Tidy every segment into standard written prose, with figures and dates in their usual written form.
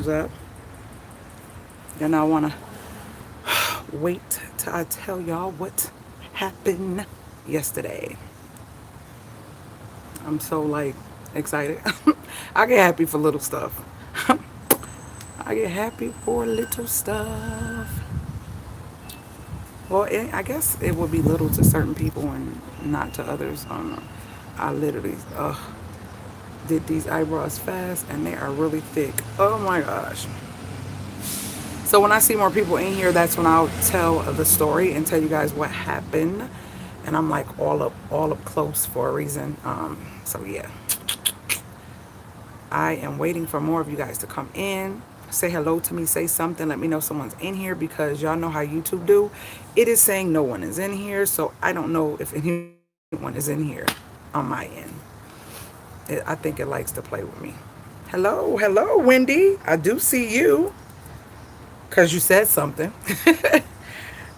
up. And I want to wait till I tell y'all what happened yesterday. I'm so like excited. I get happy for little stuff. I get happy for little stuff. Well, I guess it would be little to certain people and not to others. I don't know. I literally did these eyebrows fast and they are really thick. Oh my gosh. So when I see more people in here, that's when I'll tell the story and tell you guys what happened. And I'm like all up close for a reason. So yeah, I am waiting for more of you guys to come in. Say hello to me, say something, let me know someone's in here because y'all know how YouTube do. It is saying no one is in here, so I don't know if anyone is in here on my end. I think it likes to play with me. Hello, hello, Wendy. I do see you because you said something.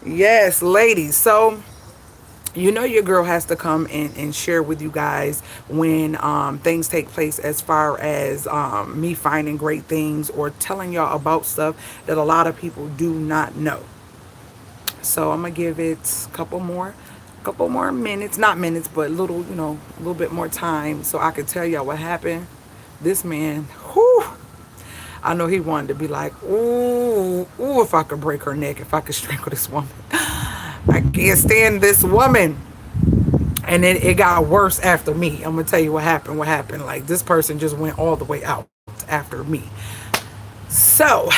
Yes, ladies. So you know your girl has to come and share with you guys when things take place as far as me finding great things or telling y'all about stuff that a lot of people do not know. So I'm gonna give it a couple more minutes, not minutes, but a little bit more time so I could tell y'all what happened. This man, whew, I know he wanted to be like, ooh, if I could break her neck, if I could strangle this woman. I can't stand this woman. And then it got worse after me. I'm gonna tell you what happened. Like this person just went all the way out after me. So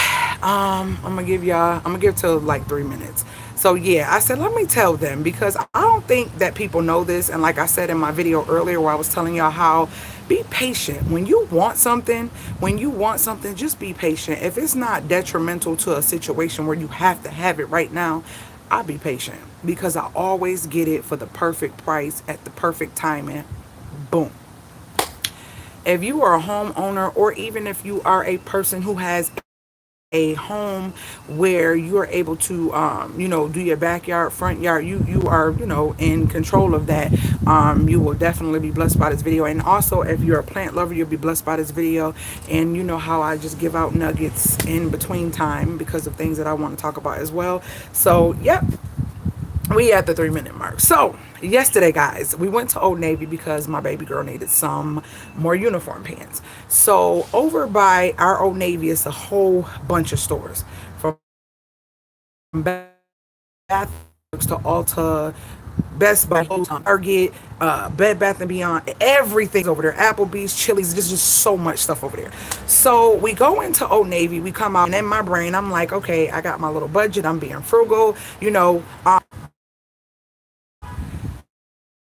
I'm gonna give till like 3 minutes. So yeah, I said let me tell them because I don't think that people know this. And like I said in my video earlier where I was telling y'all how be patient when you want something. Just be patient. If it's not detrimental to a situation where you have to have it right now, I'll be patient because I always get it for the perfect price at the perfect timing. Boom. If you are a homeowner or even if you are a person who has a home where you are able to do your backyard, front yard, you are in control of that, you will definitely be blessed by this video. And also if you're a plant lover, you'll be blessed by this video. And you know how I just give out nuggets in between time because of things that I want to talk about as well. So yep, we at the 3 minute mark. So yesterday, guys, we went to Old Navy because my baby girl needed some more uniform pants. So over by our Old Navy is a whole bunch of stores from Bath to Ulta, Best Buy, Target, Bed Bath and Beyond. Everything's over there. Applebee's, Chili's. There's just so much stuff over there. So we go into Old Navy. We come out, and in my brain, I'm like, okay, I got my little budget. I'm being frugal.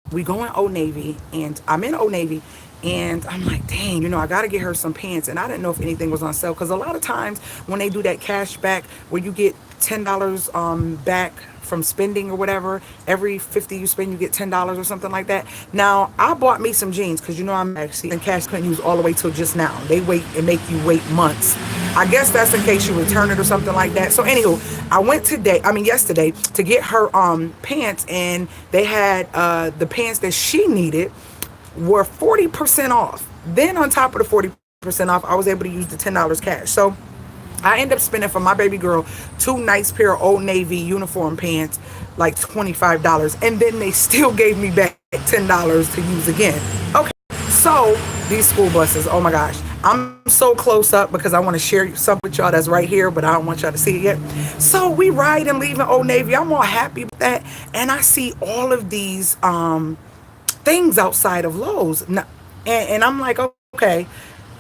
We go in Old Navy and I'm in Old Navy and I'm like, dang, I got to get her some pants. And I didn't know if anything was on sale because a lot of times when they do that cash back where you get $10 back from spending or whatever, every 50 you spend, you get $10 or something like that. Now, I bought me some jeans because I'm actually in cash couldn't use all the way till just now. They wait and make you wait months. I guess that's in case you return it or something like that. So anywho, I went yesterday to get her pants and they had the pants that she needed were 40% off. Then on top of the 40% off, I was able to use the $10 cash. So I end up spending for my baby girl 2 nice pair of Old Navy uniform pants, like $25. And then they still gave me back $10 to use again. Okay, so these school buses, oh my gosh. I'm so close up because I want to share something with y'all that's right here, but I don't want y'all to see it yet. So we ride and leave in Old Navy. I'm all happy with that. And I see all of these things outside of Lowe's. And I'm like, okay,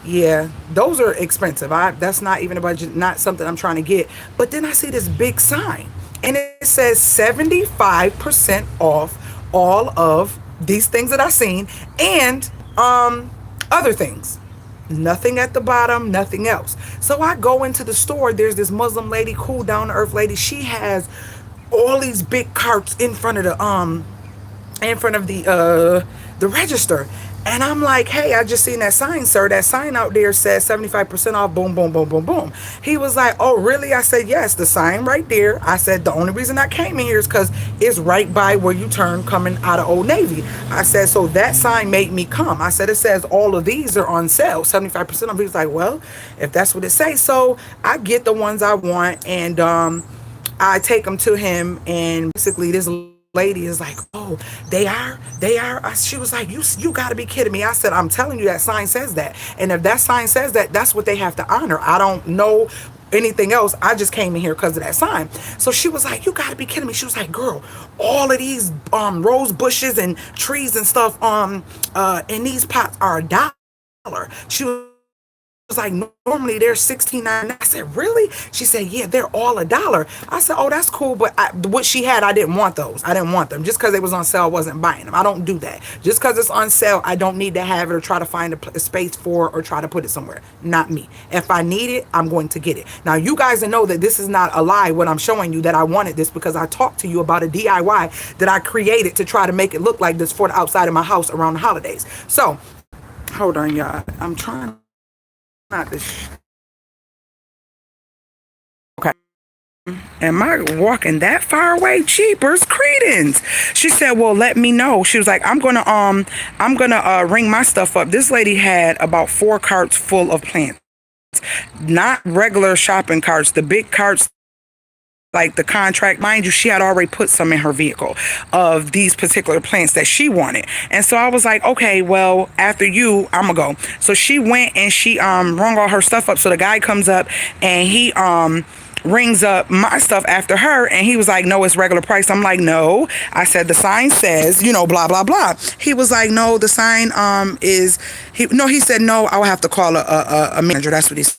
yeah, those are expensive. That's not even a budget, not something I'm trying to get. But then I see this big sign and it says 75% off all of these things that I've seen and other things. Nothing at the bottom, nothing else. So I go into the store. There's this Muslim lady, cool down to earth lady. She has all these big carts in front of the register. And I'm like, hey, I just seen that sign, sir. That sign out there says 75% off, boom, boom, boom, boom, boom. He was like, oh, really? I said, yes, the sign right there. I said, the only reason I came in here is because it's right by where you turn coming out of Old Navy. I said, so that sign made me come. I said, it says all of these are on sale, 75% off. He was like, well, if that's what it says. So I get the ones I want, and I take them to him, and basically this lady is like, oh, they are. She was like, you got to be kidding me. I said, I'm telling you, that sign says that, and if that sign says that, that's what they have to honor. I don't know anything else. I just came in here because of that sign. So she was like, you got to be kidding me. She was like, girl, all of these rose bushes and trees and stuff in these pots are $1. She was like, normally they're $16.99. I said, really? She said, yeah, they're all $1. I said, oh, that's cool, but what she had, I didn't want those. I didn't want them. Just because they was on sale, I wasn't buying them. I don't do that. Just because it's on sale, I don't need to have it or try to find a space for, or try to put it somewhere. Not me. If I need it, I'm going to get it. Now, you guys know that this is not a lie when I'm showing you that I wanted this, because I talked to you about a DIY that I created to try to make it look like this for the outside of my house around the holidays. So, hold on, y'all. I'm trying not to okay. Am I walking that far away? Jeepers credence. She said, well, let me know. She was like, I'm gonna ring my stuff up. This lady had about 4 carts full of plants. Not regular shopping carts, the big carts, like the contract. Mind you, she had already put some in her vehicle of these particular plants that she wanted. And so I was like, okay, well, after you, I'm gonna go. So she went and she rung all her stuff up. So the guy comes up and he rings up my stuff after her, and he was like, no, it's regular price. I'm like, no. I said, the sign says, blah blah blah. He was like, no, the sign he said, no, I'll have to call a manager. That's what he said.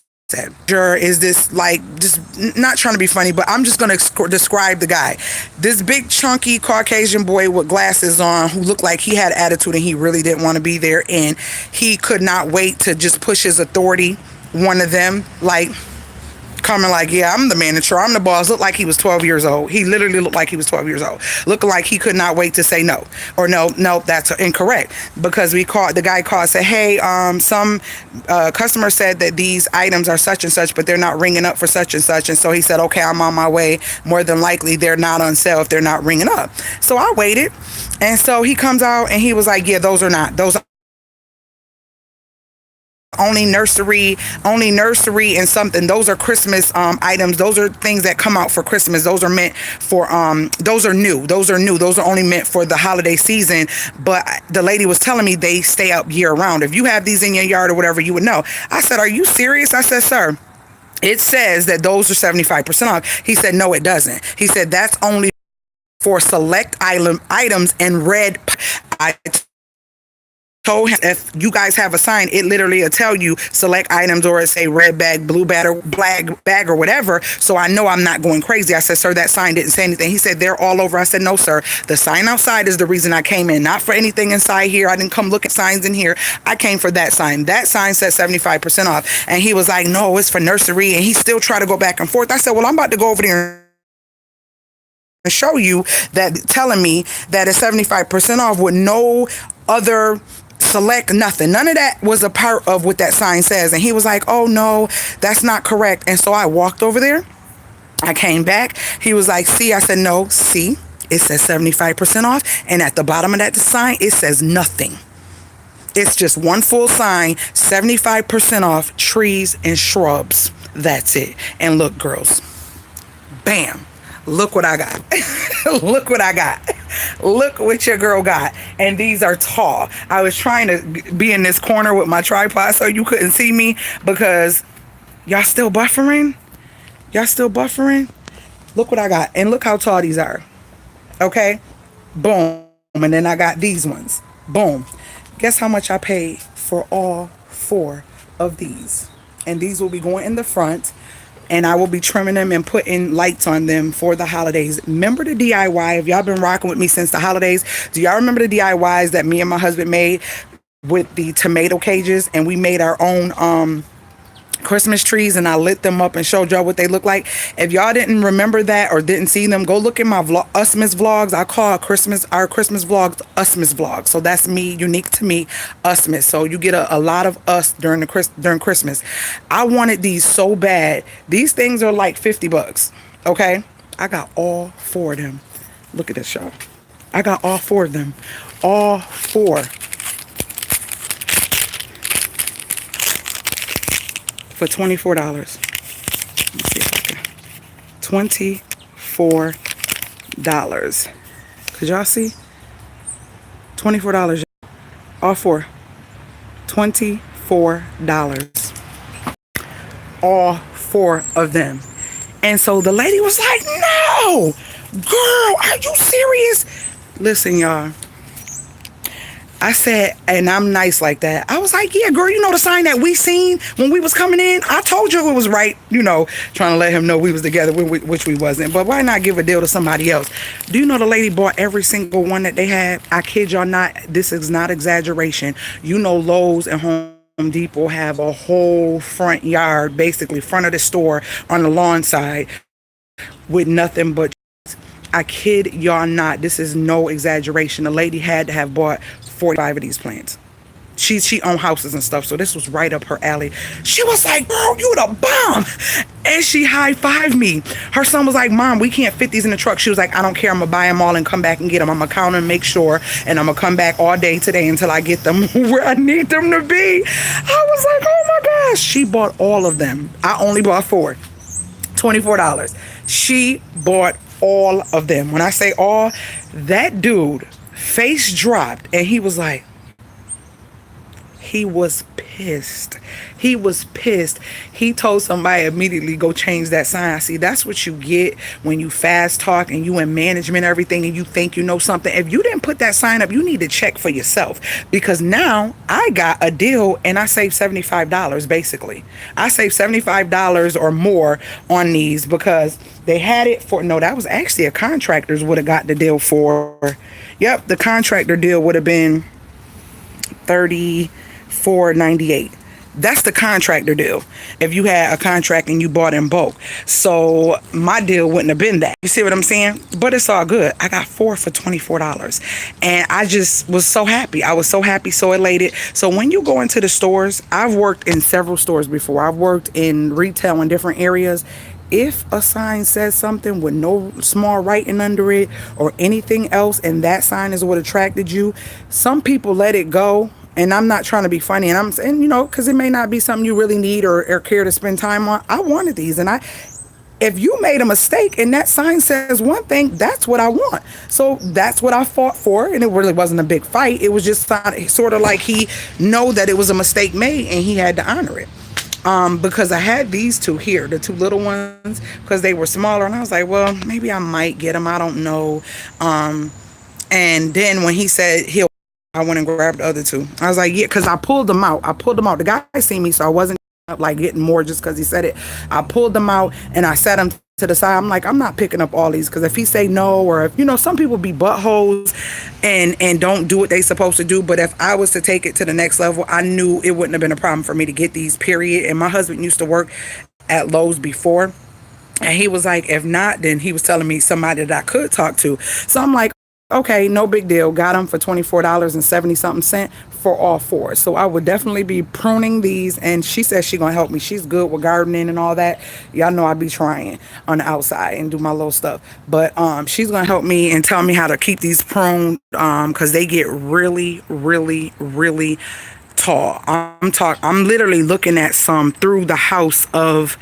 Is this, like, just not trying to be funny, but I'm just gonna describe the guy. This big chunky Caucasian boy with glasses on, who looked like he had attitude and he really didn't want to be there, and he could not wait to just push his authority, one of them, like coming like, yeah, I'm the manager, I'm the boss. Looked like he was 12 years old. He literally looked like he was 12 years old. Looking like he could not wait to say no. Or no, that's incorrect. Because the guy called, said, hey, some customer said that these items are such and such, but they're not ringing up for such and such. And so he said, okay, I'm on my way. More than likely, they're not on sale if they're not ringing up. So I waited. And so he comes out and he was like, yeah, those are not. Those are only nursery and something. Those are Christmas items. Those are things that come out for Christmas. Those are meant for those are new. Those are only meant for the holiday season. But the lady was telling me they stay up year round. If you have these in your yard or whatever, you would know. I said, are you serious? I said, sir, it says that those are 75% off. He said, no, it doesn't. He said, that's only for select items and red. I told him, if you guys have a sign, it literally will tell you select items, or it say red bag, blue bag, or black bag, or whatever. So I know I'm not going crazy. I said, sir, that sign didn't say anything. He said, they're all over. I said, no, sir, the sign outside is the reason I came in, not for anything inside here. I didn't come look at signs in here. I came for that sign. That sign said 75% off. And he was like, no, it's for nursery. And he still tried to go back and forth. I said, well, I'm about to go over there and show you that, telling me that it's 75% off with no other select nothing. None of that was a part of what that sign says. And he was like, oh no, that's not correct. And so I walked over there. I came back. He was like, see. I said, no, see, it says 75% off. And at the bottom of that sign, it says nothing. It's just one full sign, 75% off trees and shrubs. That's it. And look, girls, bam. Look what I got. Look what I got. Look what your girl got. And these are tall. I was trying to be in this corner with my tripod so you couldn't see me, because y'all still buffering? Y'all still buffering? Look what I got. And look how tall these are. Okay? Boom. And then I got these ones. Boom. Guess how much I paid for all 4 of these? And these will be going in the front. And I will be trimming them and putting lights on them for the holidays. Remember the DIY? If y'all been rocking with me since the holidays, do y'all remember the DIYs that me and my husband made with the tomato cages? And we made our own Christmas trees, and I lit them up and showed y'all what they look like. If y'all didn't remember that or didn't see them, go look at my Usmas vlogs. I call our Christmas vlogs Usmas vlogs. So that's me, unique to me, Usmas. So you get a lot of us during Christmas. I wanted these so bad. These things are like 50 bucks. Okay, I got all 4 of them. Look at this, y'all. I got all 4 of them. All 4. For $24. Let me see if I can. $24. Could y'all see? $24. All 4. $24. All 4 of them. And so the lady was like, no! Girl, are you serious? Listen, y'all. I said, and I'm nice like that. I was like, yeah, girl, you know the sign that we seen when we was coming in? I told you it was right, you know, trying to let him know we was together, which we wasn't. But why not give a deal to somebody else? Do you know the lady bought every single one that they had? I kid y'all not. This is not exaggeration. You know, Lowe's and Home Depot have a whole front yard, basically front of the store on the lawn side with nothing but, I kid y'all not, this is no exaggeration. The lady had to have bought 45 of these plants. She owned houses and stuff, so this was right up her alley. She was like, girl, you the bomb. And she high-fived me. Her son was like, Mom, we can't fit these in the truck. She was like, I don't care. I'm going to buy them all and come back and get them. I'm going to count and make sure. And I'm going to come back all day today until I get them where I need them to be. I was like, oh my gosh. She bought all of them. I only bought 4. $24. She bought all of them. When I say all, that dude face dropped and he was like, he was pissed. He was pissed. He told somebody immediately, go change that sign. See, that's what you get when you fast talk and you in management, everything, and you think you know something. If you didn't put that sign up, you need to check for yourself, because now I got a deal and I saved $75 basically. I saved $75 or more on these because they had it for, no, that was actually a contractor's would have got the deal for. Yep, the contractor deal would have been $34.98. That's the contractor deal. If you had a contract and you bought in bulk. So my deal wouldn't have been that. You see what I'm saying? But it's all good. I got 4 for $24. And I just was so happy. I was so happy, so elated. So when you go into the stores, I've worked in several stores before. I've worked in retail in different areas. If a sign says something with no small writing under it or anything else, and that sign is what attracted you, some people let it go. And I'm not trying to be funny, and I'm saying, you know, because it may not be something you really need or care to spend time on. I wanted these, and if you made a mistake and that sign says one thing, that's what I want. So that's what I fought for, and it really wasn't a big fight. It was just sort of like he know that it was a mistake made, and he had to honor it. Because I had these 2 here, the 2 little ones, because they were smaller, and I was like, well, maybe I might get them. I don't know. And then when he said I went and grabbed the other 2. I was like, yeah, because I pulled them out. The guy seen me, so I wasn't like getting more just because he said it. I pulled them out and I set them to the side. I'm like, I'm not picking up all these, because if he say no, or if, you know, some people be buttholes and don't do what they supposed to do. But if I was to take it to the next level, I knew it wouldn't have been a problem for me to get these, period. And my husband used to work at Lowe's before, and he was like, if not, then he was telling me somebody that I could talk to. So I'm like, okay, no big deal. Got them for $24.70 for all 4. So I would definitely be pruning these. And she says she's going to help me. She's good with gardening and all that. Y'all know I be trying on the outside and do my little stuff. But she's going to help me and tell me how to keep these pruned, because they get really, really, really tall. I'm literally looking at some through the houses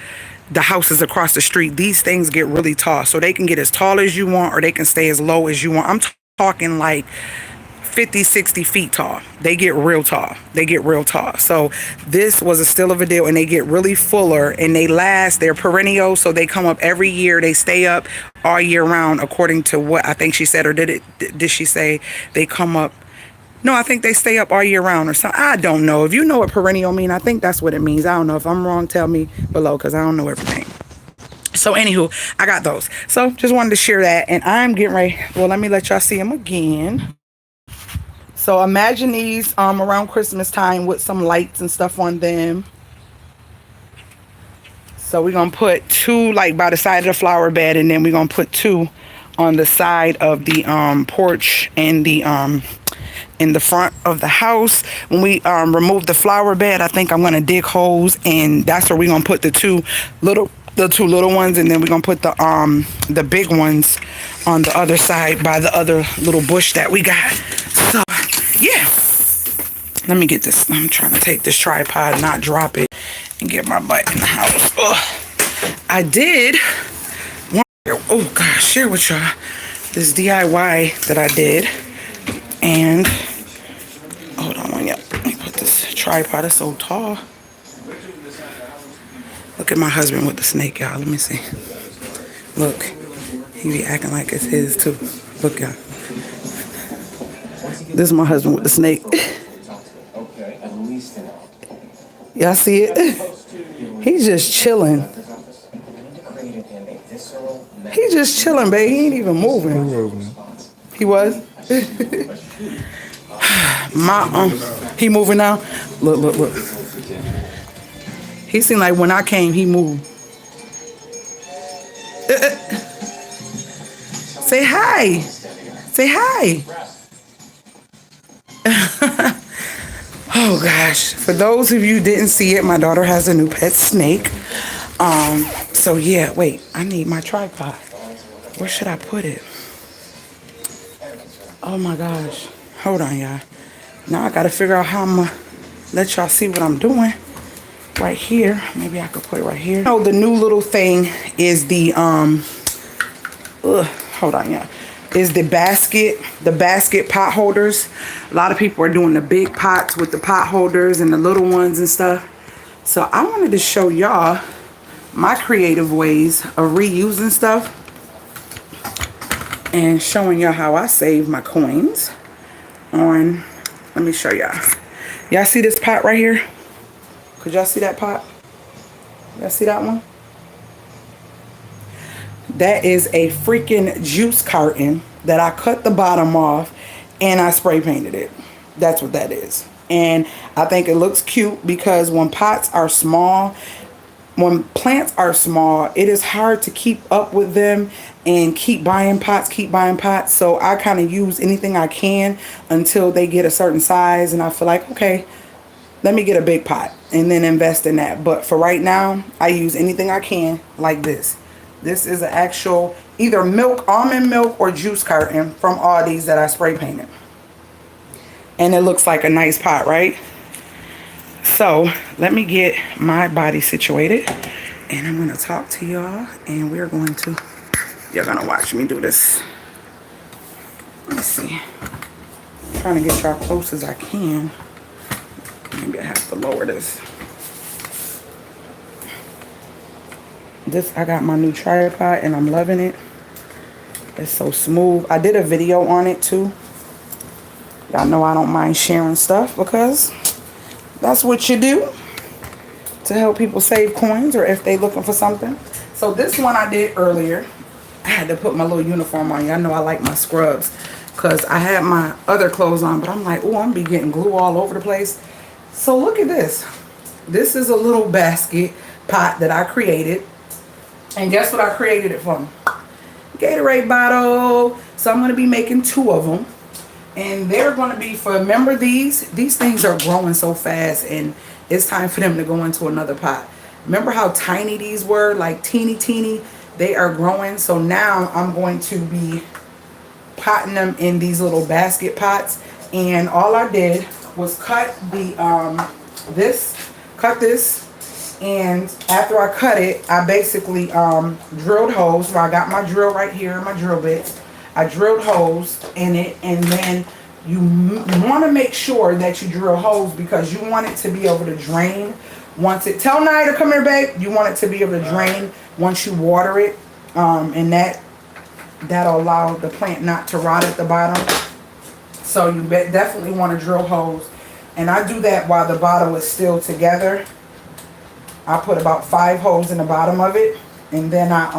across the street. These things get really tall, so they can get as tall as you want, or they can stay as low as you want. I'm talking like 50, 60 feet tall. They get real tall. So this was still of a deal, and they get really fuller, and they last. They're perennial, so they come up every year. They stay up all year round, according to what I think she said. Or did she say they come up? No, I think they stay up all year round or something. I don't know. If you know what perennial mean, I think that's what it means. I don't know. If I'm wrong, tell me below, because I don't know everything. So anywho, I got those. So just wanted to share that. And I'm getting ready. Well, let me let y'all see them again. So imagine these around Christmas time with some lights and stuff on them. So we're gonna put 2 like by the side of the flower bed, and then we're gonna put 2 on the side of the porch and the in the front of the house. When we remove the flower bed, I think I'm gonna dig holes, and that's where we're gonna put the two little ones, and then we're gonna put the big ones on the other side by the other little bush that we got. So yeah, let me get this. I'm trying to take this tripod, not drop it, and get my butt in the house. Ugh. I did oh gosh, share with y'all this DIY that I did. And hold on, yeah, let me put this tripod. It's so tall. Look at my husband with the snake, y'all. Let me see. Look, he be acting like it's his too. Look, y'all. This is my husband with the snake. Y'all see it? He's just chilling. He's just chilling, babe. He ain't even moving. He was? He moving now? Look. He seemed like when I came, he moved. Say hi. Say hi. Oh gosh. For those of you who didn't see it, my daughter has a new pet snake. So yeah, wait, I need my tripod. Where should I put it? Oh my gosh. Hold on, y'all. Now I gotta figure out how I'm gonna let y'all see what I'm doing. Right here. Maybe I could put it right here. Oh, the new little thing is the hold on, y'all. Is the basket pot holders. A lot of people are doing the big pots with the pot holders and the little ones and stuff. So I wanted to show y'all my creative ways of reusing stuff and showing y'all how I save my coins on, let me show y'all. Y'all see this pot right here? Could y'all see that pot? Y'all see that one? That is a freaking juice carton that I cut the bottom off and I spray painted it. That's what that is. And I think it looks cute because when pots are small, when plants are small, it is hard to keep up with them and keep buying pots. So I kind of use anything I can until they get a certain size. And I feel like, okay, let me get a big pot and then invest in that. But for right now, I use anything I can like this. This is an actual either almond milk or juice carton from Aldi's that I spray painted. And it looks like a nice pot, right? So let me get my body situated and I'm going to talk to y'all and you're going to watch me do this. Let's see. I'm trying to get y'all close as I can. Maybe I have to lower this. I got my new tripod and I'm loving it. It's so smooth. I did a video on it too. Y'all know I don't mind sharing stuff because that's what you do to help people save coins or if they looking for something. So this one I did earlier. I had to put my little uniform on. Y'all know I like my scrubs because I had my other clothes on, but I'm like, oh, I'm be getting glue all over the place. So look at this. This is a little basket pot that I created. And guess what I created it from? Gatorade bottle. So I'm going to be making 2 of them. And they're going to be for, remember these things are growing so fast and it's time for them to go into another pot. Remember how tiny these were? Like teeny. They are growing. So now I'm going to be potting them in these little basket pots. And all I did was cut this. And after I cut it, I basically drilled holes. So I got my drill right here, my drill bits. I drilled holes in it, and then you want to make sure that you drill holes because you want it to be able to drain once it. Tell Nia to come here, babe. You want it to be able to drain once you water it, and that'll allow the plant not to rot at the bottom. So you definitely want to drill holes, and I do that while the bottle is still together. I put about 5 holes in the bottom of it, and then I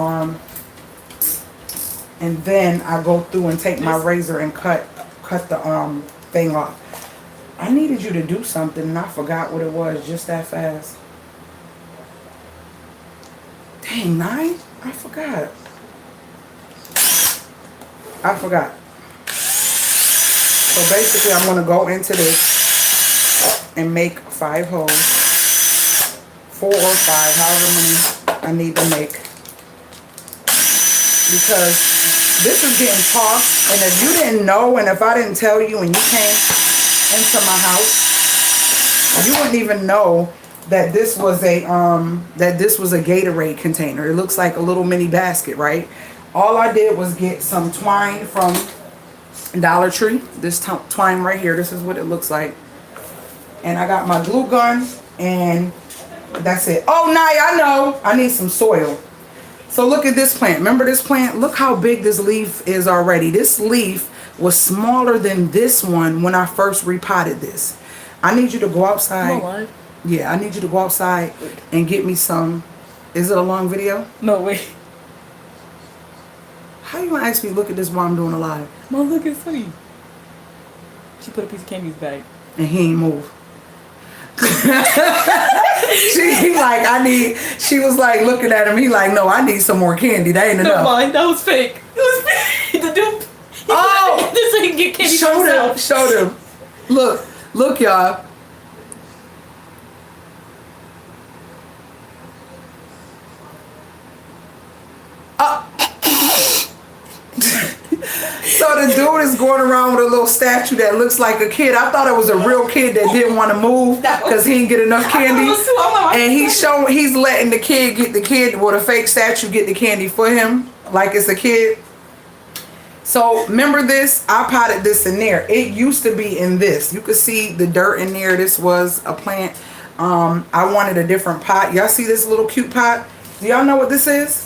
go through and take my razor and cut the thing off. I needed you to do something and I forgot what it was just that fast. Dang, 9? I forgot. So basically, I'm going to go into this and make 5 holes. 4 or 5, however many I need to make. Because this is getting tossed. And if you didn't know, and if I didn't tell you and you came into my house, you wouldn't even know that this was a Gatorade container. It looks like a little mini basket, right? All I did was get some twine from Dollar Tree. This twine right here, this is what it looks like. And I got my glue gun, and that's it. Oh, Nye, I know. I need some soil. So look at this plant. Remember this plant? Look how big this leaf is already. This leaf was smaller than this one when I first repotted this. I need you to go outside. No, yeah, I need you to go outside and get me some. Is it a long video? No, wait. How you gonna ask me look at this while I'm doing a live? Mom, look, it's funny. She put a piece of candy in his bag. And he ain't move. She was like looking at him. He like, no, I need some more candy. That ain't enough. No, mine, that was fake. It was fake. The dude. Oh, this so he can get candy for himself. Show them. Look, y'all. So the dude is going around with a little statue that looks like a kid. I thought it was a real kid that didn't want to move because he didn't get enough candy. And he's letting the kid get the kid, well, the fake statue get the candy for him like it's a kid. So remember this? I potted this in there. It used to be in this. You could see the dirt in there. This was a plant. I wanted a different pot. Y'all see this little cute pot? Do y'all know what this is?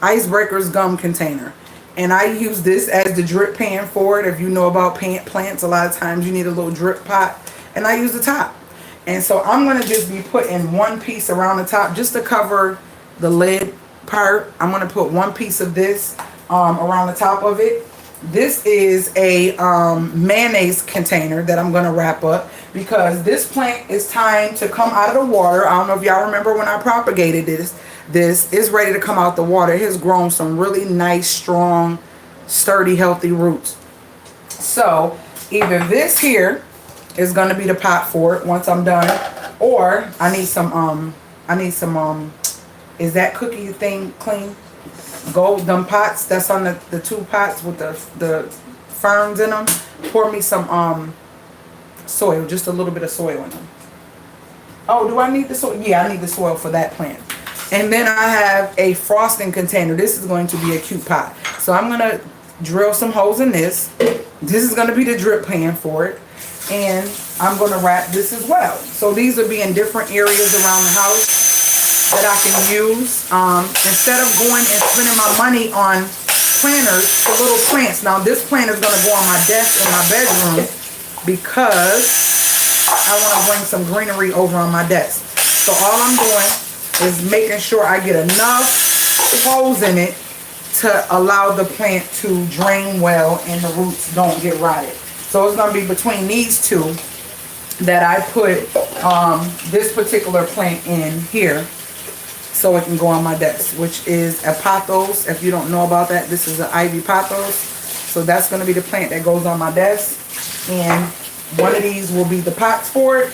Icebreaker's gum container. And I use this as the drip pan for it. If you know about plants, a lot of times you need a little drip pot. And I use the top. And so I'm going to just be putting one piece around the top just to cover the lid part. I'm going to put one piece of this around the top of it. This is a mayonnaise container that I'm going to wrap up because this plant is time to come out of the water. I don't know if y'all remember when I propagated this. This is ready to come out the water. It has grown some really nice, strong, sturdy, healthy roots. So either this here is going to be the pot for it once I'm done, or I need some is that cookie thing clean? Gold, them pots that's on the 2 pots with the ferns in them. Pour me some soil, just a little bit of soil in them. Oh, do I need the soil? Yeah, I need the soil for that plant. And then I have a frosting container. This is going to be a cute pot. So I'm going to drill some holes in this. This is going to be the drip pan for it. And I'm going to wrap this as well. So these will be in different areas around the house that I can use. Instead of going and spending my money on planters for little plants. Now this plant is going to go on my desk in my bedroom because I want to bring some greenery over on my desk. So all I'm doing is making sure I get enough holes in it to allow the plant to drain well and the roots don't get rotted. So it's going to be between these two that I put this particular plant in here so it can go on my desk, which is a pothos. If you don't know about that, this is an ivy pothos. So that's going to be the plant that goes on my desk. And one of these will be the pots for it.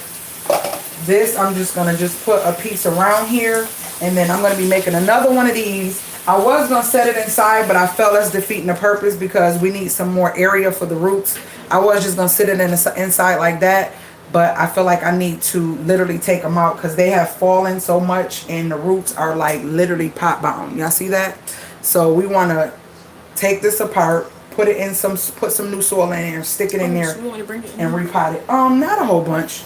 This, I'm just going to put a piece around here. And then I'm going to be making another one of these. I was going to set it inside, but I felt that's defeating the purpose because we need some more area for the roots. I was just going to sit it inside like that. But I feel like I need to literally take them out because they have fallen so much and the roots are like literally pot bound. Y'all see that? So we want to take this apart, put it in put some new soil in there, stick it in there and repot it. Not a whole bunch.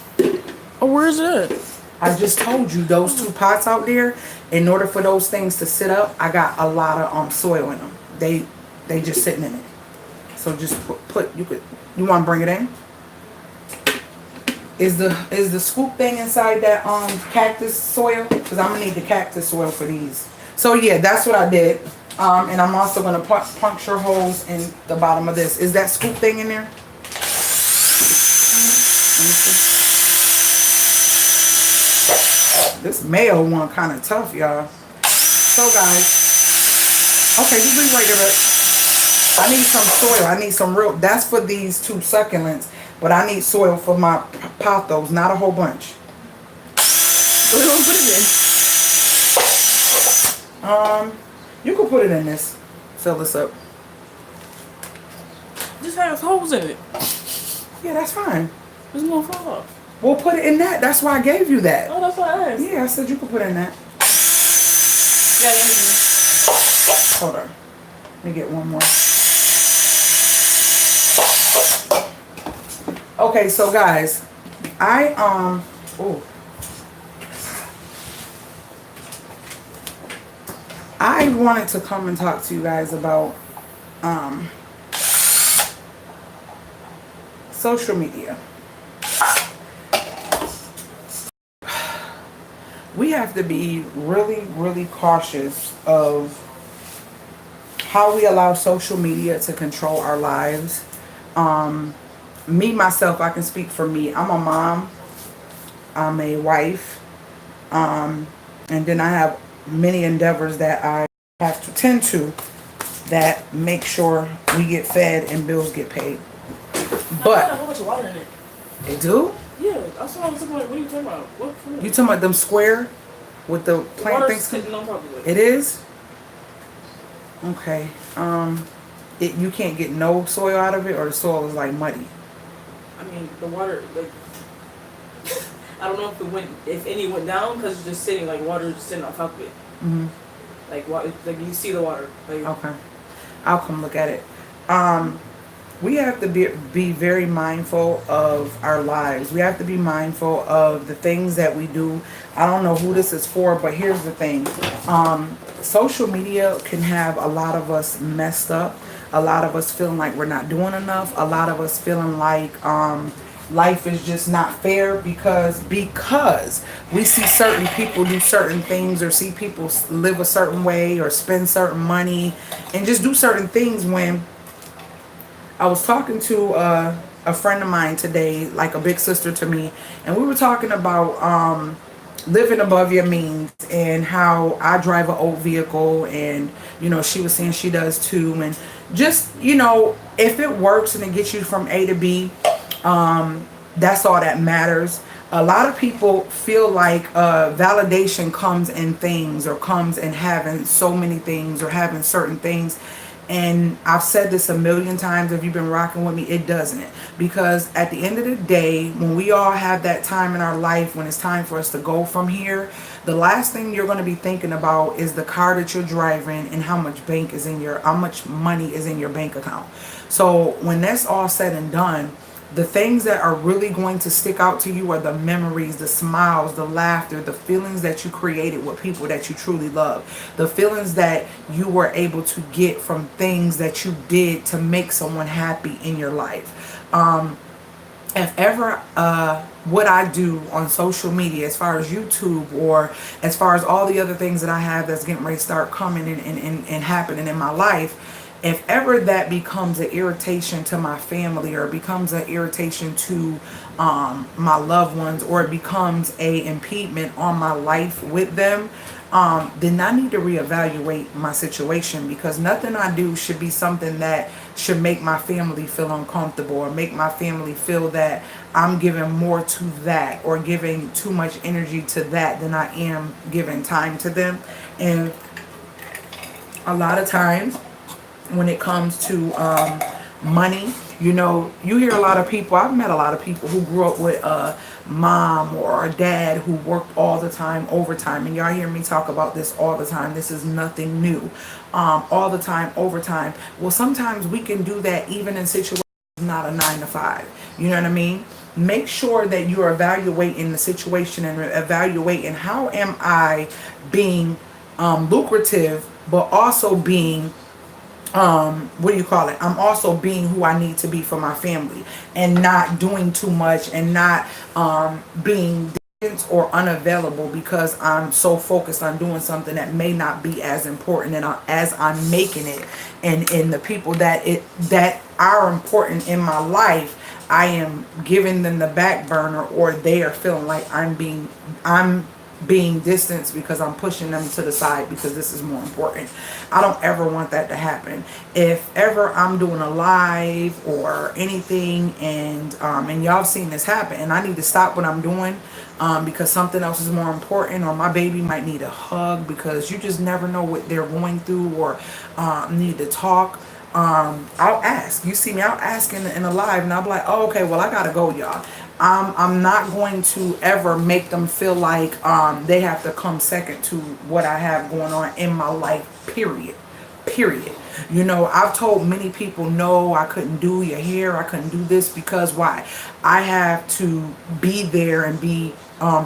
Oh, where is it? I just told you those 2 pots out there, in order for those things to sit up, I got a lot of soil in them. They just sitting in it. So just you want to bring it in? Is the scoop thing inside that cactus soil? Because I'm gonna need the cactus soil for these. So yeah, that's what I did. And I'm also gonna puncture holes in the bottom of this. Is that scoop thing in there? Let me see. This mayo one kind of tough, y'all. So guys, okay, just leave right there. I need some soil. I need some real. That's for these 2 succulents, but I need soil for my pothos. Not a whole bunch. What do you want to put it in? You can put it in this. Fill this up. This has holes in it. Yeah, that's fine. There's no fall off. We'll put it in that. That's why I gave you that. Oh, that's what I asked. Yeah, I said you could put it in that. Yeah, yeah. Hold on. Let me get one more. Okay, so guys, I wanted to come and talk to you guys about social media. We have to be really, really cautious of how we allow social media to control our lives. Me, myself, I can speak for me. I'm a mom. I'm a wife. And then I have many endeavors that I have to tend to that make sure we get fed and bills get paid. But a whole bunch of water in it. They do? Yeah, that's what I was talking about. What are you talking about? What fruit? You talking about them square with the plant Water's things? sitting on top of it. It is? Okay. You can't get no soil out of it, or the soil is like muddy? I mean, the water, like, I don't know if any went down, because it's just sitting, like, water just sitting on top of it. Mm-hmm. Like you see the water. Like, Okay. I'll come look at it. We have to be very mindful of our lives. We have to be mindful of the things that we do. I don't know who this is for, but here's the thing. Social media can have a lot of us messed up. A lot of us feeling like we're not doing enough. A lot of us feeling like life is just not fair because we see certain people do certain things, or see people live a certain way, or spend certain money and just do certain things. When I was talking to a friend of mine today, like a big sister to me, and we were talking about living above your means and how I drive an old vehicle, and she was saying she does too, and just if it works and it gets you from A to B, that's all that matters. A lot of people feel like validation comes in things, or comes in having so many things, or having certain things. And I've said this a million times, if you've been rocking with me, it doesn't. Because at the end of the day, when we all have that time in our life, when it's time for us to go from here, the last thing you're going to be thinking about is the car that you're driving and how much money is in your bank account. So when that's all said and done, the things that are really going to stick out to you are the memories, the smiles, the laughter, the feelings that you created with people that you truly love. The feelings that you were able to get from things that you did to make someone happy in your life. If ever what I do on social media, as far as YouTube, or as far as all the other things that I have that's getting ready to start coming and happening in my life, if ever that becomes an irritation to my family, or becomes an irritation to my loved ones, or it becomes a impediment on my life with them, then I need to reevaluate my situation, because nothing I do should be something that should make my family feel uncomfortable, or make my family feel that I'm giving more to that, or giving too much energy to that than I am giving time to them. And a lot of times when it comes to money, you hear a lot of people, I've met a lot of people who grew up with a mom or a dad who worked all the time, overtime, and y'all hear me talk about this all the time. This is nothing new. All the time, overtime. Well, sometimes we can do that even in situations not a 9 to 5. You know what I mean? Make sure that you're evaluating the situation and evaluating, how am I being lucrative, but also being I'm also being who I need to be for my family, and not doing too much, and not being distant or unavailable because I'm so focused on doing something that may not be as important, and as I'm making it, and in the people that are important in my life, I am giving them the back burner, or they are feeling like I'm being distanced because I'm pushing them to the side because this is more important. I don't ever want that to happen. If ever I'm doing a live or anything and y'all have seen this happen and I need to stop what I'm doing because something else is more important, or my baby might need a hug because you just never know what they're going through, or need to talk, I'll ask. You see me, I'll ask in the live, and I'll be like, oh, okay, well, I gotta go, y'all. I'm not going to ever make them feel like they have to come second to what I have going on in my life, period. You know, I've told many people, no, I couldn't do your hair, I couldn't do this, because why? I have to be there and be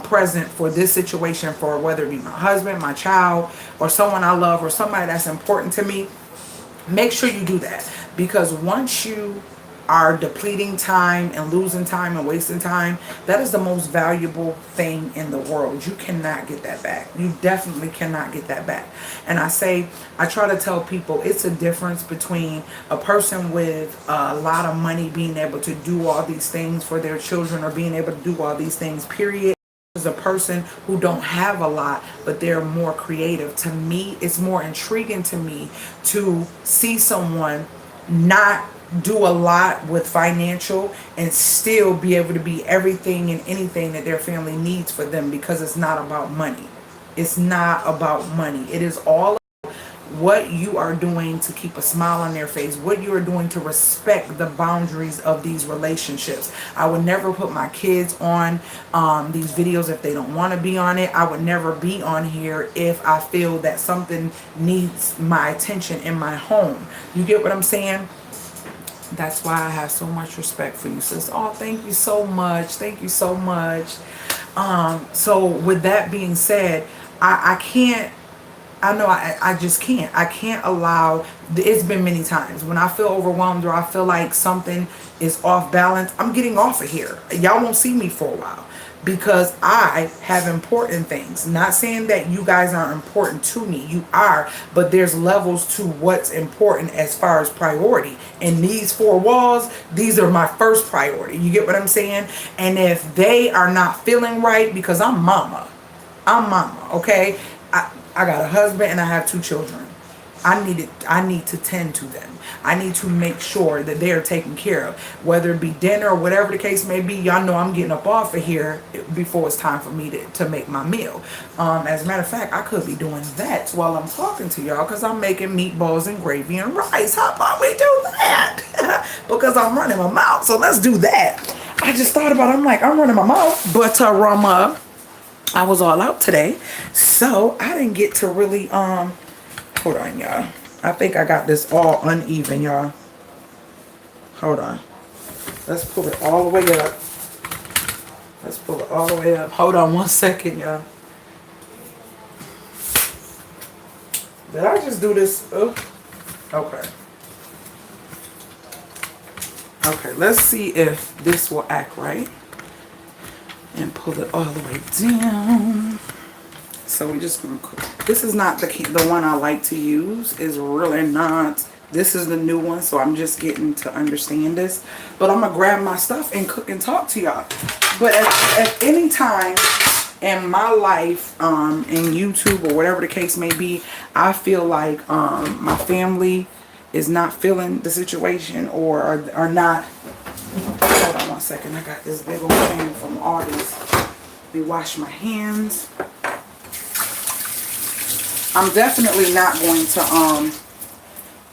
present for this situation, for whether it be my husband, my child, or someone I love, or somebody that's important to me. Make sure you do that, because once you are depleting time and losing time and wasting time, that is the most valuable thing in the world. You cannot get that back. You definitely cannot get that back. And I try to tell people, it's a difference between a person with a lot of money being able to do all these things for their children, or being able to do all these things, period, is a person who don't have a lot but they're more creative. To me, it's more intriguing to me to see someone not do a lot with financial and still be able to be everything and anything that their family needs for them, because it's not about money. It's not about money. It is all what you are doing to keep a smile on their face, what you are doing to respect the boundaries of these relationships. I would never put my kids on these videos if they don't want to be on it. I would never be on here if I feel that something needs my attention in my home. You get what I'm saying? That's why I have so much respect for you, sis. Oh, thank you so much. Thank you so much. So with that being said, I can't, I know I just can't. I can't allow, it's been many times when I feel overwhelmed, or I feel like something is off balance, I'm getting off of here. Y'all won't see me for a while, because I have important things. Not saying that you guys aren't important to me. You are, but there's levels to what's important as far as priority. And these four walls, these are my first priority. You get what I'm saying? And if they are not feeling right, because I'm mama, okay? I got a husband and I have 2 children. I need to tend to them. I need to make sure that they are taken care of, whether it be dinner or whatever the case may be. Y'all know I'm getting up off of here before it's time for me to make my meal. As a matter of fact, I could be doing that while I'm talking to y'all, because I'm making meatballs and gravy and rice. How about we do that? Because I'm running my mouth, so let's do that. I just thought about it. I'm like, I'm running my mouth, but I was all out today, so I didn't get to really hold on, y'all. I think I got this all uneven, y'all. Hold on. Let's pull it all the way up. Let's pull it all the way up. Hold on 1 second, y'all. Did I just do this? Oh, okay. Okay, let's see if this will act right. And pull it all the way down. So we're just gonna cook. This is not the one I like to use. Is really not. This is the new one, so I'm just getting to understand this. But I'm gonna grab my stuff and cook and talk to y'all. But at any time in my life, in YouTube or whatever the case may be, I feel like my family is not feeling the situation, or are not. Hold on 1 second. I got this big old pan from August. Let me wash my hands. I'm definitely not going to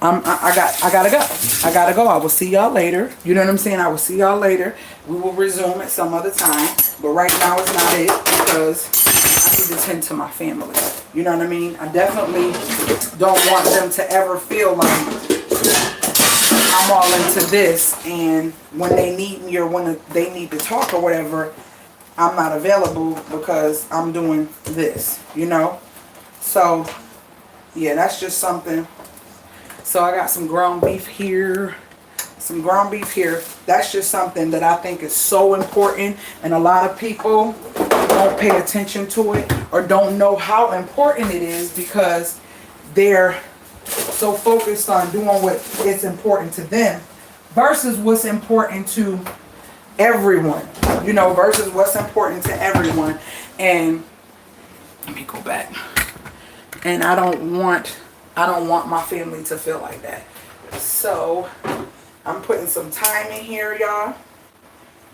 I gotta go. I will see y'all later. You know what I'm saying? I will see y'all later. We will resume at some other time. But right now it's not it, because I need to tend to my family. You know what I mean? I definitely don't want them to ever feel like I'm all into this, and when they need me or when they need to talk or whatever, I'm not available because I'm doing this, you know? So, yeah, that's just something. So I got some ground beef here. That's just something that I think is so important, and a lot of people don't pay attention to it or don't know how important it is, because they're so focused on doing what is important to them versus what's important to everyone, you know, versus what's important to everyone. And Let me go back. And I don't want my family to feel like that. So I'm putting some thyme in here, y'all.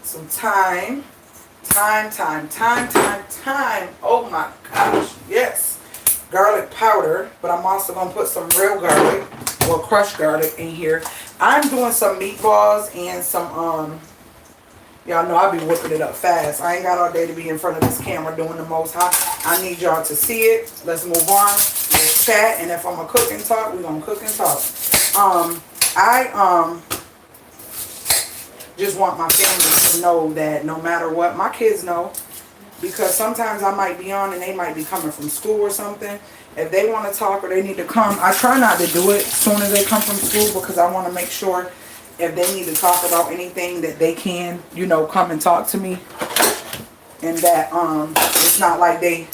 Some thyme. Thyme. Oh my gosh, yes. Garlic powder, but I'm also going to put some real garlic or crushed garlic in here. I'm doing some meatballs and some, y'all know I'll be whipping it up fast. I ain't got all day to be in front of this camera doing the most hot. I need y'all to see it. Let's move on. Let's chat, and if I'm going to cook and talk, we're going to cook and talk. I just want my family to know that no matter what, my kids know, because sometimes I might be on and they might be coming from school or something. If they want to talk or they need to come, I try not to do it as soon as they come from school, because I want to make sure if they need to talk about anything that they can, you know, come and talk to me. And that it's not like they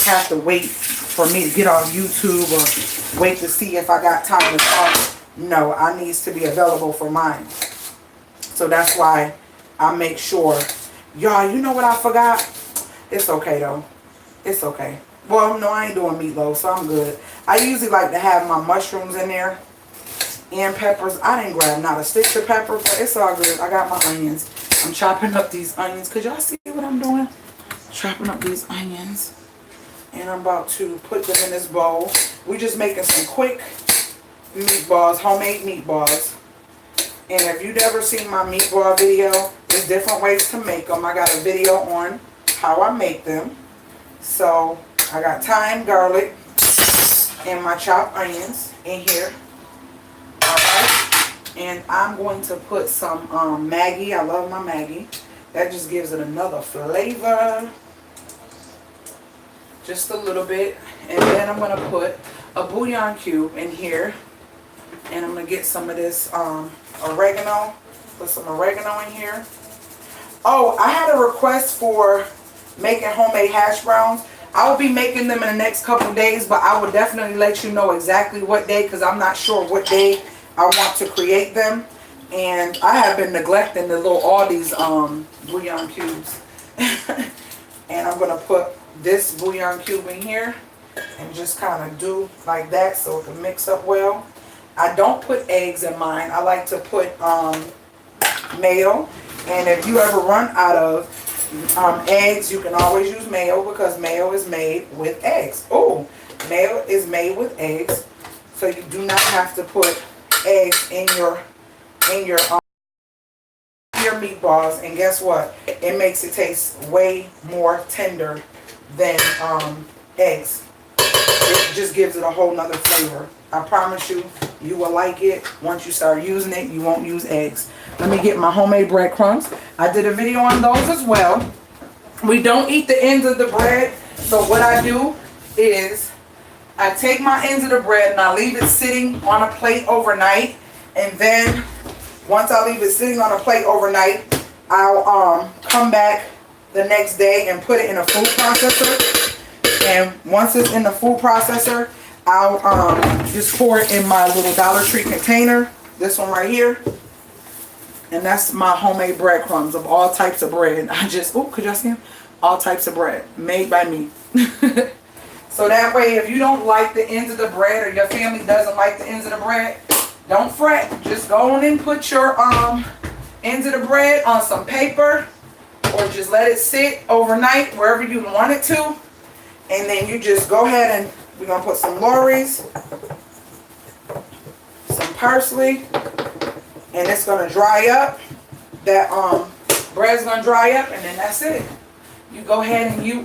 have to wait for me to get on YouTube or wait to see if I got time to talk. No, I needs to be available for mine. So that's why I make sure. Y'all, you know what I forgot? It's okay though. It's okay. Well, no, I ain't doing meatloaf, so I'm good. I usually like to have my mushrooms in there and peppers. I didn't grab not a stick of pepper, but it's all good. I got my onions. I'm chopping up these onions. Could y'all see what I'm doing? Chopping up these onions. And I'm about to put them in this bowl. We're just making some quick meatballs, homemade meatballs. And if you've ever seen my meatball video, there's different ways to make them. I got a video on how I make them. So I got thyme, garlic, and my chopped onions in here. Alright. And I'm going to put some Maggi. I love my Maggi. That just gives it another flavor. Just a little bit. And then I'm going to put a bouillon cube in here. And I'm going to get some of this oregano. Put some oregano in here. Oh, I had a request for making homemade hash browns. I will be making them in the next couple of days, but I will definitely let you know exactly what day, because I'm not sure what day I want to create them. And I have been neglecting the little Aldi's bouillon cubes. And I'm going to put this bouillon cube in here and just kind of do like that so it can mix up well. I don't put eggs in mine. I like to put mayo. And if you ever run out of eggs, you can always use mayo, because mayo is made with eggs. Oh, mayo is made with eggs. So you do not have to put eggs in your meatballs. And guess what? It makes it taste way more tender than eggs. It just gives it a whole nother flavor. I promise you, you will like it. Once you start using it, you won't use eggs. Let me get my homemade breadcrumbs. I did a video on those as well. We don't eat the ends of the bread. So what I do is I take my ends of the bread and I leave it sitting on a plate overnight. And then once I leave it sitting on a plate overnight, I'll come back the next day and put it in a food processor. And once it's in the food processor, I'll just pour it in my little Dollar Tree container. This one right here. And that's my homemade breadcrumbs of all types of bread. I just, oh, could y'all see them? All types of bread made by me. So that way, if you don't like the ends of the bread, or your family doesn't like the ends of the bread, don't fret. Just go on and put your ends of the bread on some paper, or just let it sit overnight wherever you want it to. And then you just go ahead and we're going to put some Lorry's, some parsley, and it's going to dry up. That bread's going to dry up, and then that's it. You go ahead and you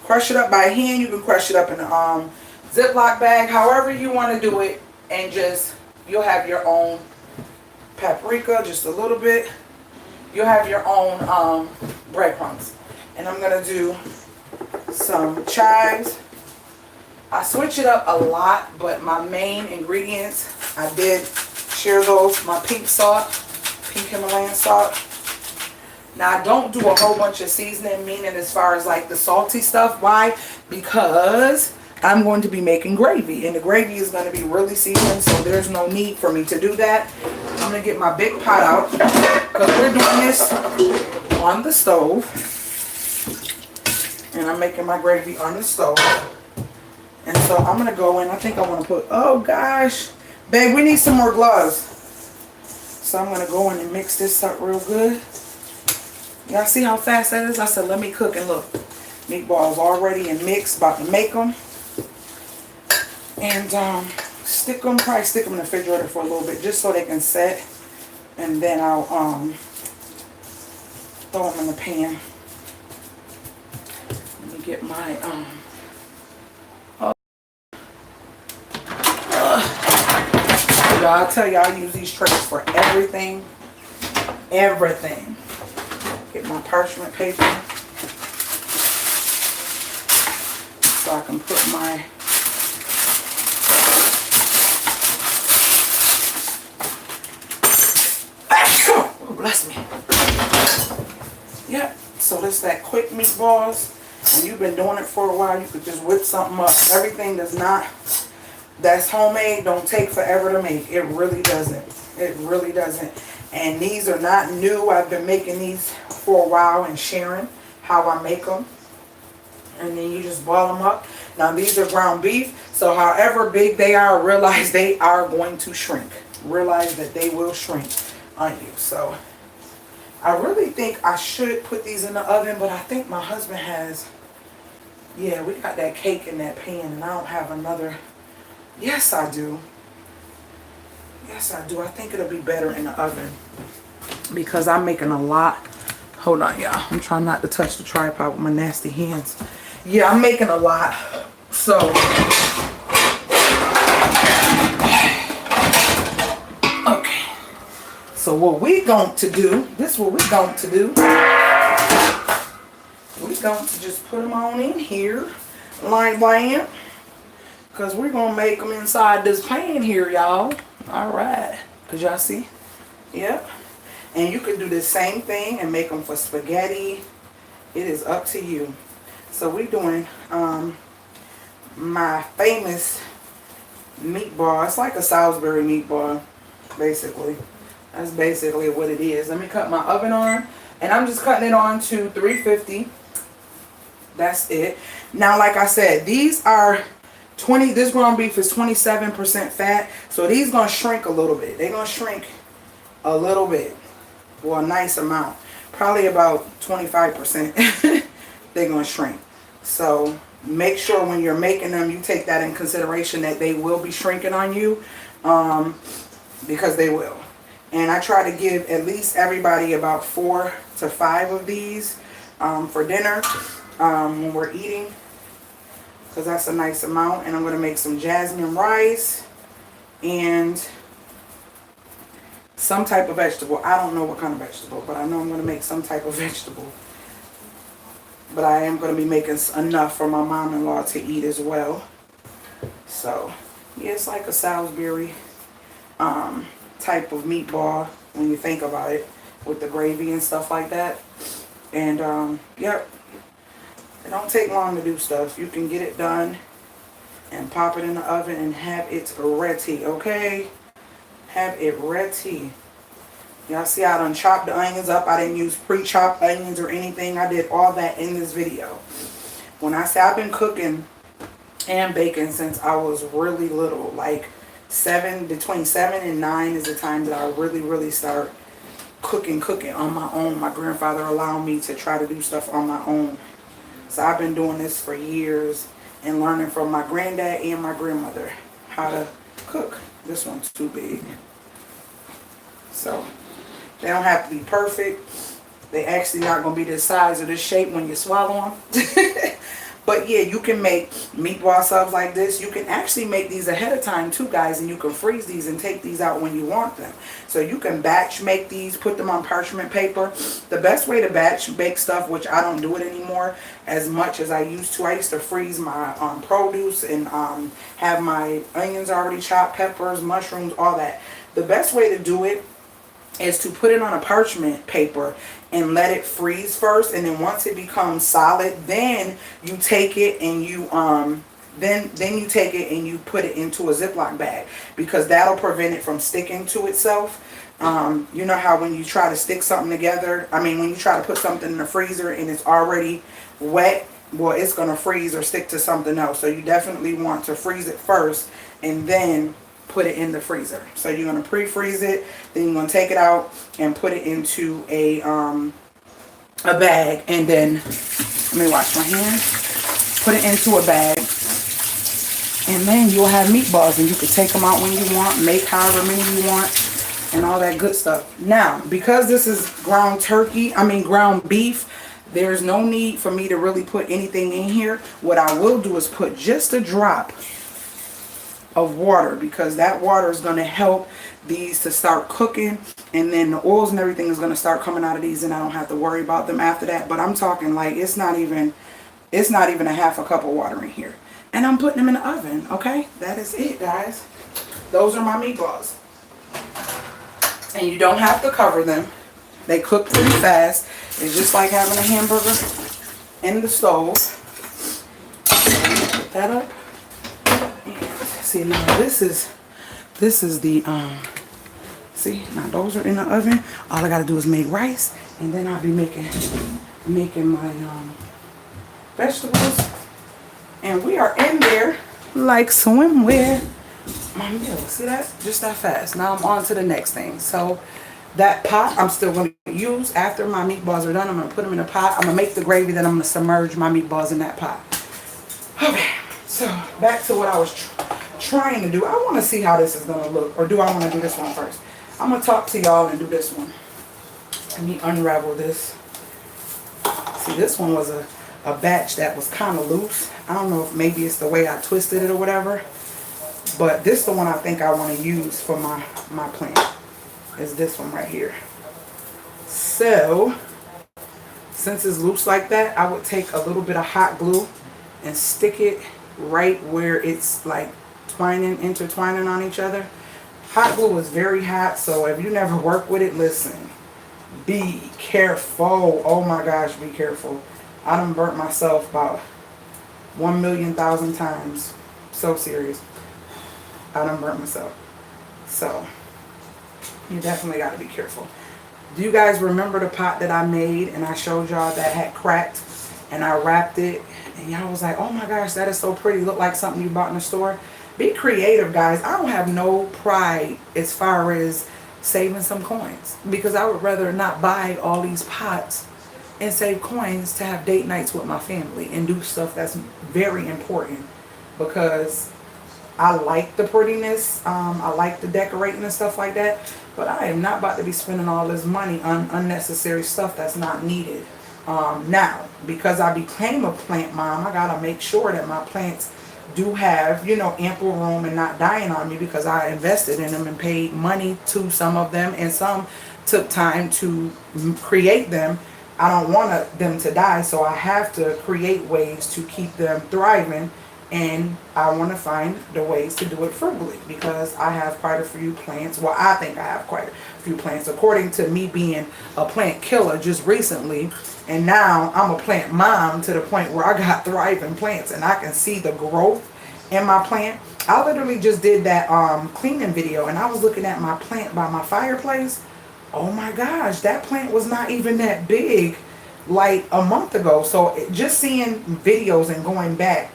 crush it up by hand. You can crush it up in a Ziploc bag, however you want to do it. And just, you'll have your own paprika, just a little bit. You'll have your own breadcrumbs. And I'm going to do some chives. I switch it up a lot, but my main ingredients, I did share those. My pink salt, pink Himalayan salt. Now I don't do a whole bunch of seasoning, meaning as far as like the salty stuff. Why? Because I'm going to be making gravy, and the gravy is going to be really seasoned, so there's no need for me to do that. I'm going to get my big pot out, because we're doing this on the stove. And I'm making my gravy on the stove. And so I'm going to go in. I think I want to put, oh gosh. Babe, we need some more gloves. So I'm going to go in and mix this up real good. Y'all see how fast that is? I said, let me cook, and look. Meatballs already and mixed, about to make them. And probably stick them in the refrigerator for a little bit just so they can set. And then I'll throw them in the pan. Let me get my y'all, I tell y'all I use these trays for everything. Everything. Get my parchment paper so I can put my oh, bless me. Yep. So this is that quick meatballs. When you've been doing it for a while, you could just whip something up. Everything that's homemade don't take forever to make. It really doesn't. It really doesn't. And these are not new. I've been making these for a while and sharing how I make them. And then you just boil them up. Now these are ground beef. So however big they are, realize they are going to shrink. Realize that they will shrink on you. So I really think I should put these in the oven, but I think my husband has, yeah, we got that cake in that pan and I don't have another. Yes, I do. Yes, I do. I think it'll be better in the oven because I'm making a lot. Hold on, y'all. I'm trying not to touch the tripod with my nasty hands. Yeah, I'm making a lot. So, okay. So what we going to do, this is what we going to do. We going to just put them on in here, line by because we're going to make them inside this pan here, y'all. All right. Because y'all see? Yep. And you can do the same thing and make them for spaghetti. It is up to you. So we're doing my famous meatball. It's like a Salisbury meatball, basically. That's basically what it is. Let me cut my oven on. And I'm just cutting it on to 350. That's it. Now, like I said, these are this ground beef is 27% fat. So these going to shrink a little bit. They're going to shrink a little bit. Well, a nice amount. Probably about 25%. They're going to shrink. So make sure when you're making them, you take that in consideration that they will be shrinking on you. Because they will. And I try to give at least everybody about 4 to 5 of these for dinner when we're eating. Because that's a nice amount. And I'm going to make some jasmine rice and some type of vegetable. I don't know what kind of vegetable, but I know I'm going to make some type of vegetable. But I am going to be making enough for my mom-in-law to eat as well. So, yeah, it's like a Salisbury type of meatball when you think about it, with the gravy and stuff like that. And, yep. It don't take long to do stuff. You can get it done and pop it in the oven and have it ready, okay? Have it ready. Y'all see I done chopped the onions up. I didn't use pre-chopped onions or anything. I did all that in this video. When I say I've been cooking and baking since I was really little, like between 7 and 9 is the time that I really start cooking on my own. My grandfather allowed me to try to do stuff on my own. So I've been doing this for years and learning from my granddad and my grandmother how to cook. This one's too big. So they don't have to be perfect. They actually not going to be this size or this shape when you swallow them. But yeah, you can make meatball subs like this. You can actually make these ahead of time too, guys. And you can freeze these and take these out when you want them. So you can batch make these, put them on parchment paper. The best way to batch bake stuff, which I don't do it anymore as much as I used to. I used to freeze my produce and have my onions already chopped, peppers, mushrooms, all that. The best way to do it is to put it on a parchment paper and let it freeze first, and then once it becomes solid, then you take it and you then you take it and you put it into a Ziploc bag, because that'll prevent it from sticking to itself. You know how when you try to stick something together, when you try to put something in the freezer and it's already wet, well, it's going to freeze or stick to something else. So you definitely want to freeze it first and then put it in the freezer. So you're going to pre-freeze it, then you're going to take it out and put it into a bag, and then let me wash my hands. Put it into a bag, and then you'll have meatballs, and you can take them out when you want, make however many you want, and all that good stuff. Now, because this is ground beef, there's no need for me to really put anything in here. What I will do is put just a drop of water, because that water is going to help these to start cooking, and then the oils and everything is going to start coming out of these, and I don't have to worry about them after that. But I'm talking like it's not even a half a cup of water in here, and I'm putting them in the oven. Okay, that is it, guys. Those are my meatballs, and you don't have to cover them. They cook pretty fast. It's just like having a hamburger in the stove. Put that up. See, now this is the see, now those are in the oven. All I gotta do is make rice, and then I'll be making my vegetables, and we are in there like swimwear. My meal, see that? Just that fast. Now I'm on to the next thing. So that pot I'm still going to use after my meatballs are done. I'm going to put them in a pot. I'm going to make the gravy, then I'm going to submerge my meatballs in that pot. Okay, so back to what I was trying to do. I want to see how this is going to look, or do I want to do this one first? I'm going to talk to y'all and do this one. Let me unravel this. See, this one was a batch that was kind of loose. I don't know if maybe it's the way I twisted it or whatever, but this is the one I think I want to use for my plant. Is this one right here. So since it's loose like that, I would take a little bit of hot glue and stick it right where it's like intertwining on each other. Hot glue is very hot, so if you never work with it, listen, be careful. Oh my gosh, be careful. I done burnt myself about 1,000,000 times. So serious. I done burnt myself. So you definitely got to be careful. Do you guys remember the pot that I made and I showed y'all that had cracked, and I wrapped it, and y'all was like, oh my gosh, that is so pretty, look like something you bought in the store? Be creative, guys. I don't have no pride as far as saving some coins, because I would rather not buy all these pots and save coins to have date nights with my family and do stuff that's very important, because I like the prettiness, I like the decorating and stuff like that, but I am not about to be spending all this money on unnecessary stuff that's not needed. Now, because I became a plant mom, I gotta make sure that my plants do have, you know, ample room and not dying on me, because I invested in them and paid money to some of them, and some took time to create them. I don't want them to die, so I have to create ways to keep them thriving. And I want to find the ways to do it frugally, because I have quite a few plants. Well, I think I have quite a few plants, according to me being a plant killer just recently. And now I'm a plant mom to the point where I got thriving plants, and I can see the growth in my plant. I literally just did that cleaning video, and I was looking at my plant by my fireplace. Oh my gosh, that plant was not even that big like a month ago. So just seeing videos and going back,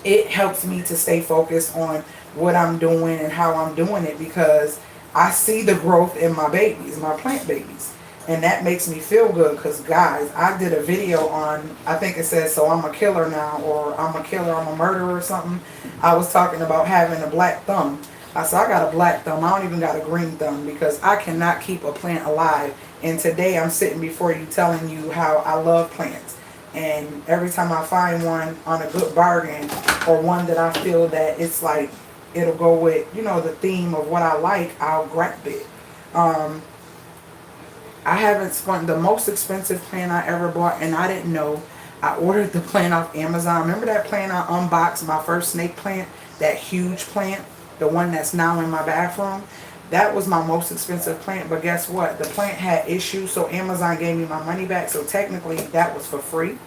it helps me to stay focused on what I'm doing and how I'm doing it, because I see the growth in my babies, my plant babies. And that makes me feel good, because guys, I did a video on, I think it says, so I'm a killer now, or I'm a killer, I'm a murderer or something. I was talking about having a black thumb. I said, I got a black thumb. I don't even got a green thumb, because I cannot keep a plant alive. And today I'm sitting before you telling you how I love plants. And every time I find one on a good bargain, or one that I feel that it's like it'll go with, you know, the theme of what I like, I'll grab it. I haven't spent the most expensive plant I ever bought, and I didn't know. I ordered the plant off Amazon. Remember that plant I unboxed, my first snake plant, that huge plant, the one that's now in my bathroom? That was my most expensive plant, but guess what? The plant had issues, so Amazon gave me my money back, so technically that was for free.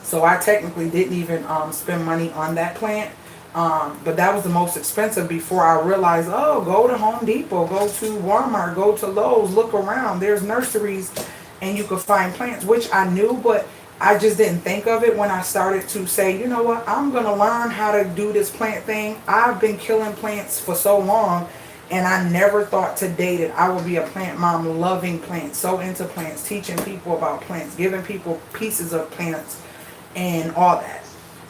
So I technically didn't even spend money on that plant. But that was the most expensive before I realized, oh, go to Home Depot, go to Walmart, go to Lowe's, look around. There's nurseries and you can find plants, which I knew, but I just didn't think of it when I started to say, you know what, I'm going to learn how to do this plant thing. I've been killing plants for so long, and I never thought today that I would be a plant mom, loving plants, so into plants, teaching people about plants, giving people pieces of plants and all that.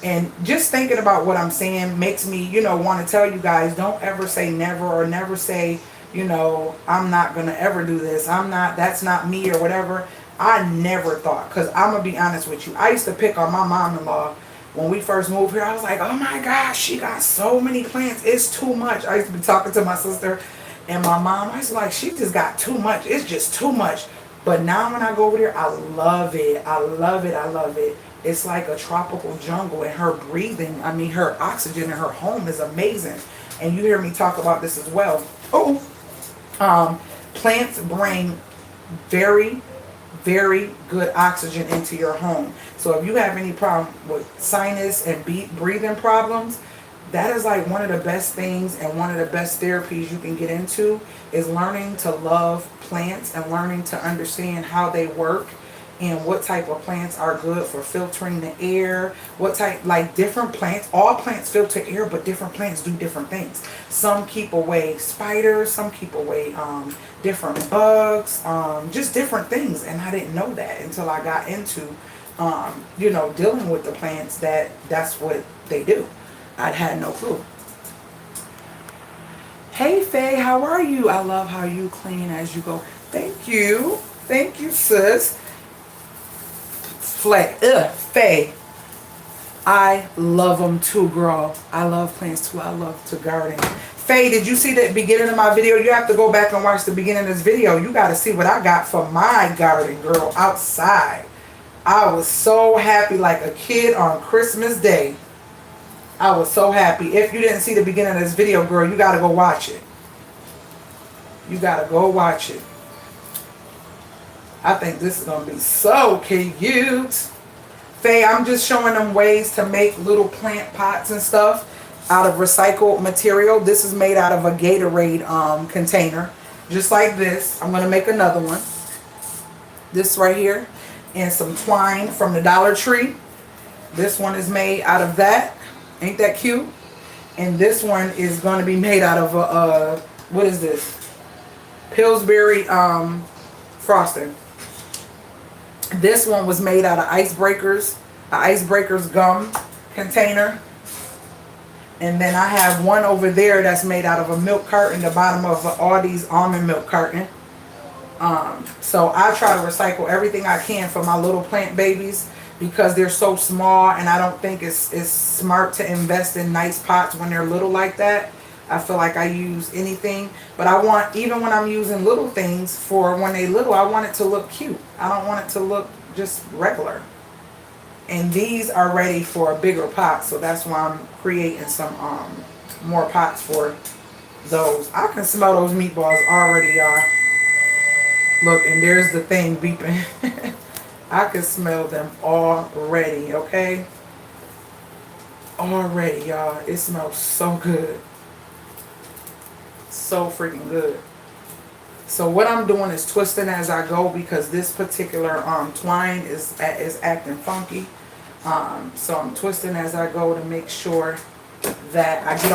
And just thinking about what I'm saying makes me, you know, want to tell you guys, don't ever say never, or never say, you know, I'm not going to ever do this. That's not me or whatever. I never thought, because I'm going to be honest with you. I used to pick on my mom-in-law when we first moved here. I was like, oh my gosh, she got so many plants. It's too much. I used to be talking to my sister and my mom. I was like, she just got too much. It's just too much. But now when I go over there, I love it. I love it. I love it. It's like a tropical jungle, and her breathing, I mean, her oxygen in her home is amazing. And you hear me talk about this as well. Plants bring very, very good oxygen into your home. So if you have any problem with sinus and breathing problems, that is like one of the best things and one of the best therapies you can get into, is learning to love plants and learning to understand how they work and what type of plants are good for filtering the air, what type, like different plants, all plants filter air, but different plants do different things. Some keep away spiders, some keep away different bugs, just different things. And I didn't know that until I got into, you know, dealing with the plants, that's what they do. I had no clue. Hey Faye, how are you? I love how you clean as you go. Thank you. Thank you, sis. Faye, I love them too, girl. I love plants too. I love to garden. Faye, did you see the beginning of my video? You have to go back and watch the beginning of this video. You got to see what I got for my garden, girl, outside. I was so happy, like a kid on Christmas Day. I was so happy. If you didn't see the beginning of this video, girl, you got to go watch it. You got to go watch it. I think this is going to be so cute. Faye, I'm just showing them ways to make little plant pots and stuff out of recycled material. This is made out of a Gatorade container. Just like this. I'm going to make another one. This right here. And some twine from the Dollar Tree. This one is made out of that. Ain't that cute? And this one is going to be made out of a, what is this? Pillsbury frosting. This one was made out of Icebreakers gum container. And then I have one over there that's made out of a milk carton, the bottom of Aldi's almond milk carton. So I try to recycle everything I can for my little plant babies, because they're so small, and I don't think it's smart to invest in nice pots when they're little like that. I feel like I use anything, but I want, even when I'm using little things for when they little, I want it to look cute. I don't want it to look just regular. And these are ready for a bigger pot, so that's why I'm creating some more pots for those. I can smell those meatballs already, y'all. Look, and there's the thing beeping. I can smell them already, okay? Already, y'all. It smells so good. So freaking good. So what I'm doing is twisting as I go, because this particular twine is acting funky. So I'm twisting as I go to make sure that I get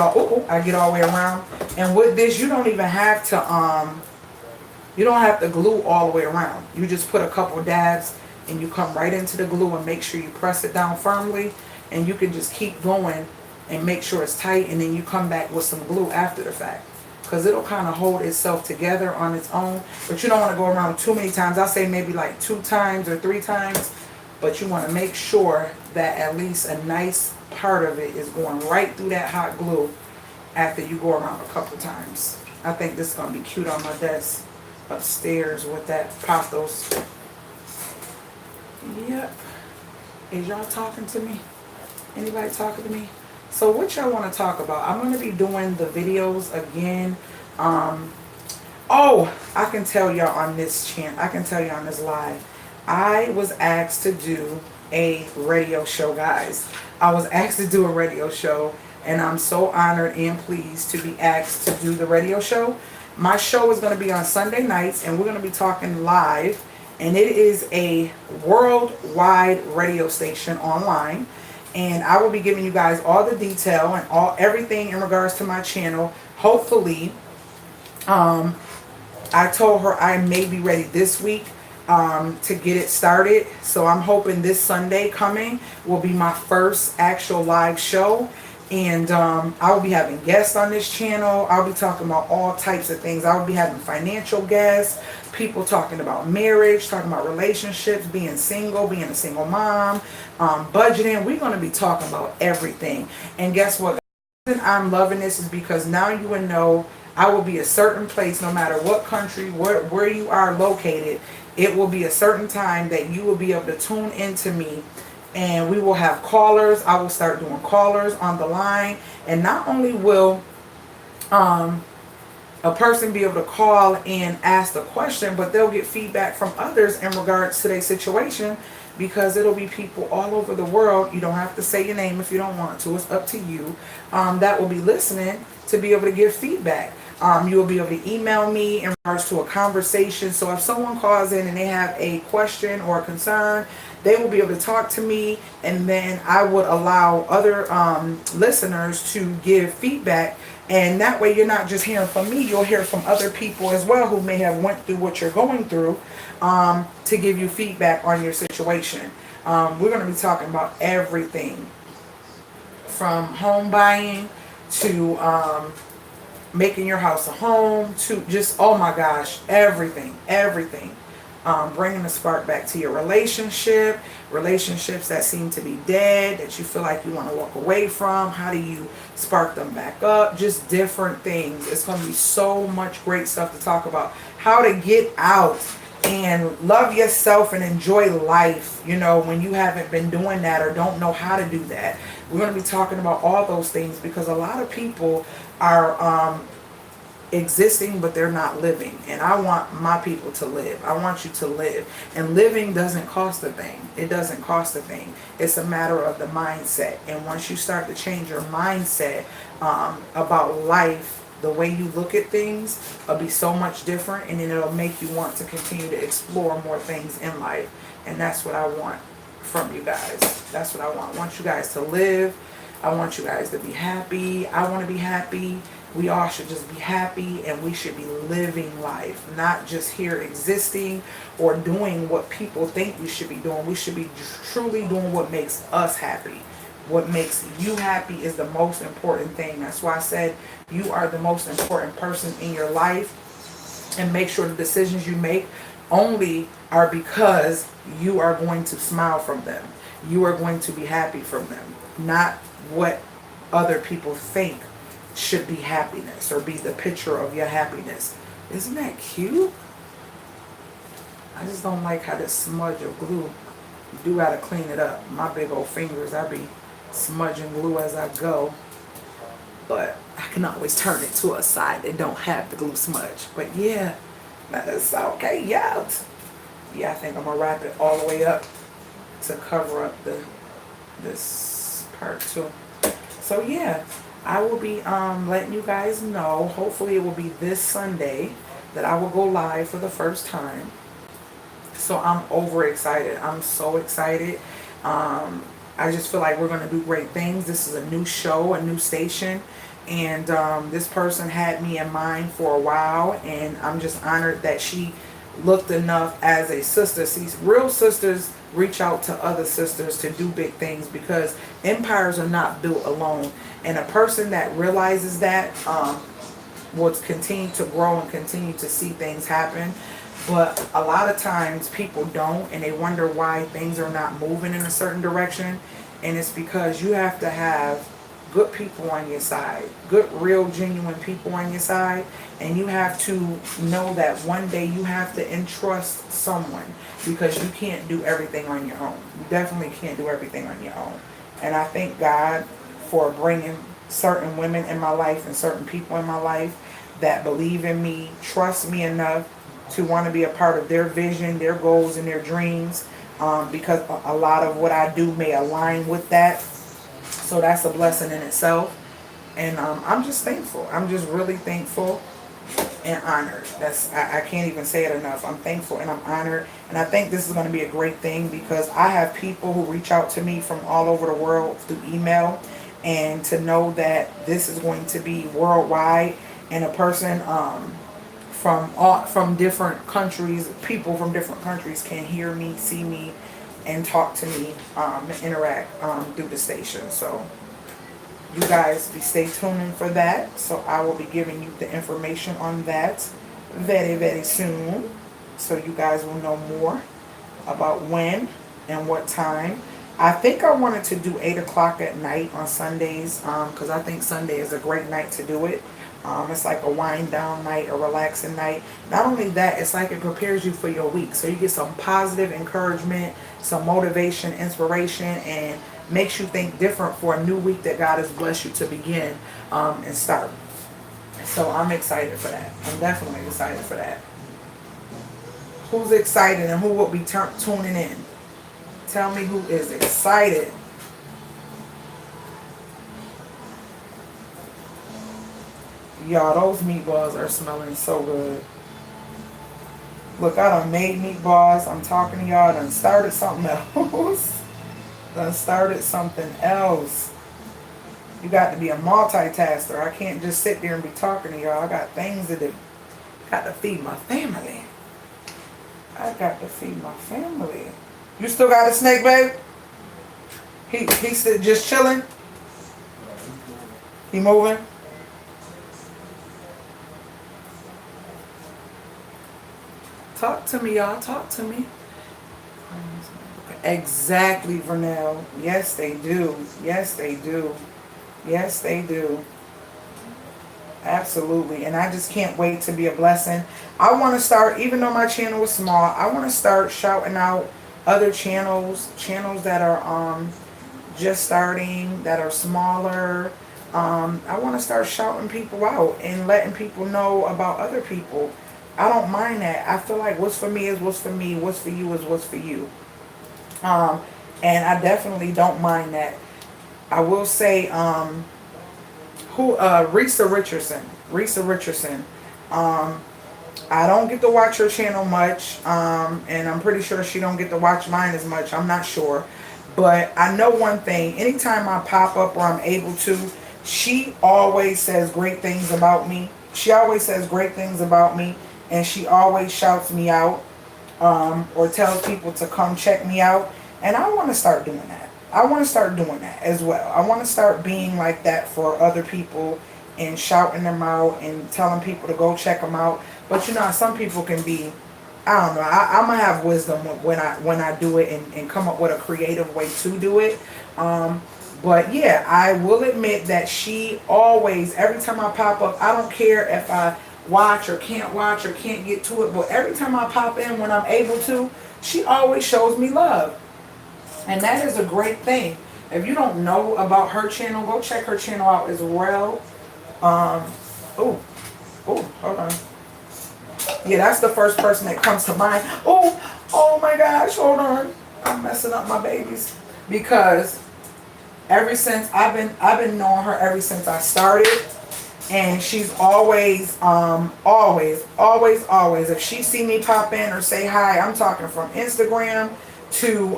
all the way around. And with this, you don't even have to you don't have to glue all the way around. You just put a couple dabs and you come right into the glue and make sure you press it down firmly, and you can just keep going and make sure it's tight, and then you come back with some glue after the fact, because it'll kind of hold itself together on its own. But you don't want to go around too many times. I say maybe like 2 times or 3 times, but you want to make sure that at least a nice part of it is going right through that hot glue after you go around a couple times. I think this is going to be cute on my desk upstairs with that pothos. Yep. Is y'all talking to me? Anybody talking to me? So what y'all want to talk about? I'm going to be doing the videos again. Oh, I can tell y'all on this channel. I can tell you on this live. I was asked to do a radio show, guys. I was asked to do a radio show, and I'm so honored and pleased to be asked to do the radio show. My show is going to be on Sunday nights, and we're going to be talking live. and it is a worldwide radio station online. And I will be giving you guys all the detail and everything in regards to my channel. Hopefully, um, I told her I may be ready this week to get it started. So I'm hoping this Sunday coming will be my first actual live show. And I will be having guests on this channel. I'll be talking about all types of things. I will be having financial guests, people talking about marriage, talking about relationships, being single, being a single mom, budgeting. We're going to be talking about everything. And guess what? The reason I'm loving this is because now you will know I will be a certain place no matter what country, where you are located. It will be a certain time that you will be able to tune into me, and we will have callers. I will start doing callers on the line, and not only will a person be able to call and ask the question, but they'll get feedback from others in regards to their situation, because it'll be people all over the world. You don't have to say your name if you don't want to. It's up to you. That will be listening to be able to give feedback. You will be able to email me in regards to a conversation. So if someone calls in and they have a question or a concern, they will be able to talk to me, and then I would allow other listeners to give feedback. And that way you're not just hearing from me, you'll hear from other people as well who may have went through what you're going through, to give you feedback on your situation. We're going to be talking about everything from home buying to making your house a home to just, oh my gosh, everything. Bringing the spark back to your relationships that seem to be dead, that you feel like you want to walk away from. How do you spark them back up? Just different things. It's going to be so much great stuff to talk about. How to get out and love yourself and enjoy life, when you haven't been doing that or don't know how to do that. We're going to be talking about all those things, because a lot of people are existing, but they're not living. And I want my people to live. I want you to live. And living doesn't cost a thing. It doesn't cost a thing. It's a matter of the mindset. And once you start to change your mindset about life, the way you look at things will be so much different, and then it'll make you want to continue to explore more things in life. And that's what I want from you guys. That's what I want. I want you guys to live. I want you guys to be happy. I want to be happy. We all should just be happy, and we should be living life, not just here existing or doing what people think we should be doing. We should be truly doing what makes us happy. What makes you happy is the most important thing. That's why I said you are the most important person in your life, and make sure the decisions you make only are because you are going to smile from them. You are going to be happy from them, not what other people think should be happiness or be the picture of your happiness. Isn't that cute? I just don't like how this smudge of glue. You do gotta clean it up. My big old fingers, I be smudging glue as I go. But I can always turn it to a side that don't have the glue smudge. But yeah, that's okay. Yeah, I think I'm gonna wrap it all the way up to cover up this part too. So yeah, I will be letting you guys know. Hopefully it will be this Sunday that I will go live for the first time. So I'm overexcited. I'm so excited. I just feel like we're going to do great things. This is a new show, a new station. And this person had me in mind for a while. And I'm just honored that she looked enough as a sister. See, real sisters reach out to other sisters to do big things, because empires are not built alone. And a person that realizes that will continue to grow and continue to see things happen. But a lot of times people don't, and they wonder why things are not moving in a certain direction. And it's because you have to have good people on your side, good, real, genuine people on your side. And you have to know that one day you have to entrust someone, because you can't do everything on your own. You definitely can't do everything on your own. And I thank God for bringing certain women in my life and certain people in my life that believe in me, trust me enough to want to be a part of their vision, their goals, and their dreams, because a lot of what I do may align with that. So that's a blessing in itself. And I'm just thankful. I'm just really thankful and honored. I can't even say it enough. I'm thankful and I'm honored, And I think this is going to be a great thing because I have people who reach out to me from all over the world through email. And to know that this is going to be worldwide, and a person from different countries, people from different countries can hear me, see me, and talk to me, and interact through the station. So you guys be stay tuning for that. So I will be giving you the information on that very, very soon. So you guys will know more about when and what time. I think I wanted to do 8 o'clock at night on Sundays, because I think Sunday is a great night to do it. It's like a wind down night, a relaxing night. Not only that, it's like it prepares you for your week. So you get some positive encouragement, some motivation, inspiration, and makes you think different for a new week that God has blessed you to begin and start. So I'm excited for that. I'm definitely excited for that. Who's excited and who will be tuning in? Tell me who is excited. Y'all, those meatballs are smelling so good. Look, I done made meatballs. I'm talking to y'all. I done started something else. Done started something else. You got to be a multitasker. I can't just sit there and be talking to y'all. I got things to do. Got to feed my family. I got to feed my family. You still got a snake, babe? He's still just chilling? He moving? Talk to me, y'all. Talk to me. Exactly, Vernell. Yes, they do. Yes, they do. Yes, they do. Absolutely. And I just can't wait to be a blessing. I want to start, even though my channel is small, I want to start shouting out other channels that are just starting, that are smaller. I want to start shouting people out and letting people know about other people. I don't mind that. I feel like what's for me is what's for me. What's for you is what's for you. And I definitely don't mind that. I will say, Risa Richardson. I don't get to watch her channel much, and I'm pretty sure she don't get to watch mine as much. I'm not sure. But I know one thing. Anytime I pop up or I'm able to, she always says great things about me. She always says great things about me, and she always shouts me out, or tells people to come check me out. And I want to start doing that. I want to start doing that as well. I want to start being like that for other people and shouting them out and telling people to go check them out. But you know, some people can be, I don't know, I'm going to have wisdom when I do it and come up with a creative way to do it. But yeah, I will admit that she always, every time I pop up, I don't care if I watch or can't get to it, but every time I pop in when I'm able to, she always shows me love. And that is a great thing. If you don't know about her channel, go check her channel out as well. Hold on. Yeah, that's the first person that comes to mind. Oh my gosh, hold on. I'm messing up my babies. Because ever since I've been knowing her ever since I started. And she's always, if she see me pop in or say hi, I'm talking from Instagram to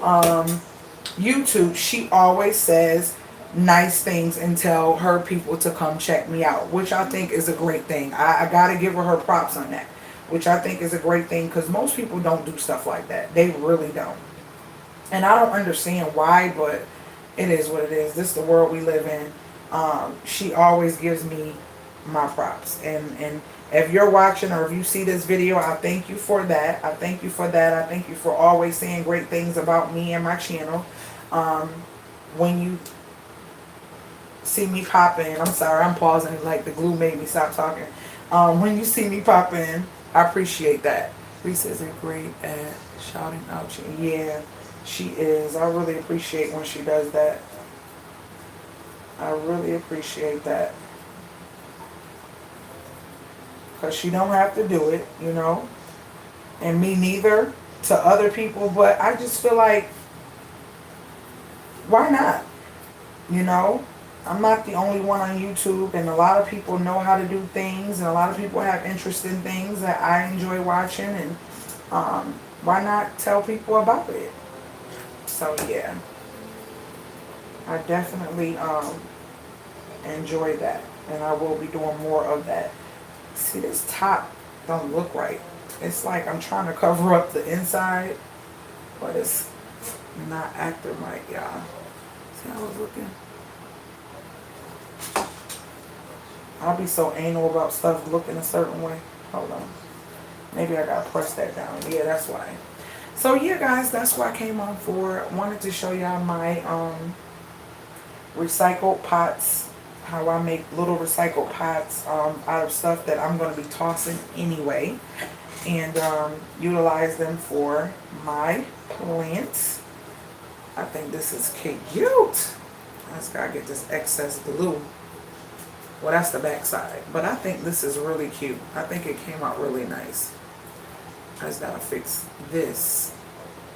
YouTube, she always says nice things and tell her people to come check me out, which I think is a great thing. I gotta give her props on that, which I think is a great thing, because most people don't do stuff like that. They really don't. And I don't understand why, but it is what it is. This is the world we live in. She always gives me my props, and if you're watching or if you see this video, I thank you for that. I thank you for that. I thank you for always saying great things about me and my channel. When you see me pop in, I'm sorry, I'm pausing like the glue made me stop talking. When you see me pop in, I appreciate that. Lisa is great at shouting out. Yeah, she is. I really appreciate when she does that. I really appreciate that. Because she don't have to do it, you know. And me neither to other people. But I just feel like, why not? You know. I'm not the only one on YouTube. And a lot of people know how to do things. And a lot of people have interest in things that I enjoy watching. And why not tell people about it? So yeah, I definitely enjoy that, and I will be doing more of that. See, this top don't look right. It's like I'm trying to cover up the inside, but it's not acting right, y'all. See how it's looking? I'll be so anal about stuff looking a certain way. Hold on. Maybe I gotta press that down. Yeah, that's why. So yeah, guys, that's what I came on for. Wanted to show y'all my recycled pots. How I make little recycled pots out of stuff that I'm going to be tossing anyway. And utilize them for my plants. I think this is cute. I just gotta get this excess glue. Well, that's the back side. But I think this is really cute. I think it came out really nice. I just gotta fix this.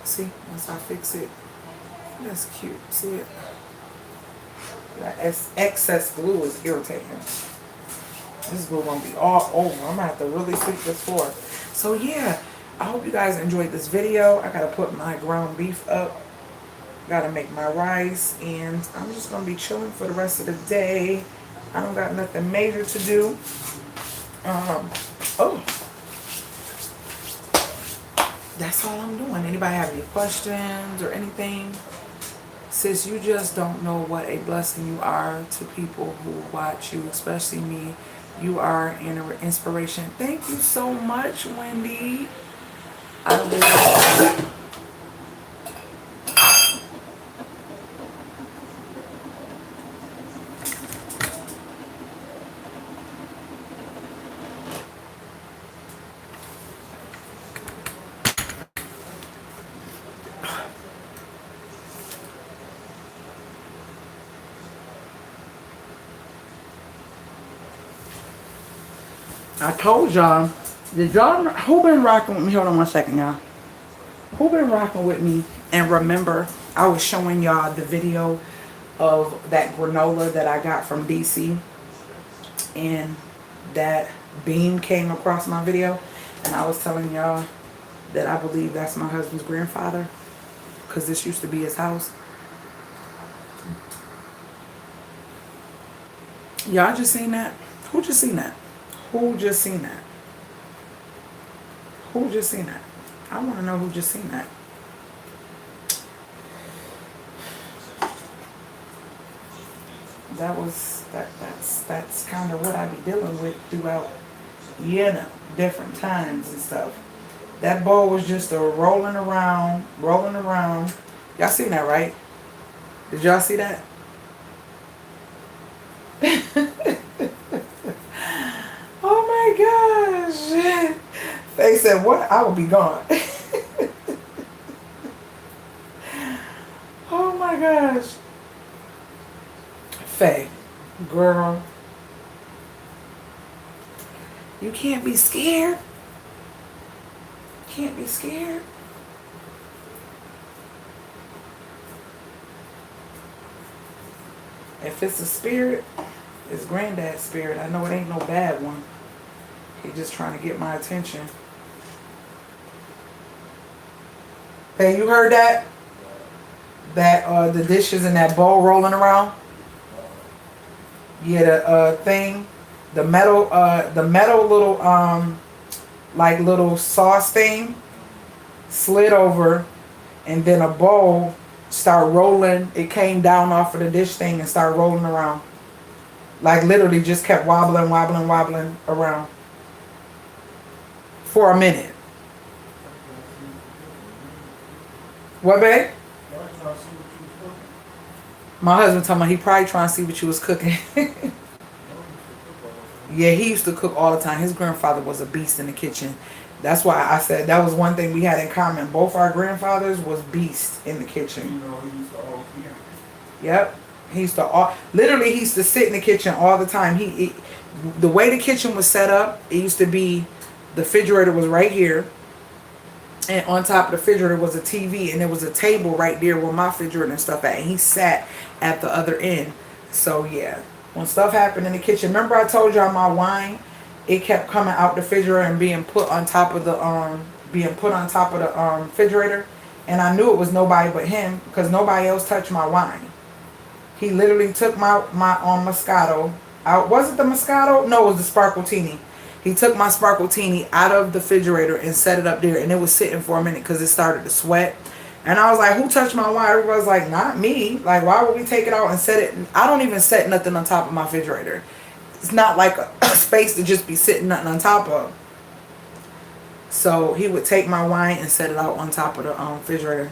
See, once I fix it, that's cute. See it? That excess glue is irritating. This glue gonna be all over. I'm gonna have to really sweep this floor. So yeah, I hope you guys enjoyed this video. I gotta put my ground beef up. Gotta make my rice, and I'm just gonna be chilling for the rest of the day. I don't got nothing major to do. Oh, that's all I'm doing. Anybody have any questions or anything? Sis, you just don't know what a blessing you are to people who watch you, especially me. You are an inspiration. Thank you so much, Wendy. I will. I told y'all. Did y'all, who been rocking with me? Hold on one second, y'all. Who been rocking with me? And remember, I was showing y'all the video of that granola that I got from DC. And that beam came across my video. And I was telling y'all that I believe that's my husband's grandfather. Because this used to be his house. Y'all just seen that? Who just seen that? Who just seen that? Who just seen that? I want to know who just seen that. That's kind of what I be dealing with throughout, you know, different times and stuff. That ball was just a rolling around. Y'all seen that, right? Did y'all see that? Oh my gosh. They said, what? I will be gone. Oh my gosh. Faye, girl, you can't be scared. Can't be scared. If it's a spirit, it's granddad's spirit. I know it ain't no bad one. He just trying to get my attention. Hey, you heard that? That the dishes in that bowl rolling around? Yeah, the thing, the metal little like little sauce thing slid over, and then a bowl started rolling. It came down off of the dish thing and started rolling around. Like literally just kept wobbling around for a minute. What, babe? My husband told me he probably trying to see what you was cooking. Yeah, he used to cook all the time. His grandfather was a beast in the kitchen. That's why I said that was one thing we had in common. Both our grandfathers was beasts in the kitchen. You know, he used to all clean. Yep. He used to literally he used to sit in the kitchen all the time. The way the kitchen was set up, it used to be the refrigerator was right here. And on top of the refrigerator was a TV, and there was a table right there where my refrigerator and stuff at. And he sat at the other end. So yeah, when stuff happened in the kitchen, remember I told y'all my wine, it kept coming out the refrigerator and being put on top of the being put on top of the refrigerator, and I knew it was nobody but him because nobody else touched my wine. He literally took my Moscato out. Was it the Moscato? No, it was the Sparkletini. He took my Sparkletini out of the refrigerator and set it up there, and it was sitting for a minute because it started to sweat. And I was like, who touched my wine? Everybody was like, not me. Like, why would we take it out and set it? I don't even set nothing on top of my refrigerator. It's not like a space to just be sitting nothing on top of. So he would take my wine and set it out on top of the refrigerator.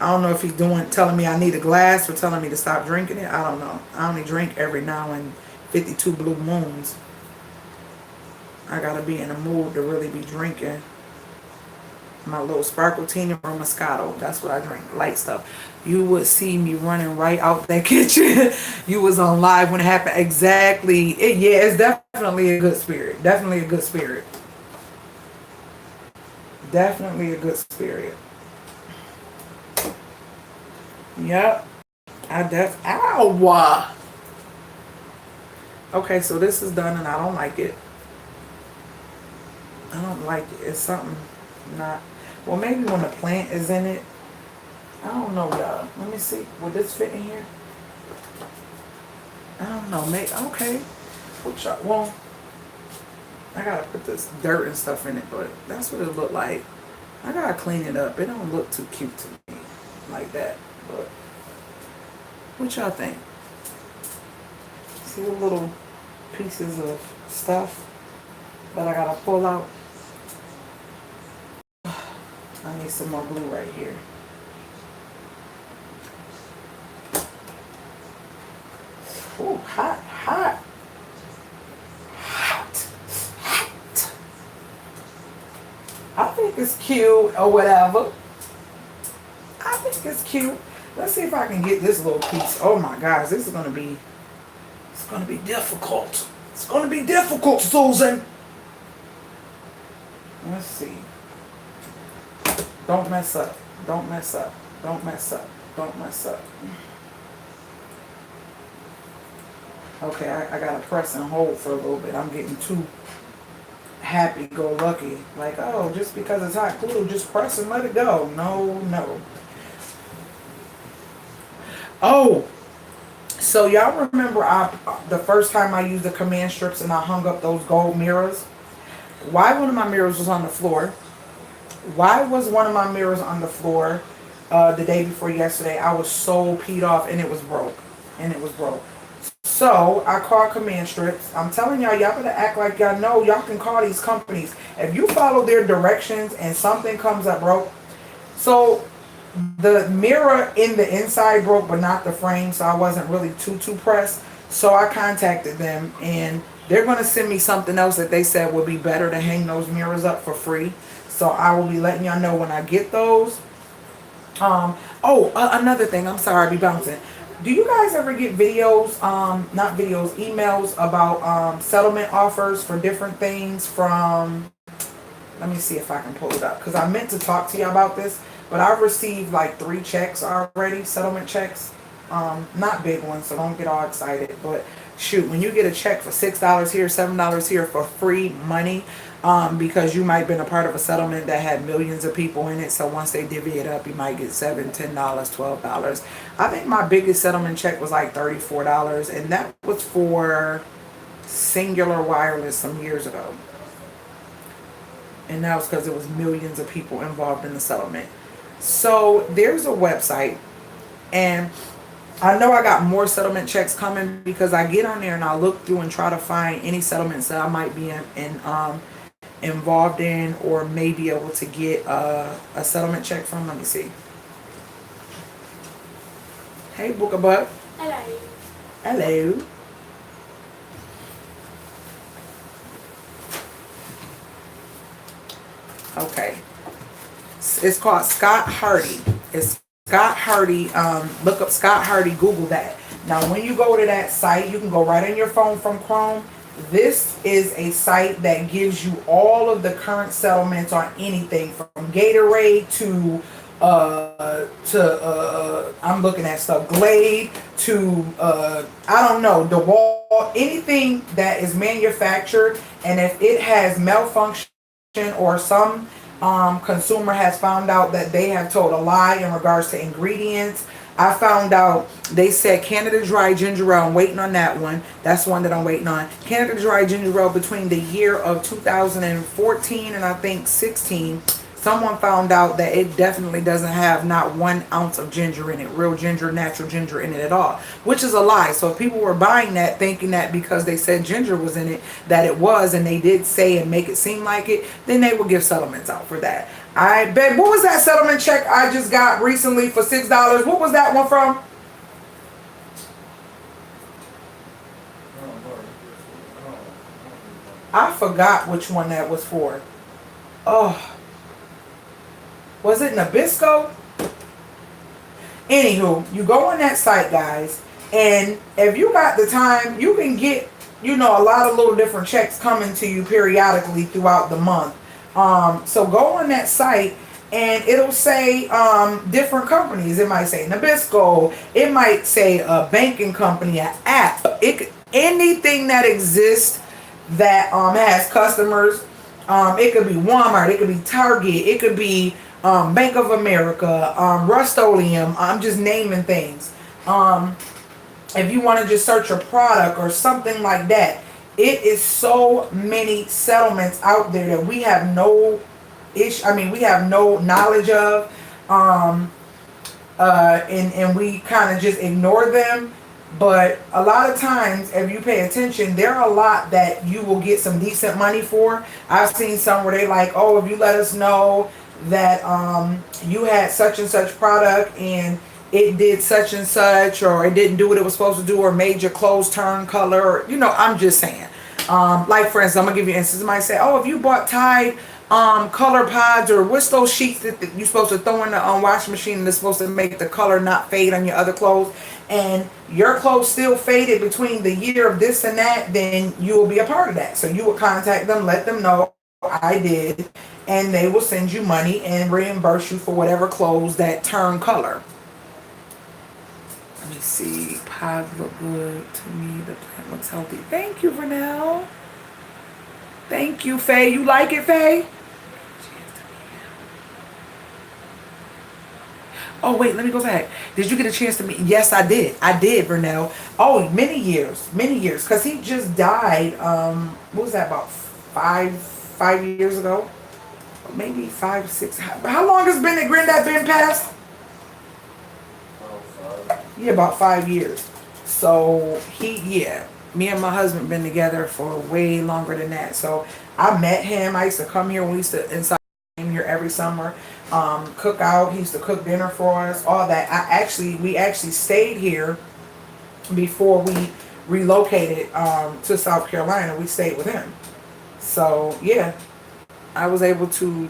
I don't know if he's telling me I need a glass or telling me to stop drinking it. I don't know. I only drink every now and 52 blue moons. I gotta be in a mood to really be drinking my little Sparkletini or Moscato. That's what I drink, light stuff. You would see me running right out that kitchen. You was on live when it happened. Exactly. Yeah, it's definitely a good spirit. Definitely a good spirit. Definitely a good spirit. Yep. Ow! Okay, so this is done and I don't like it. I don't like it. It's something not... Well, maybe when the plant is in it. I don't know, y'all. Let me see. Would this fit in here? I don't know. Maybe... Okay. Well, I gotta put this dirt and stuff in it, but that's what it looked like. I gotta clean it up. It don't look too cute to me like that. But what y'all think? See the little pieces of stuff that I gotta pull out? I need some more glue right here. Ooh, hot, hot. Hot, hot. I think it's cute or whatever. I think it's cute. Let's see if I can get this little piece. Oh my gosh, this is gonna be, it's gonna be difficult. It's gonna be difficult, Susan. Let's see. Don't mess up. Don't mess up. Don't mess up. Don't mess up. Okay, I gotta press and hold for a little bit. I'm getting too happy-go-lucky. Like, oh, just because it's hot glue, just press and let it go. No, no. Oh, so y'all remember the first time I used the command strips and I hung up those gold mirrors? Why one of my mirrors was on the floor? Why was one of my mirrors on the floor the day before yesterday? I was so peed off and it was broke. And it was broke. So I called command strips. I'm telling y'all better act like y'all know. Y'all can call these companies. If you follow their directions and something comes up broke. So the mirror in the inside broke, but not the frame. So I wasn't really too pressed. So I contacted them and they're going to send me something else that they said would be better to hang those mirrors up for free. So I will be letting y'all know when I get those. Another thing. I'm sorry, I be bouncing. Do you guys ever get videos, not videos, emails about settlement offers for different things from, let me see if I can pull it up. Because I meant to talk to you about this, but I've received like 3 checks already, settlement checks. Not big ones, so don't get all excited. But shoot, when you get a check for $6 here, $7 here for free money, because you might have been a part of a settlement that had millions of people in it. So once they divvy it up, you might get $7, $10, $12. I think my biggest settlement check was like $34. And that was for Singular Wireless some years ago. And that was because it was millions of people involved in the settlement. So there's a website. And I know I got more settlement checks coming because I get on there and I look through and try to find any settlements that I might be involved in or may be able to get a settlement check from. Let me see. Hey, Booker Butt. Hello. Hello. Okay. It's called Scott Hardy. It's Scott Hardy. Look up Scott Hardy. Google that. Now, when you go to that site, you can go right on your phone from Chrome. This is a site that gives you all of the current settlements on anything from Gatorade to I'm looking at stuff, Glade to I don't know, the wall, anything that is manufactured, and if it has malfunction or some consumer has found out that they have told a lie in regards to ingredients. I found out they said Canada Dry Ginger Ale. I'm waiting on that one. That's one that I'm waiting on. Canada Dry Ginger Ale between the year of 2014 and I think 16. Someone found out that it definitely doesn't have not 1 ounce of ginger in it, real ginger, natural ginger in it at all, which is a lie. So if people were buying that thinking that because they said ginger was in it, that it was, and they did say and make it seem like it, then they will give settlements out for that. I bet. What was that settlement check I just got recently for $6? What was that one from? I forgot which one that was for. Oh. Was it Nabisco? Anywho, you go on that site, guys, and if you got the time, you can get, a lot of little different checks coming to you periodically throughout the month. So go on that site, and it'll say different companies. It might say Nabisco. It might say a banking company, an app. Anything that exists that has customers. It could be Walmart. It could be Target. It could be Bank of America, Rust-Oleum. I'm just naming things. If you want to just search a product or something like that, it is so many settlements out there that we have no we have no knowledge of, and we kind of just ignore them. But a lot of times, if you pay attention, there are a lot that you will get some decent money for. I've seen some where they like, oh, if you let us know that you had such and such product and it did such and such, or it didn't do what it was supposed to do, or made your clothes turn color, or, I'm just saying. Like, for instance, I'm going to give you an instance. Somebody say, oh, if you bought Tide color pods, or what's those sheets that you're supposed to throw in the washing machine and it's supposed to make the color not fade on your other clothes, and your clothes still faded between the year of this and that, then you will be a part of that. So you will contact them, let them know I did, and they will send you money and reimburse you for whatever clothes that turn color. Let me see. Pods look good to me. The plant looks healthy. Thank you, Vernell. Thank you, Faye. You like it, Faye? Oh, wait, let me go back. Did you get a chance to meet? Yes, I did. I did, Vernell. Oh, many years. Because he just died, what was that, about five years ago? Maybe 5, 6. How long has been that Granddad been passed? Yeah, about 5 years. So me and my husband been together for way longer than that. So I met him. I used to come here when we used to inside here every summer, cook out. He used to cook dinner for us, all that. We actually stayed here before we relocated to South Carolina. We stayed with him. So yeah, I was able to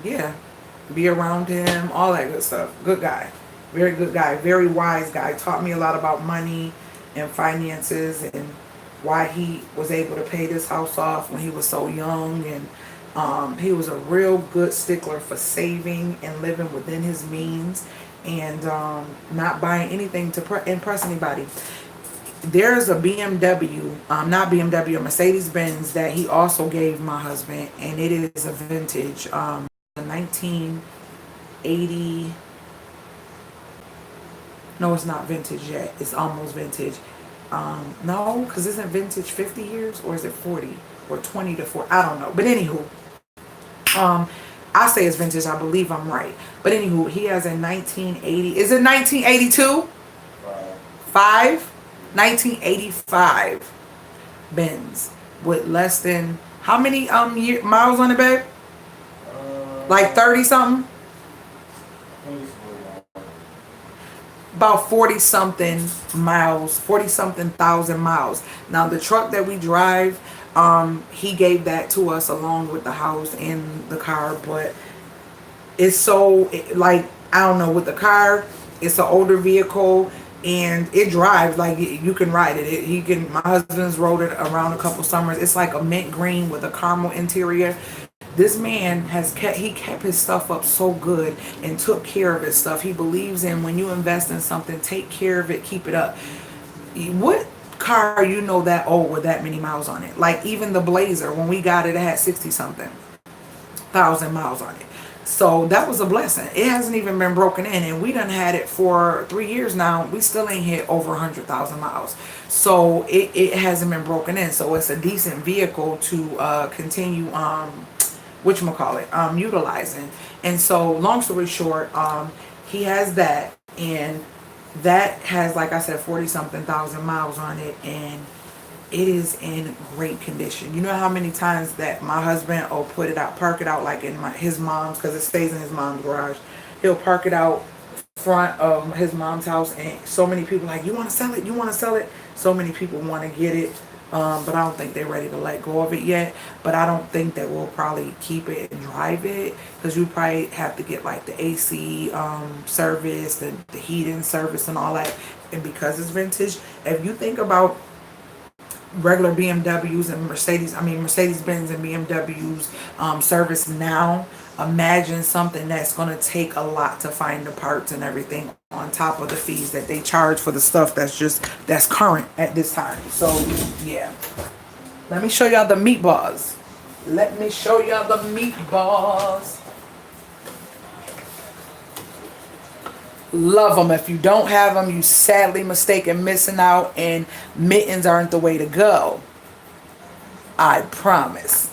be around him, all that good stuff. Good guy. Very good guy. Very wise guy. Taught me a lot about money and finances and why he was able to pay this house off when he was so young. And he was a real good stickler for saving and living within his means, and not buying anything to impress anybody. There's a BMW, not BMW, a Mercedes-Benz that he also gave my husband, and it is a vintage, 1980. No, it's not vintage yet. It's almost vintage. No, because isn't vintage 50 years, or is it 40 or 20 to 40? I don't know. But anywho, I say it's vintage. I believe I'm right. But anywho, he has a 1980. Is it 1982? 1985 Benz with less than how many miles on it, babe? Like 30 something. About 40 something miles, 40 something thousand miles. Now the truck that we drive, he gave that to us along with the house and the car, but it's so, like, I don't know, with the car, it's an older vehicle and it drives like you can ride it. My husband's rode it around a couple summers. It's like a mint green with a caramel interior. This man kept his stuff up so good and took care of his stuff. He believes in, when you invest in something, take care of it, keep it up. What car that old with that many miles on it? Like even the Blazer, when we got it, it had 60 something thousand miles on it. So that was a blessing. It hasn't even been broken in, and we done had it for 3 years now. We still ain't hit over 100,000 miles. So it hasn't been broken in. So it's a decent vehicle to continue whatchamacallit, utilizing. And so long story short, he has that, and that has, like I said, 40 something thousand miles on it, and it is in great condition. You know how many times that my husband will put it out, park it out like in his mom's, because it stays in his mom's garage. He'll park it out front of his mom's house, and so many people like, you want to sell it, you want to sell it. So many people want to get it, but I don't think they're ready to let go of it yet. But I don't think that we'll probably keep it and drive it, because you probably have to get like the AC service, the heating service and all that. And because it's vintage, if you think about regular BMWs and Mercedes-Benz and BMWs service now, imagine something that's going to take a lot to find the parts and everything, on top of the fees that they charge for the stuff that's current at this time. So yeah, let me show y'all the meatballs. Let me show y'all the meatballs. Love them. If you don't have them, you sadly mistaken, missing out, and mittens aren't the way to go. I promise.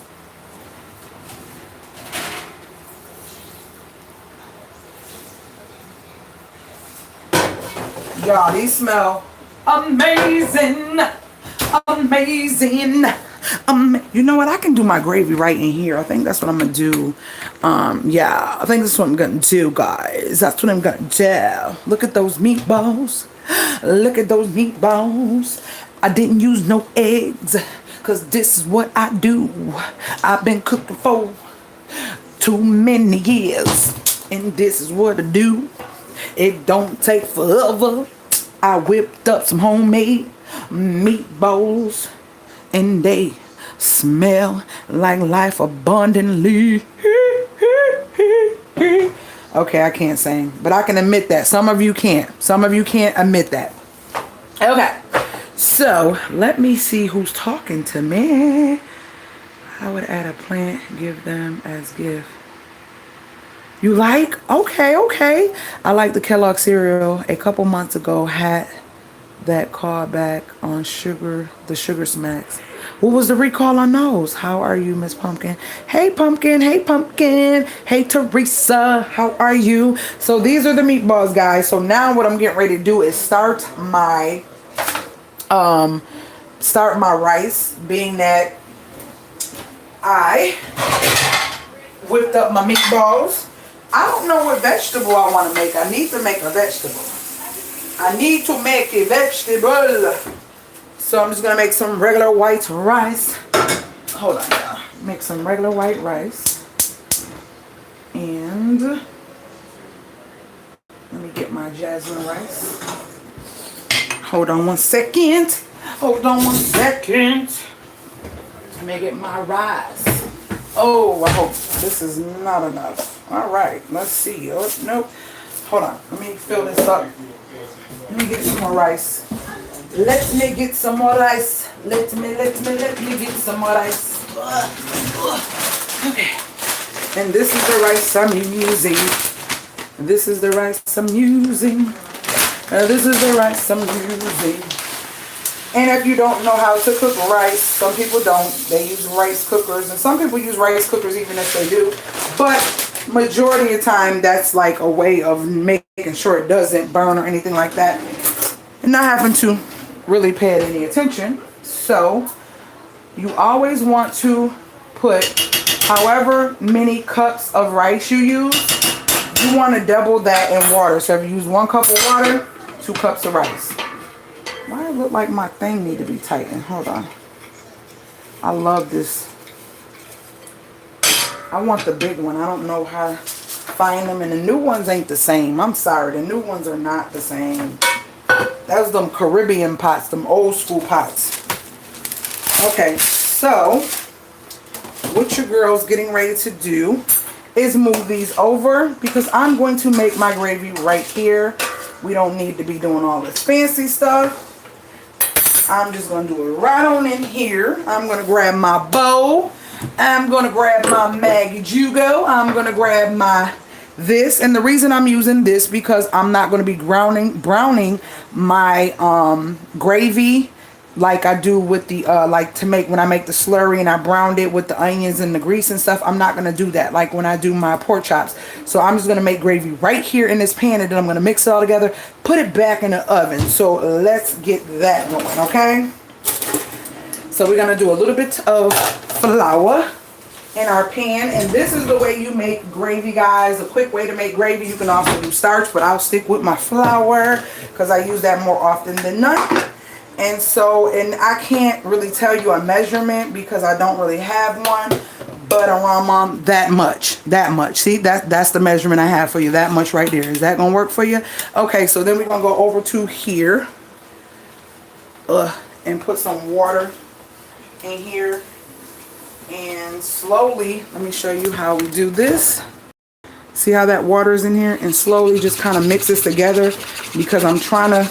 Y'all, these smell amazing. Amazing. You know what? I can do my gravy right in here. I think that's what I'm gonna do. Yeah, I think that's what I'm gonna do, guys. That's what I'm gonna do. Look at those meatballs. Look at those meatballs. I didn't use no eggs, cause this is what I do. I've been cooking for too many years, and this is what I do. It don't take forever. I whipped up some homemade meatballs, and they smell like life abundantly. Okay, I can't sing, but I can admit that. Some of you can't. Some of you can't admit that. Okay, so let me see who's talking to me. I would add a plant, give them as gift. You like? Okay, okay. I like the Kellogg cereal. A couple months ago, had that call back on sugar, the Sugar Smacks. What was the recall on those? How are you, Miss Pumpkin? Hey, Pumpkin. Hey, Pumpkin. Hey, Teresa. How are you? So these are the meatballs, guys. So now what I'm getting ready to do is start my rice, being that I whipped up my meatballs. I don't know what vegetable I want to make. I need to make a vegetable. I need to make a vegetable. So I'm just going to make some regular white rice. Hold on, y'all. Make some regular white rice. And let me get my jasmine rice. Hold on one second. Hold on one second. Let me get my rice. Oh, I hope this is not enough. All right, let's see. Oh, nope. Hold on. Let me fill this up. Let me get some more rice. Let me get some more rice. Let me get some more rice. Okay. And this is the rice I'm using. This is the rice I'm using. This is the rice I'm using. And if you don't know how to cook rice, some people don't. They use rice cookers. And some people use rice cookers even if they do. But majority of the time, that's like a way of making sure it doesn't burn or anything like that. And not having to really pay it any attention. So you always want to put however many cups of rice you use, you want to double that in water. So if you use 1 cup of water, 2 cups of rice. Why it look like my thing need to be tightened? Hold on. I love this. I want the big one. I don't know how to find them. And the new ones ain't the same. I'm sorry. The new ones are not the same. That's them Caribbean pots. Them old school pots. Okay. So, what your girl's getting ready to do is move these over. Because I'm going to make my gravy right here. We don't need to be doing all this fancy stuff. I'm just going to do it right on in here. I'm going to grab my bowl. I'm going to grab my Maggie Jugo. I'm going to grab my this. And the reason I'm using this because I'm not going to be browning my gravy like I do with the like to make when I make the slurry and I browned it with the onions and the grease and stuff. I'm not going to do that like when I do my pork chops. So I'm just going to make gravy right here in this pan, and then I'm going to mix it all together, put it back in the oven. So let's get that going, okay? So we're going to do a little bit of flour in our pan, and this is the way you make gravy, guys. A quick way to make gravy. You can also do starch, but I'll stick with my flour because I use that more often than not. And so, and I can't really tell you a measurement because I don't really have one, but around that much. See, that's the measurement I have for you, that much right there. Is that gonna work for you? Okay, so then we're gonna go over to here and put some water in here, and slowly, let me show you how we do this. See how that water is in here, and slowly just kind of mix this together because I'm trying to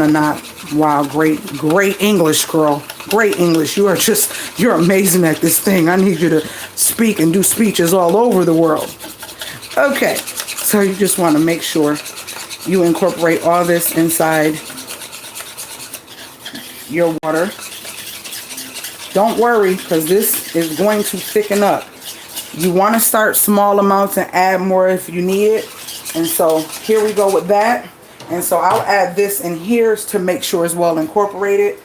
not, wow, great English, girl. Great English. You're amazing at this thing. I need you to speak and do speeches all over the world. Okay, so you just want to make sure you incorporate all this inside your water. Don't worry, because this is going to thicken up. You want to start small amounts and add more if you need it. And so here we go with that. And so I'll add this in here to make sure it's well incorporated.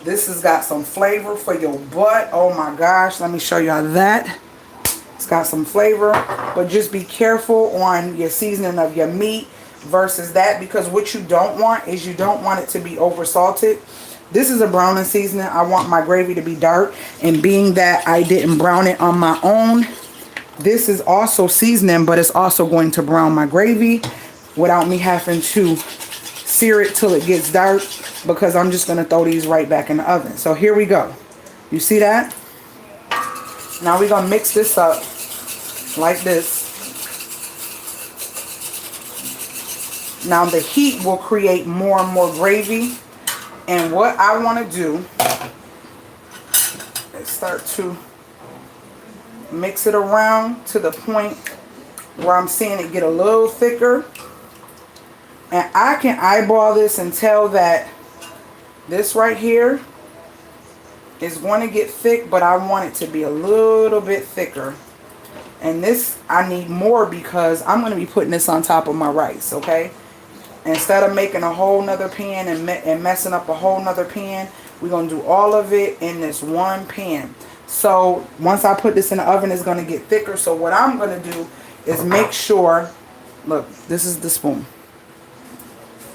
This has got some flavor for your butt. Oh my gosh, let me show y'all that. It's got some flavor, but just be careful on your seasoning of your meat versus that, because what you don't want is you don't want it to be over salted. This is a browning seasoning. I want my gravy to be dark, and being that I didn't brown it on my own, this is also seasoning, but it's also going to brown my gravy without me having to sear it till it gets dark, because I'm just going to throw these right back in the oven. So here we go. You see that? Now we're going to mix this up like this. Now the heat will create more and more gravy. And what I want to do is start to mix it around to the point where I'm seeing it get a little thicker. And I can eyeball this and tell that this right here is going to get thick, but I want it to be a little bit thicker. And this, I need more because I'm going to be putting this on top of my rice, okay? Instead of making a whole nother pan and messing up a whole nother pan, we're going to do all of it in this one pan. So once I put this in the oven, it's going to get thicker. So what I'm going to do is make sure, look, this is the spoon,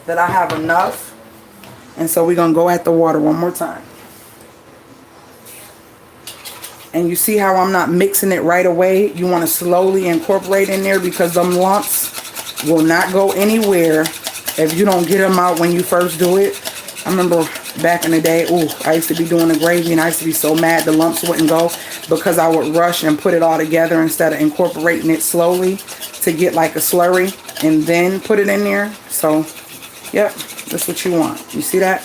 that I have enough. And so we're going to go at the water one more time. And you see how I'm not mixing it right away? You want to slowly incorporate in there, because them lumps will not go anywhere if you don't get them out when you first do it. I remember back in the day, I used to be doing the gravy and I used to be so mad the lumps wouldn't go, because I would rush and put it all together instead of incorporating it slowly to get like a slurry and then put it in there. So, yep, that's what you want. You see that?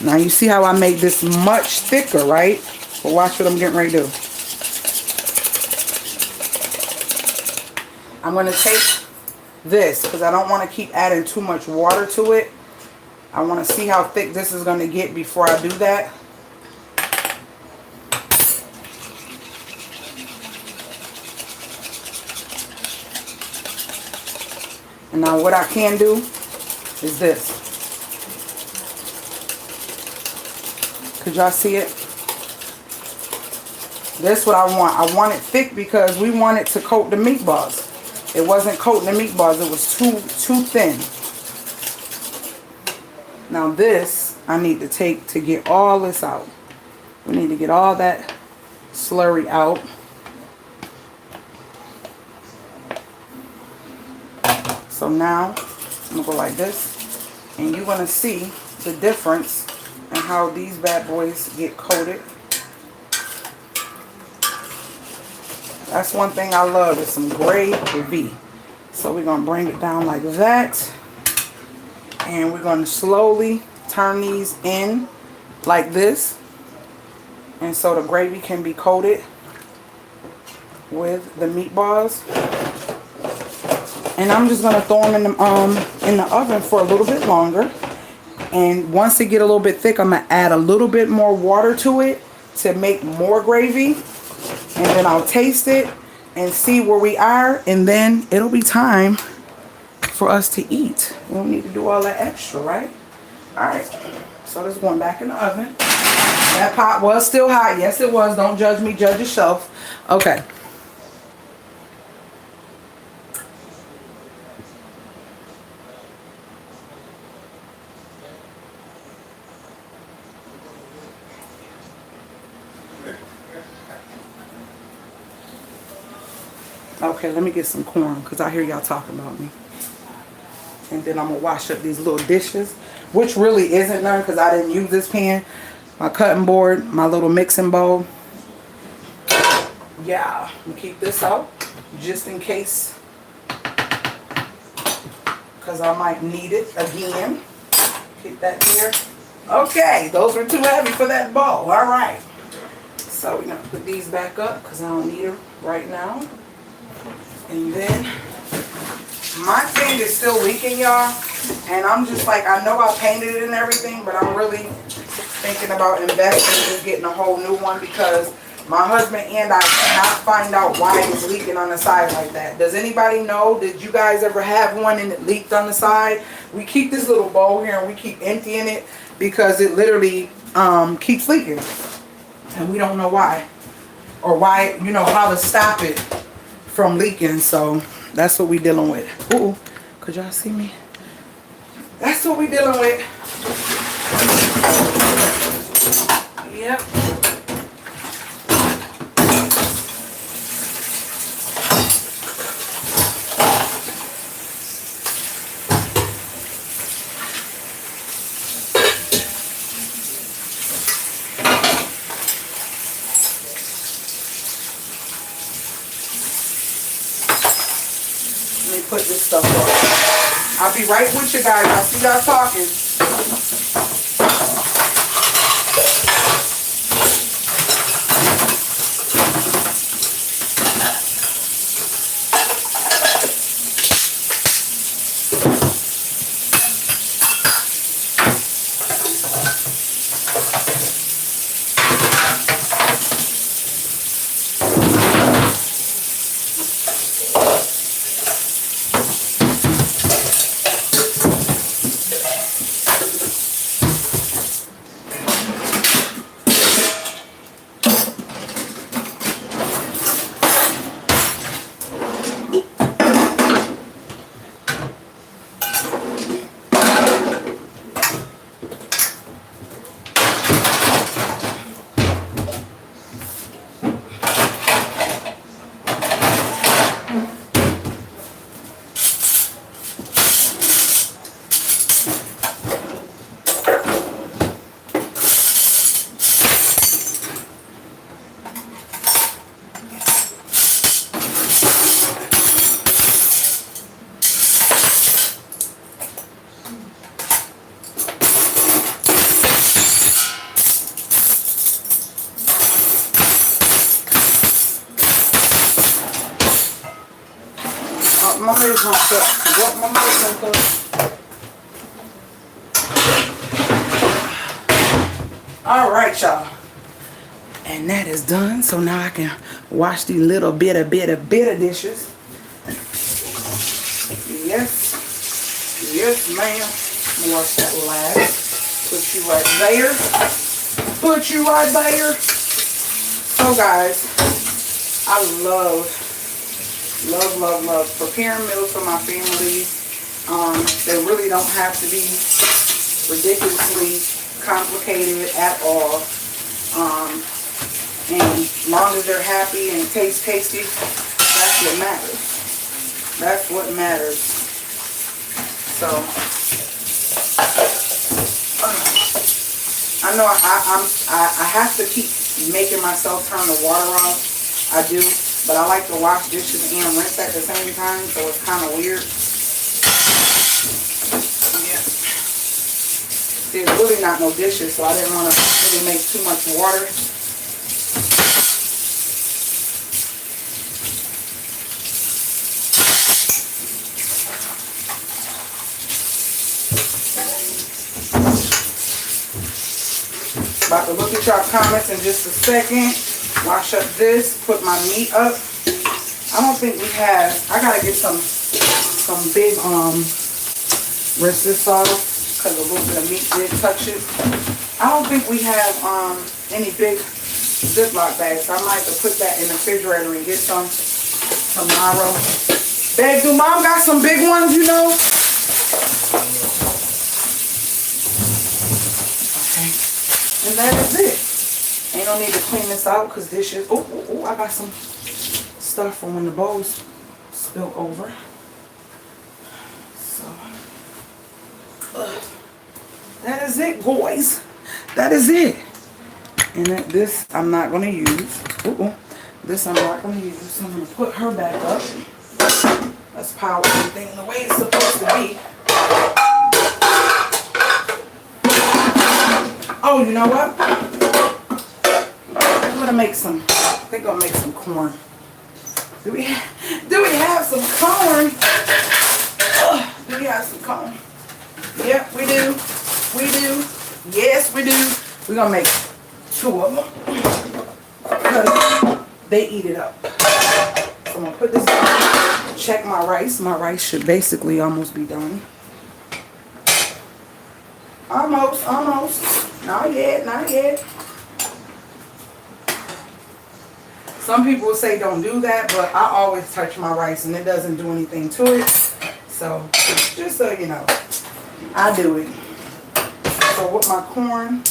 Now you see how I made this much thicker, right? But watch what I'm getting ready to do. I'm going to take this because I don't want to keep adding too much water to it. I want to see how thick this is going to get before I do that. And now what I can do is this. Could y'all see it? This what I want. I want it thick because we want it to coat the meatballs. It wasn't coating the meatballs. It was too thin. Now this I need to take to get all this out. We need to get all that slurry out. So now I'm going to go like this. And you're going to see the difference in how these bad boys get coated. That's one thing I love, is some gravy. So we're going to bring it down like that. And we're going to slowly turn these in like this. And so the gravy can be coated with the meatballs. And I'm just going to throw them in the oven for a little bit longer. And once they get a little bit thick, I'm going to add a little bit more water to it to make more gravy. And then I'll taste it and see where we are. And then it'll be time for us to eat. We don't need to do all that extra, right? Alright. So this is going back in the oven. That pot was still hot. Yes, it was. Don't judge me. Judge yourself. Okay. Okay, let me get some corn because I hear y'all talking about me. And then I'm going to wash up these little dishes, which really isn't none because I didn't use this pan. My cutting board, my little mixing bowl. Yeah, I'm going to keep this out just in case because I might need it again. Keep that here. Okay, those were too heavy for that bowl. All right. So we're going to put these back up because I don't need them right now. And then my thing is still leaking, y'all. And I'm just like, I know I painted it and everything, but I'm really thinking about investing in just getting a whole new one because my husband and I cannot find out why it's leaking on the side like that. Does anybody know? Did you guys ever have one and it leaked on the side? We keep this little bowl here and we keep emptying it because it literally keeps leaking. And we don't know why. Or why, you know, how to stop it from leaking. So that's what we dealing with. Ooh, could y'all see me? That's what we dealing with. Yep. Let me put this stuff up. I'll be right with you guys. I see y'all talking. My maid's gonna cook. What my maid's gonna cook? All right, y'all. And that is done. So now I can wash these little bit of dishes. Yes. Yes, ma'am. Wash that last. Put you right there. Put you right there. So guys, I love preparing meals for my family. They really don't have to be ridiculously complicated at all. And as long as they're happy and taste tasty, that's what matters. That's what matters. So I know I have to keep making myself turn the water off. I do. But I like to wash dishes and rinse at the same time, so it's kind of weird. Yeah. there's really not no dishes, so I didn't want to really make too much water. About to look at y'all comments in just a second. Wash up this, put my meat up. I don't think we have, I gotta get some big rinse this off because a little bit of meat did touch it. I don't think we have any big Ziploc bags, so I might have to put that in the refrigerator and get some tomorrow. Babe, do mom got some big ones, you know? Okay. And that is it. Ain't no need to clean this out because dishes. Oh, I got some stuff from when the bowls spilled over. So, that is it, boys. That is it. And this I'm not going to use. This I'm not going to use. So I'm going to put her back up. Let's power everything the way it's supposed to be. Oh, you know what? I'm gonna make some. I think I'll make some corn. Do we have some corn? Do we have some corn? Yep, we do. We do. Yes, we do. We're gonna make 2 of them because they eat it up. So I'm gonna put this down. Check my rice. My rice should basically almost be done. Almost. Not yet. Some people say don't do that, but I always touch my rice and it doesn't do anything to it. So, just so you know, I do it. So with my corn,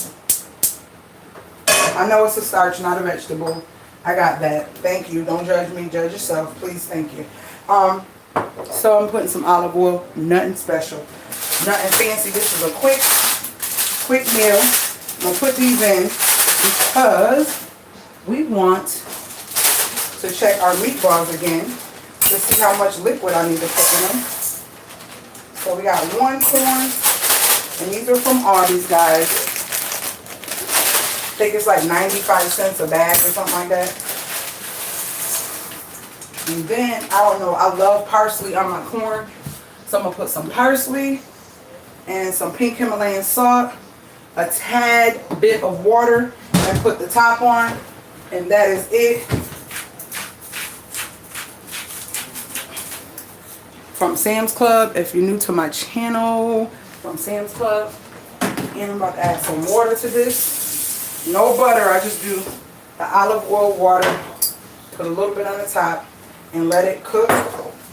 I know it's a starch, not a vegetable. I got that. Thank you. Don't judge me. Judge yourself. Please. Thank you. So I'm putting some olive oil. Nothing special. Nothing fancy. This is a quick meal. I'm going to put these in because we want to check our meatballs again to see how much liquid I need to put in them. So we got 1 corn, and these are from Aldi's, guys. I think it's like 95 cents a bag or something like that. And then, I don't know, I love parsley on my corn. So I'm going to put some parsley and some pink Himalayan salt, a tad bit of water, and put the top on. And that is it. From Sam's Club, if you're new to my channel, from Sam's Club. And I'm about to add some water to this. No butter, I just do the olive oil water. Put a little bit on the top and let it cook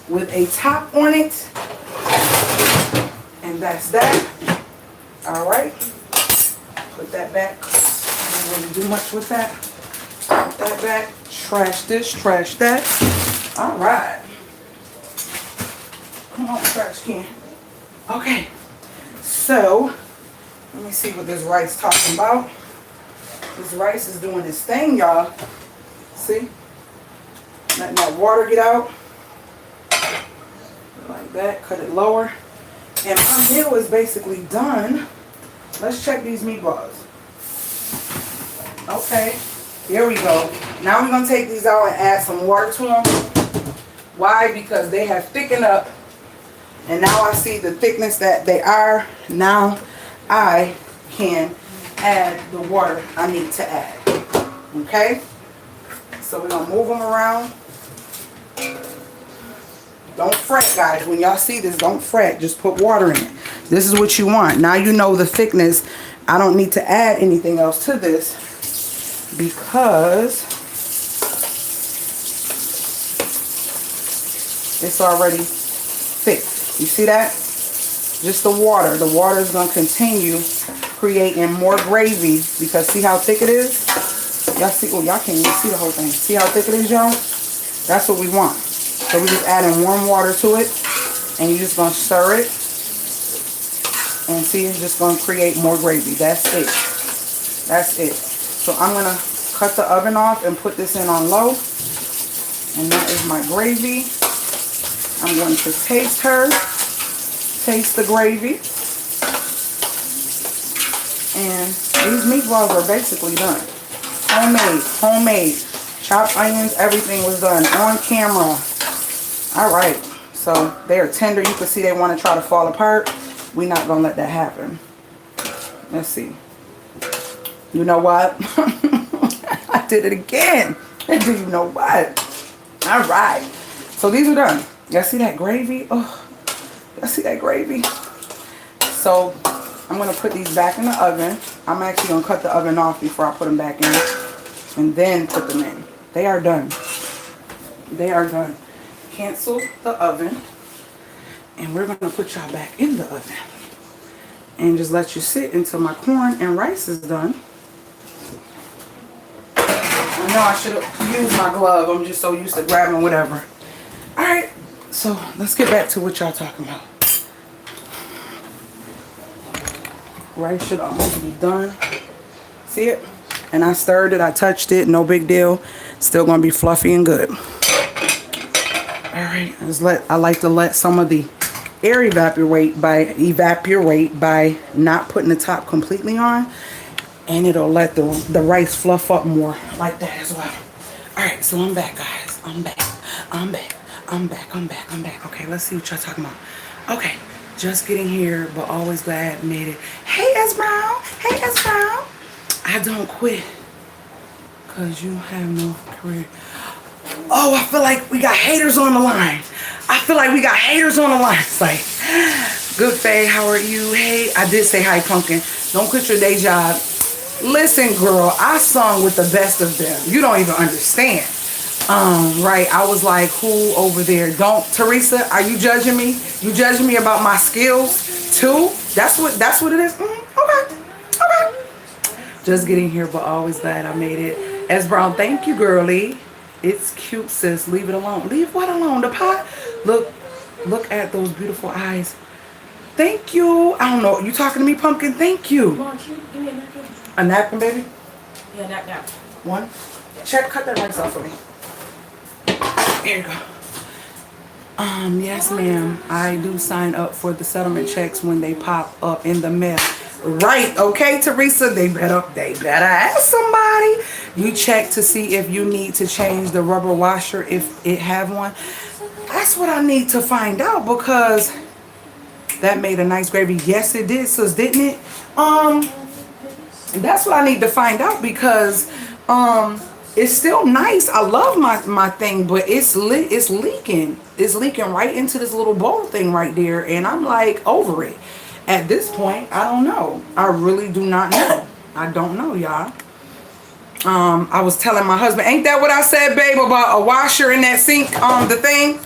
with a top on it. And that's that. Alright. Put that back. I don't really do much with that. Put that back. Trash this, trash that. Alright. Come on, trash can. Okay. So, let me see what this rice talking about. This rice is doing this thing, y'all. See? Letting that water get out. Like that. Cut it lower. And my meal is basically done. Let's check these meatballs. Okay. Here we go. Now we're going to take these out and add some water to them. Why? Because they have thickened up. And now I see the thickness that they are. Now I can add the water I need to add. Okay? So we're going to move them around. Don't fret, guys. When y'all see this, don't fret. Just put water in it. This is what you want. Now you know the thickness. I don't need to add anything else to this because it's already thick. You see that? Just the water. The water is going to continue creating more gravy because see how thick it is? Y'all see? Oh, y'all can't even see the whole thing. See how thick it is, y'all? That's what we want. So we're just adding warm water to it. And you're just going to stir it. And see, it's just going to create more gravy. That's it. That's it. So I'm going to cut the oven off and put this in on low. And that is my gravy. I'm going to taste her. Taste the gravy. And these meatballs are basically done. Homemade. Chopped onions, everything was done on camera. All right, so they are tender. You can see they want to try to fall apart. We're not gonna let that happen. Let's see. You know what? I did it again. Do you know what? All right, so these are done. Y'all see that gravy? Oh, y'all see that gravy? So I'm gonna put these back in the oven. I'm actually gonna cut the oven off before I put them back in, and then put them in. They are done. They are done. Cancel the oven, and we're gonna put y'all back in the oven and just let you sit until my corn and rice is done. I know I should have used my glove. I'm just so used to grabbing whatever. All right, so let's get back to what y'all talking about. Rice should almost be done. See it? And I stirred it, I touched it, no big deal. Still gonna be fluffy and good. Alright, I like to let some of the air evaporate by not putting the top completely on. And it'll let the rice fluff up more like that as well. Alright, so I'm back, guys. I'm back. Okay, let's see what y'all talking about. Okay, just getting here, but always glad made it. Hey, S. Brown. Hey, S. Brown. I don't quit because you have no career. Oh, I feel like we got haters on the line. It's like, good Faye, how are you? Hey, I did say hi, Pumpkin. Don't quit your day job. Listen, girl, I sung with the best of them. You don't even understand. Right, I was like, who over there? Don't, Teresa, are you judging me? You judging me about my skills too? That's what it is? Okay. Just getting here, but always glad I made it. S. Brown, thank you, girly. It's cute, sis. Leave it alone. Leave what alone? The pot? Look at those beautiful eyes. Thank you. I don't know. You talking to me, Pumpkin? Thank you. Come on, give me a napkin. A napkin, baby? Yeah, napkin. One. Check, cut that rice off for me. Here you go. Yes, ma'am. I do sign up for the settlement checks when they pop up in the mail. Right, okay, Teresa, they better ask somebody. You check to see if you need to change the rubber washer if it have one. That's what I need to find out, because that made a nice gravy. Yes, it did, sis, didn't it? That's what I need to find out, because it's still nice. I love my thing, but it's leaking. It's leaking right into this little bowl thing right there, and I'm like over it. At this point, I don't know. I really do not know. I don't know, y'all. I was telling my husband, ain't that what I said, babe, about a washer in that sink, the thing?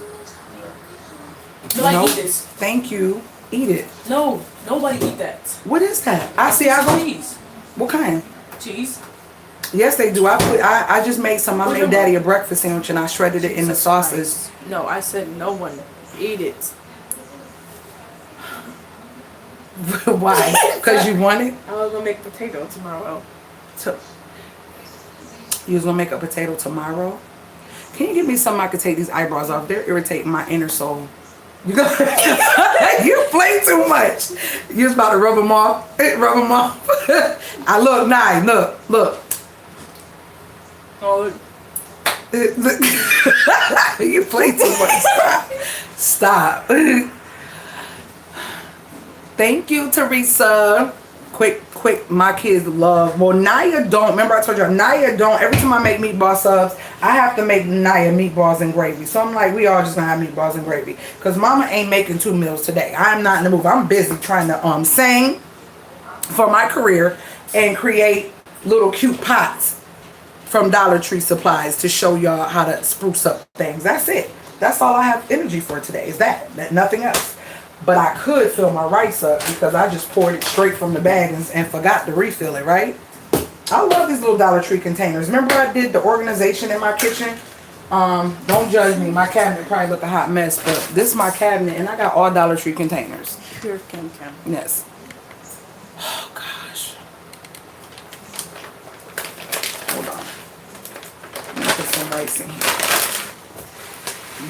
Nobody eat this. Thank you. Eat it. No, nobody eat that. What is that? I go. Cheese. What kind? Cheese. Yes, they do. I just made some. I made Daddy a breakfast sandwich and I shredded it in the sauces. No, I said no one eat it. Why? Because you want it? I was gonna make potato tomorrow. You was gonna make a potato tomorrow? Can you give me something I could take these eyebrows off? They're irritating my inner soul. You play too much. You was about to rub them off. Rub them off. I look nice. Look. Oh. You play too much. Stop. Thank you, Teresa. Quick. My kids love. Well, Naya don't. Remember I told you, Naya don't. Every time I make meatball subs, I have to make Naya meatballs and gravy. So I'm like, we all just gonna have meatballs and gravy. Because mama ain't making 2 meals today. I'm not in the mood. I'm busy trying to sing for my career and create little cute pots from Dollar Tree supplies to show y'all how to spruce up things. That's it. That's all I have energy for today, is that nothing else. But I could fill my rice up because I just poured it straight from the bag and forgot to refill it, right? I love these little Dollar Tree containers. Remember I did the organization in my kitchen? Don't judge me. My cabinet probably look a hot mess, but this is my cabinet and I got all Dollar Tree containers. Pure Kim. Yes. Oh, gosh. Hold on. Let me put some rice in here.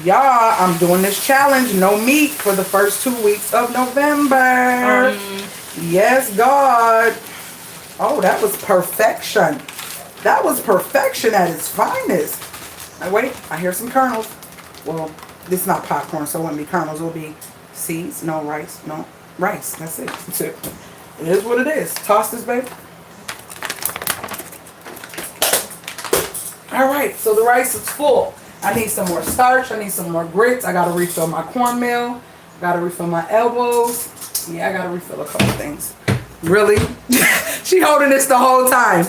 Y'all, I'm doing this challenge, no meat, for the first 2 weeks of November. Yes, God. Oh, that was perfection. That was perfection at its finest. Now wait, I hear some kernels. Well, this is not popcorn, so it wouldn't be kernels. It'll be seeds. No rice. No rice. That's it. That's it. It is what it is. Toss this, baby. All right, so the rice is full. I need some more starch. I need some more grits. I gotta refill my cornmeal. Gotta refill my elbows. Yeah, I gotta refill a couple things. Really? She holding this the whole time.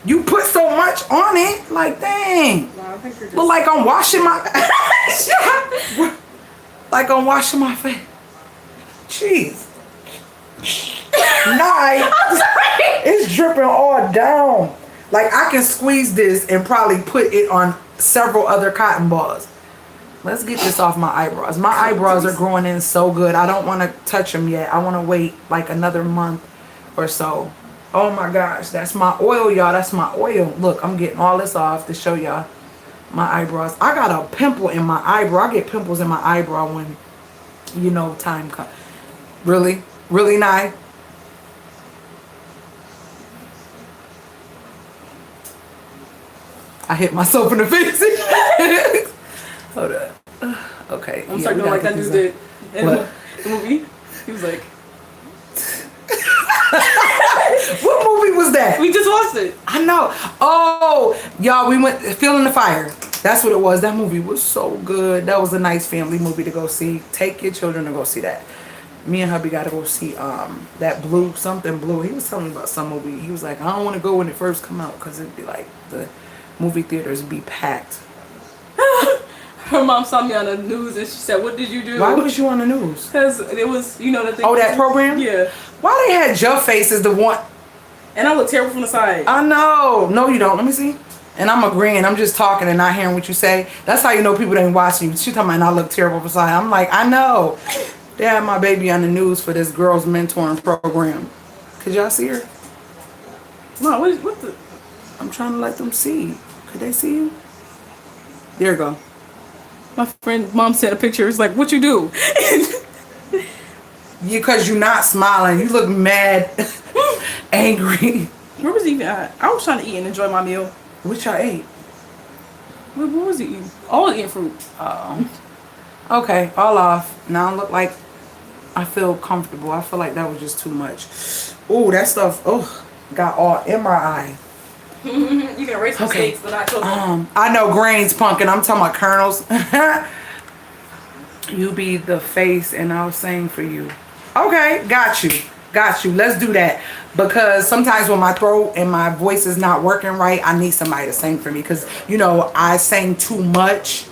You put so much on it, like dang. No, I think you're just... Look like I'm washing my like I'm washing my face. Jeez. Nah, it's dripping all down. Like I can squeeze this and probably put it on several other cotton balls. Let's get this off my eyebrows. My eyebrows are growing in so good. I don't want to touch them yet. I want to wait like another month or so. Oh my gosh, that's my oil, y'all. That's my oil. Look, I'm getting all this off to show y'all my eyebrows. I got a pimple in my eyebrow. I get pimples in my eyebrow when, you know, time comes. Really? Really, Nye? I hit myself in the face. Hold up. Okay. I'm starting to like that dude did in the movie. He was like, what movie was that? we just watched it. I know. Oh, y'all, we went Feeling the Fire. That's what it was. That movie was so good. That was a nice family movie to go see. Take your children to go see that. Me and hubby got to go see that something blue. He was telling me about some movie. He was like, I don't want to go when it first come out because it'd be like the movie theaters be packed. Her mom saw me on the news and she said, what did you do? Why was you on the news? Because it was, you know, the thing. Oh, that program? Yeah. Why they had your face as the one? And I look terrible from the side. I know. No, you don't. Let me see. And I'm agreeing. I'm just talking and not hearing what you say. That's how you know people ain't watching you. She talking about I look terrible from the side. I'm like, I know. They had my baby on the news for this girls mentoring program. Could y'all see her? No, what the? I'm trying to let them see. Could they see you? There you go. My friend, mom sent a picture. It's like, what you do? Because you're not smiling. You look mad, angry. Where was he even at? I was trying to eat and enjoy my meal. What y'all ate? What was he eating? I was eating fruit. Okay, all off. Now I look like I feel comfortable. I feel like that was just too much. Ooh, that stuff, got all in my eye. You can erase mistakes, but not children. I know grains, pumpkin. I'm talking about kernels. You be the face and I'll sing for you. Okay, got you. Got you. Let's do that. Because sometimes when my throat and my voice is not working right, I need somebody to sing for me. Because, you know, I sing too much.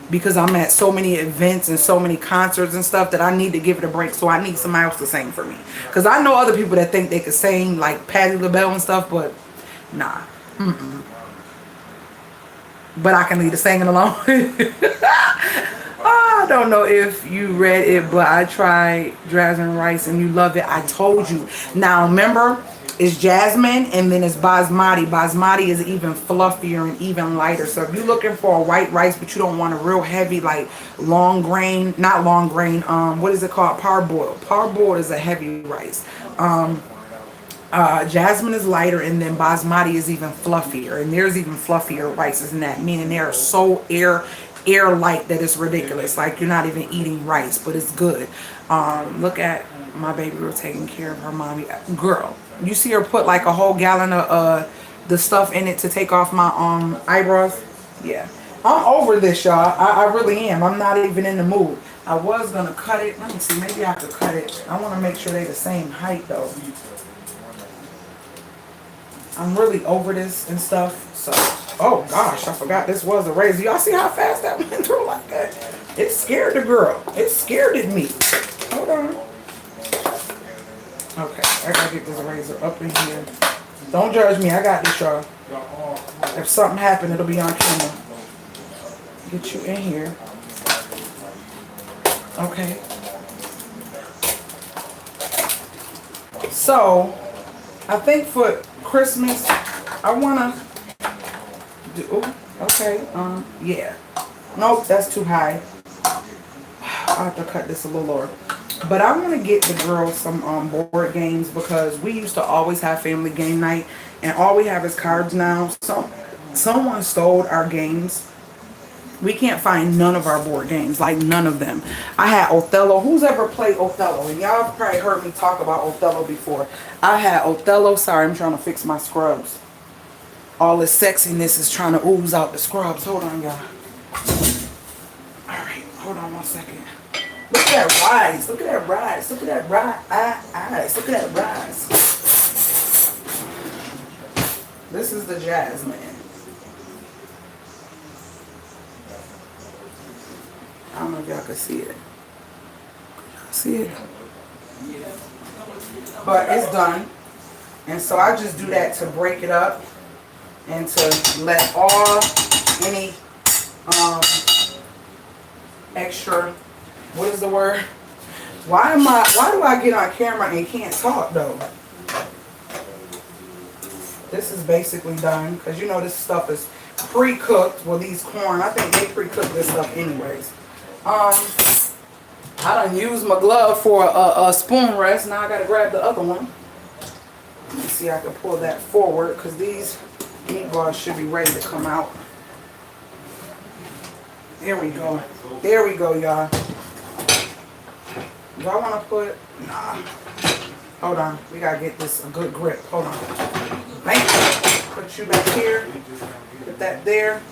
Because I'm at so many events and so many concerts and stuff that I need to give it a break. So I need somebody else to sing for me. Because I know other people that think they could sing like Patti LaBelle and stuff, but nah. But I can lead the singing along. I don't know if you read it, but I tried jasmine rice and you love it. I told you. Now remember, it's jasmine and then it's basmati. Basmati is even fluffier and even lighter. So if you're looking for a white rice, but you don't want a real heavy, like long grain, not long grain, what is it called? Parboiled. Parboiled is a heavy rice. Jasmine is lighter and then basmati is even fluffier. And there's even fluffier rices than that, meaning they are so air light that it's ridiculous. Like you're not even eating rice, but it's good. Look at my baby girl taking care of her mommy. Girl, you see her put like a whole gallon of the stuff in it to take off my eyebrows. Yeah, I'm over this, y'all. I really am. I'm not even in the mood. I was gonna cut it. Let me see, maybe I could cut it. I want to make sure they're the same height though. I'm really over this and stuff. So, oh gosh, I forgot this was a razor. Y'all see how fast that went through like that? It scared the girl. It scared me. Hold on. Okay, I gotta get this razor up in here. Don't judge me. I got this, y'all. If something happened, it'll be on camera. Get you in here. Okay. So, I think for Christmas, I wanna do, okay, yeah. Nope, that's too high. I'll have to cut this a little lower. But I want to get the girls some board games because we used to always have family game night, and all we have is cards now. So someone stole our games. We can't find none of our board games, like none of them. I had Othello. Who's ever played Othello? And y'all have probably heard me talk about Othello before. I had Othello. Sorry, I'm trying to fix my scrubs. All this sexiness is trying to ooze out the scrubs. Hold on, y'all. Alright, hold on 1 second. Look at that rise. Look at that rise. Look at that rise. Look at that rise. This is the Jasmine. I don't know if y'all can see it. See it? But it's done. And so I just do that to break it up and to let all any extra, what is the word? Why do I get on camera and can't talk though? This is basically done because you know this stuff is pre-cooked. Well, these corn, I think they pre-cook this stuff anyways. I done used my glove for a spoon rest. Now I gotta grab the other one. Let me see if I can pull that forward because these meatballs should be ready to come out. There we go. There we go, y'all. Do I want to put... Nah. Hold on. We got to get this a good grip. Hold on. Thank you. Put you back here. Put that there.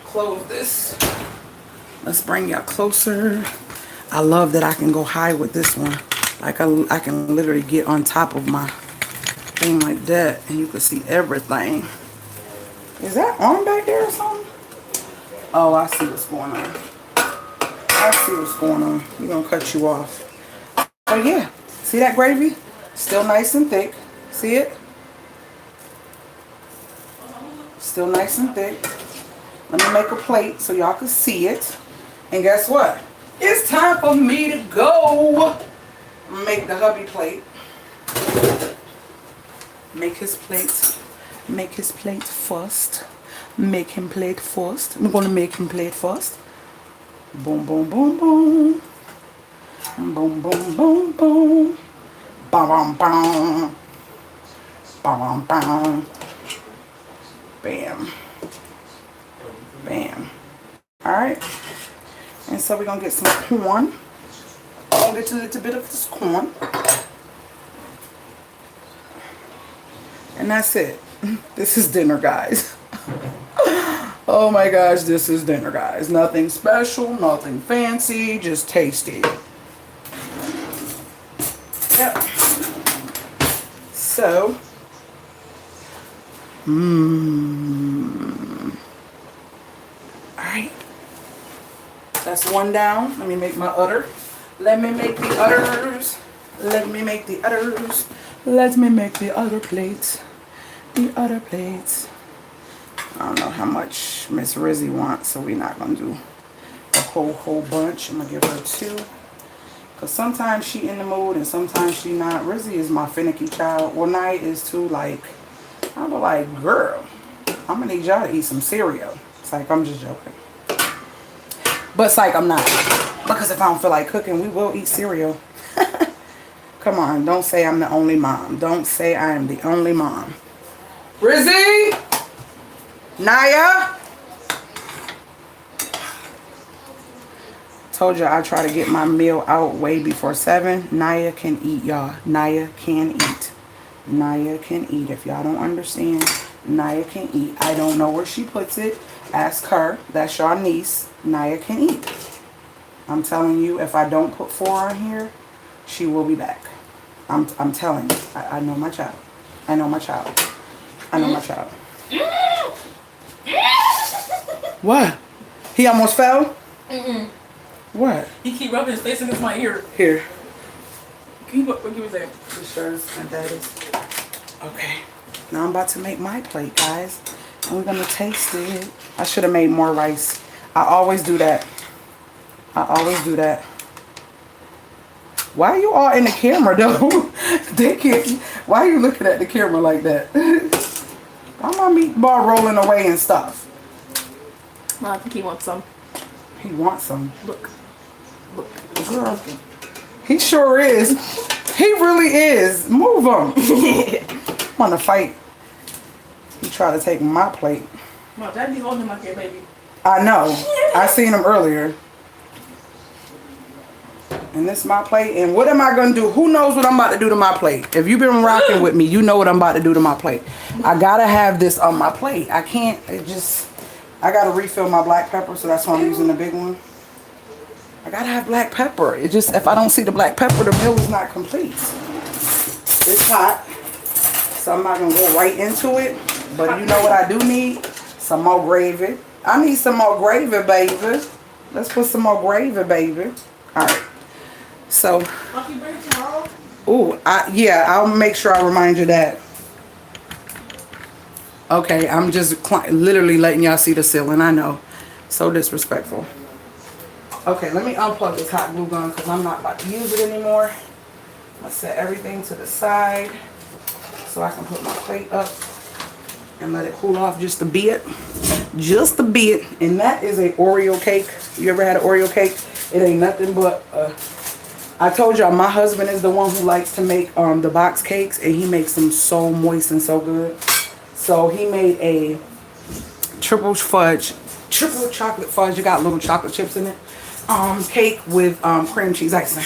Close this. Let's bring y'all closer. I love that I can go high with this one. Like I can literally get on top of my thing like that. And you can see everything. Is that on back there or something? Oh, I see what's going on. I see what's going on. We're going to cut you off. Oh, yeah. See that gravy? Still nice and thick. See it? Still nice and thick. Let me make a plate so y'all can see it. And guess what? It's time for me to go. Make the hubby plate. Make his plate. Make his plate first. Make him plate first. I'm going to make him plate first. Boom, boom, boom, boom. Boom, boom, boom, boom. Bam, bam, bam. Bam, bam. Bam. Bam. Alright. And so we're going to get some corn. I'll get a little bit of this corn. And that's it. This is dinner, guys. Oh my gosh, this is dinner, guys. Nothing special, nothing fancy, just tasty. Yep. So, alright. That's one down. Let me make my udder. Let me make the udders. Let me make the udders. Let me make the other plates. The other plates. I don't know how much Miss Rizzy wants, so we're not going to do a whole bunch. I'm going to give her 2. Because sometimes she in the mood and sometimes she not. Rizzy is my finicky child. Well, Night is too, like, I'm like, girl, I'm going to need y'all to eat some cereal. It's like, I'm just joking. But it's like, I'm not. Because if I don't feel like cooking, we will eat cereal. Come on, don't say I'm the only mom. Don't say I am the only mom. Rizzy! Naya? Told you I try to get my meal out way before 7. Naya can eat, y'all. Naya can eat. Naya can eat. If y'all don't understand, Naya can eat. I don't know where she puts it. Ask her. That's your niece. Naya can eat. I'm telling you, if I don't put 4 on here, she will be back. I'm telling you. I know my child. I know my child. I know my child. What? He almost fell? What? He keep rubbing his face against my ear. Here. Give me that. You sure it's my daddy's? Okay. Now I'm about to make my plate, guys. And we're going to taste it. I should have made more rice. I always do that. I always do that. Why are you all in the camera, though? They can't. Why are you looking at the camera like that? Why my meatball rolling away and stuff? Well, I think he wants some. He wants some. Look. Girl, he sure is. He really is. Move him. Want to fight. He tried to take my plate. Well, Daddy holding him like your baby. I know. I seen him earlier. And this is my plate. And what am I going to do? Who knows what I'm about to do to my plate? If you've been rocking with me, you know what I'm about to do to my plate. I got to have this on my plate. I can't. I got to refill my black pepper. So that's why I'm using the big one. I got to have black pepper. It just, if I don't see the black pepper, the meal is not complete. It's hot. So I'm not going to go right into it. But you know what I do need? Some more gravy. I need some more gravy, baby. Let's put some more gravy, baby. All right. So, ooh, yeah, I'll make sure I remind you that. Okay, I'm just literally letting y'all see the ceiling. I know. So disrespectful. Okay, let me unplug this hot glue gun because I'm not about to use it anymore. I'm going to set everything to the side so I can put my plate up and let it cool off just a bit. Just a bit. And that is a Oreo cake. You ever had an Oreo cake? It ain't nothing but I told y'all my husband is the one who likes to make the box cakes, and he makes them so moist and so good. So he made a triple chocolate fudge. You got little chocolate chips in it. Cake with cream cheese icing.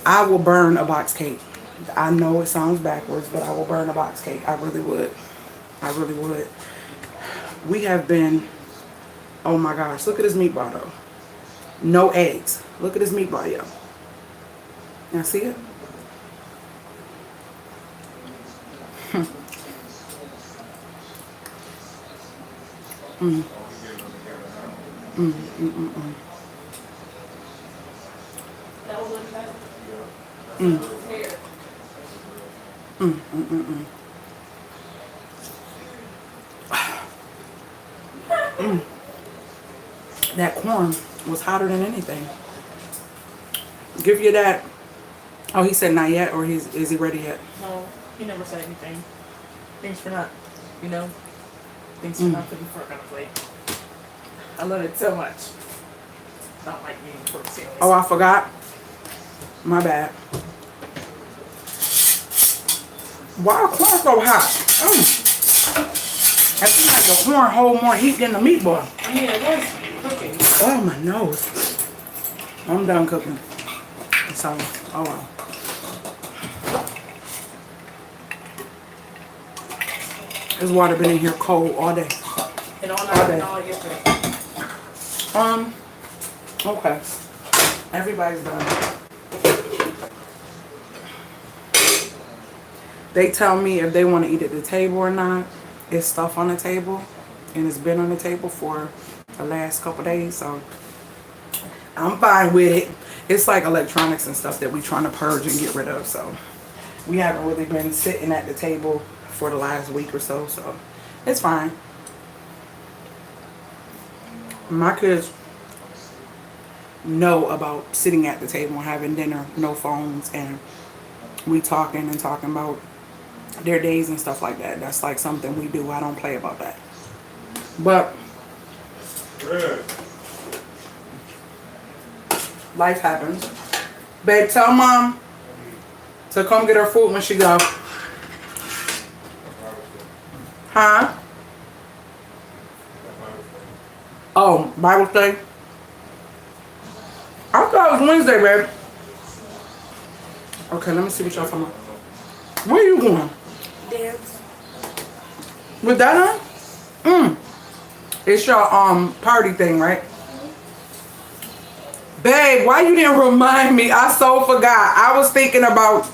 I will burn a box cake. I know it sounds backwards, but I will burn a box cake. I really would. I really would. We have been, oh my gosh, look at this meatball though. No eggs. Look at this meatball, yo. Y'all see it? That corn was hotter than anything. Give you that. Oh, he said not yet, or is he ready yet? No, he never said anything. Thanks for not, thanks for not putting pork on the plate. I love it so much. Not like eating pork sandwiches. Oh, I forgot. My bad. Why are corn so hot? I think like the corn hold more heat than the meatball. I mean, it was cooking. Oh, my nose. I'm done cooking. So, oh well. This water been in here cold all day. And all night and all yesterday. Okay. Everybody's done. They tell me if they want to eat at the table or not. It's stuff on the table. And it's been on the table for the last couple days. So, I'm fine with it. It's like electronics and stuff that we're trying to purge and get rid of. So, we haven't really been sitting at the table for the last week or so. So, it's fine. My kids know about sitting at the table and having dinner, no phones, and we talking about their days and stuff like that. That's like something we do. I don't play about that. But life happens. Babe, tell mom to come get her food when she go. Huh? Oh, Bible study? I thought it was Wednesday, babe. Okay, let me see what y'all talking about. Where you going? Dance. With that on? It's your party thing, right? Babe, why you didn't remind me? I so forgot. I was thinking about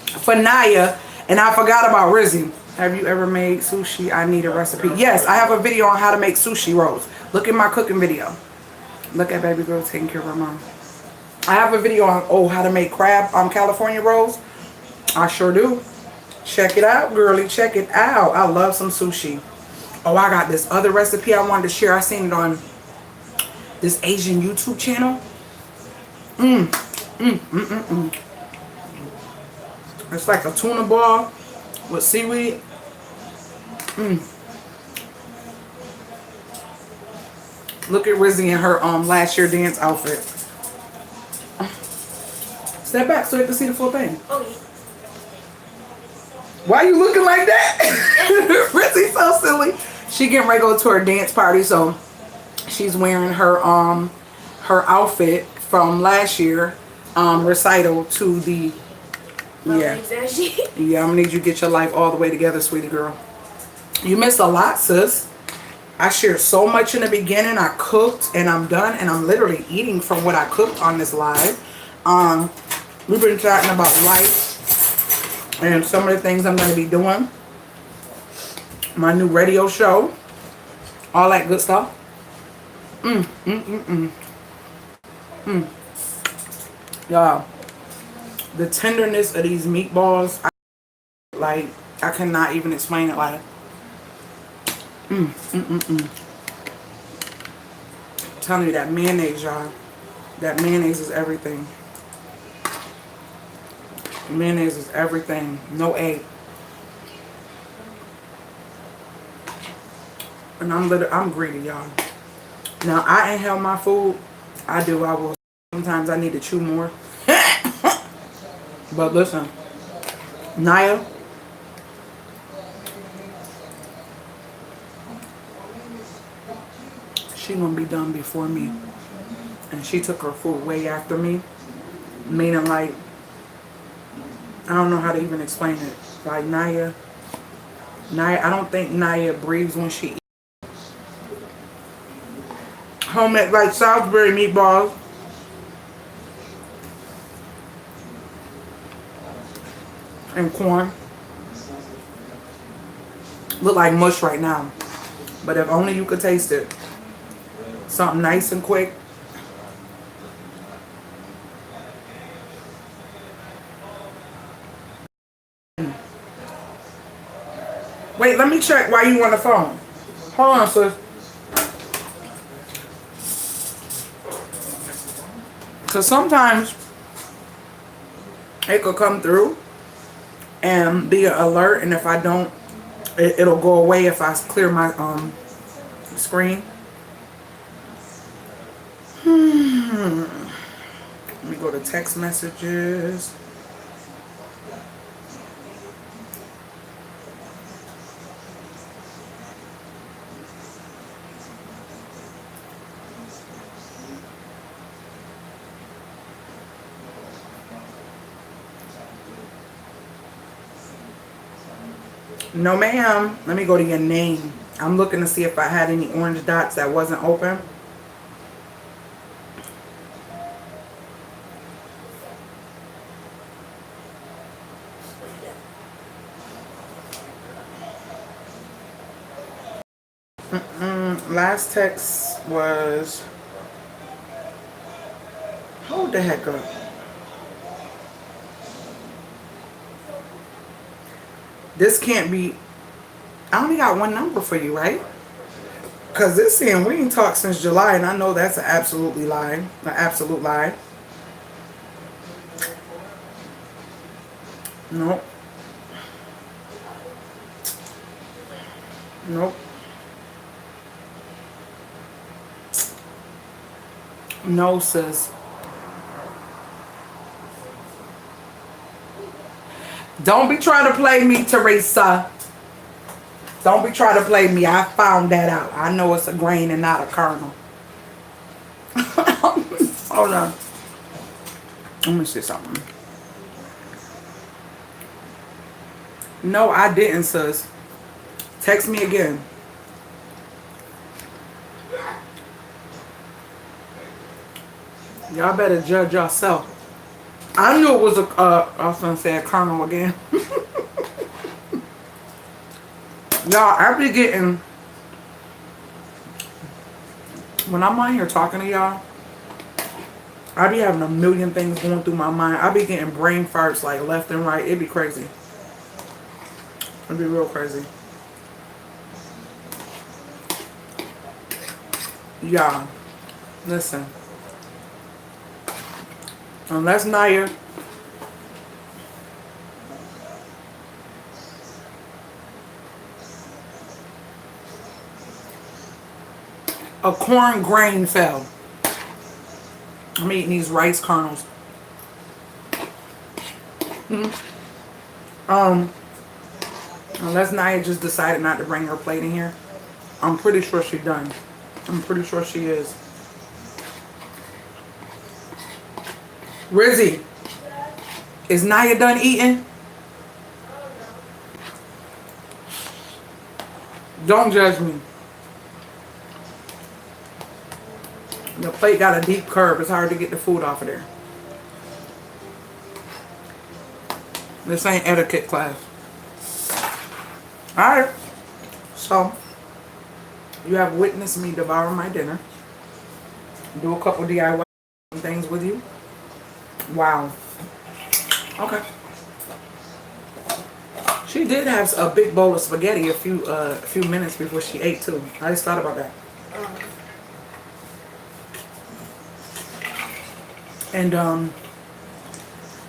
Fanaya and I forgot about Rizzy. Have you ever made sushi? I need a recipe. Yes, I have a video on how to make sushi rolls. Look at my cooking video. Look at baby girl taking care of her mom. I have a video on how to make crab California rolls. I sure do. Check it out, girly. Check it out. I love some sushi. Oh, I got this other recipe I wanted to share. I seen it on this Asian YouTube channel. It's like a tuna ball with seaweed. Look at Rizzy in her last year dance outfit. Step back so you can see the full thing. Oh, yeah. Why you looking like that? Rizzy's so silly. She getting ready to go to her dance party, so she's wearing her outfit from last year recital to the yeah. Yeah, I'm gonna need you to get your life all the way together, sweetie girl. You missed a lot, sis. I shared so much in the beginning. I cooked and I'm done and I'm literally eating from what I cooked on this live. We've been talking about life and some of the things I'm going to be doing. My new radio show. All that good stuff. Y'all, the tenderness of these meatballs, I cannot even explain it. Like, I'm telling you, that mayonnaise, y'all. That mayonnaise is everything. Mayonnaise is everything. No egg. And I'm greedy, y'all. Now, I inhale my food. I do. I will. Sometimes I need to chew more. But listen, Naya, she gonna be done before me. And she took her food way after me. Meaning, like, I don't know how to even explain it. Like, Naya, I don't think Naya breathes when she eats. Homemade, like, Salisbury meatballs. And corn. Look like mush right now. But if only you could taste it. Something nice and quick. Wait, let me check why you on the phone. Hold on, sis. Because sometimes it could come through and be an alert. And if I don't, it'll go away if I clear my screen. Let me go to text messages. No, ma'am. Let me go to your name. I'm looking to see if I had any orange dots that wasn't open. Last text was... Hold the heck up. This can't be... I only got one number for you, right? Because this saying we ain't talked since July, and I know that's an absolutely lie. An absolute lie. Nope. Nope. No, sis. Don't be trying to play me, Teresa. Don't be trying to play me. I found that out. I know it's a grain and not a kernel. Hold on. Let me see something. No, I didn't, sis. Text me again. Y'all better judge yourself. I knew it was I was gonna say a kernel again. Y'all, I be getting, when I'm on here talking to y'all, I be having a million things going through my mind. I be getting brain farts like left and right. It be crazy. It be real crazy. Y'all, listen. Unless Naya a corn grain fell. I'm eating these rice kernels. Unless Naya just decided not to bring her plate in here. I'm pretty sure she's done. I'm pretty sure she is. Rizzy, is Naya done eating? Don't judge me. The plate got a deep curve. It's hard to get the food off of there. This ain't etiquette class. Alright. So, you have witnessed me devour my dinner. Do a couple DIY things with you. Wow. Okay. She did have a big bowl of spaghetti a few minutes before she ate too. I just thought about that. And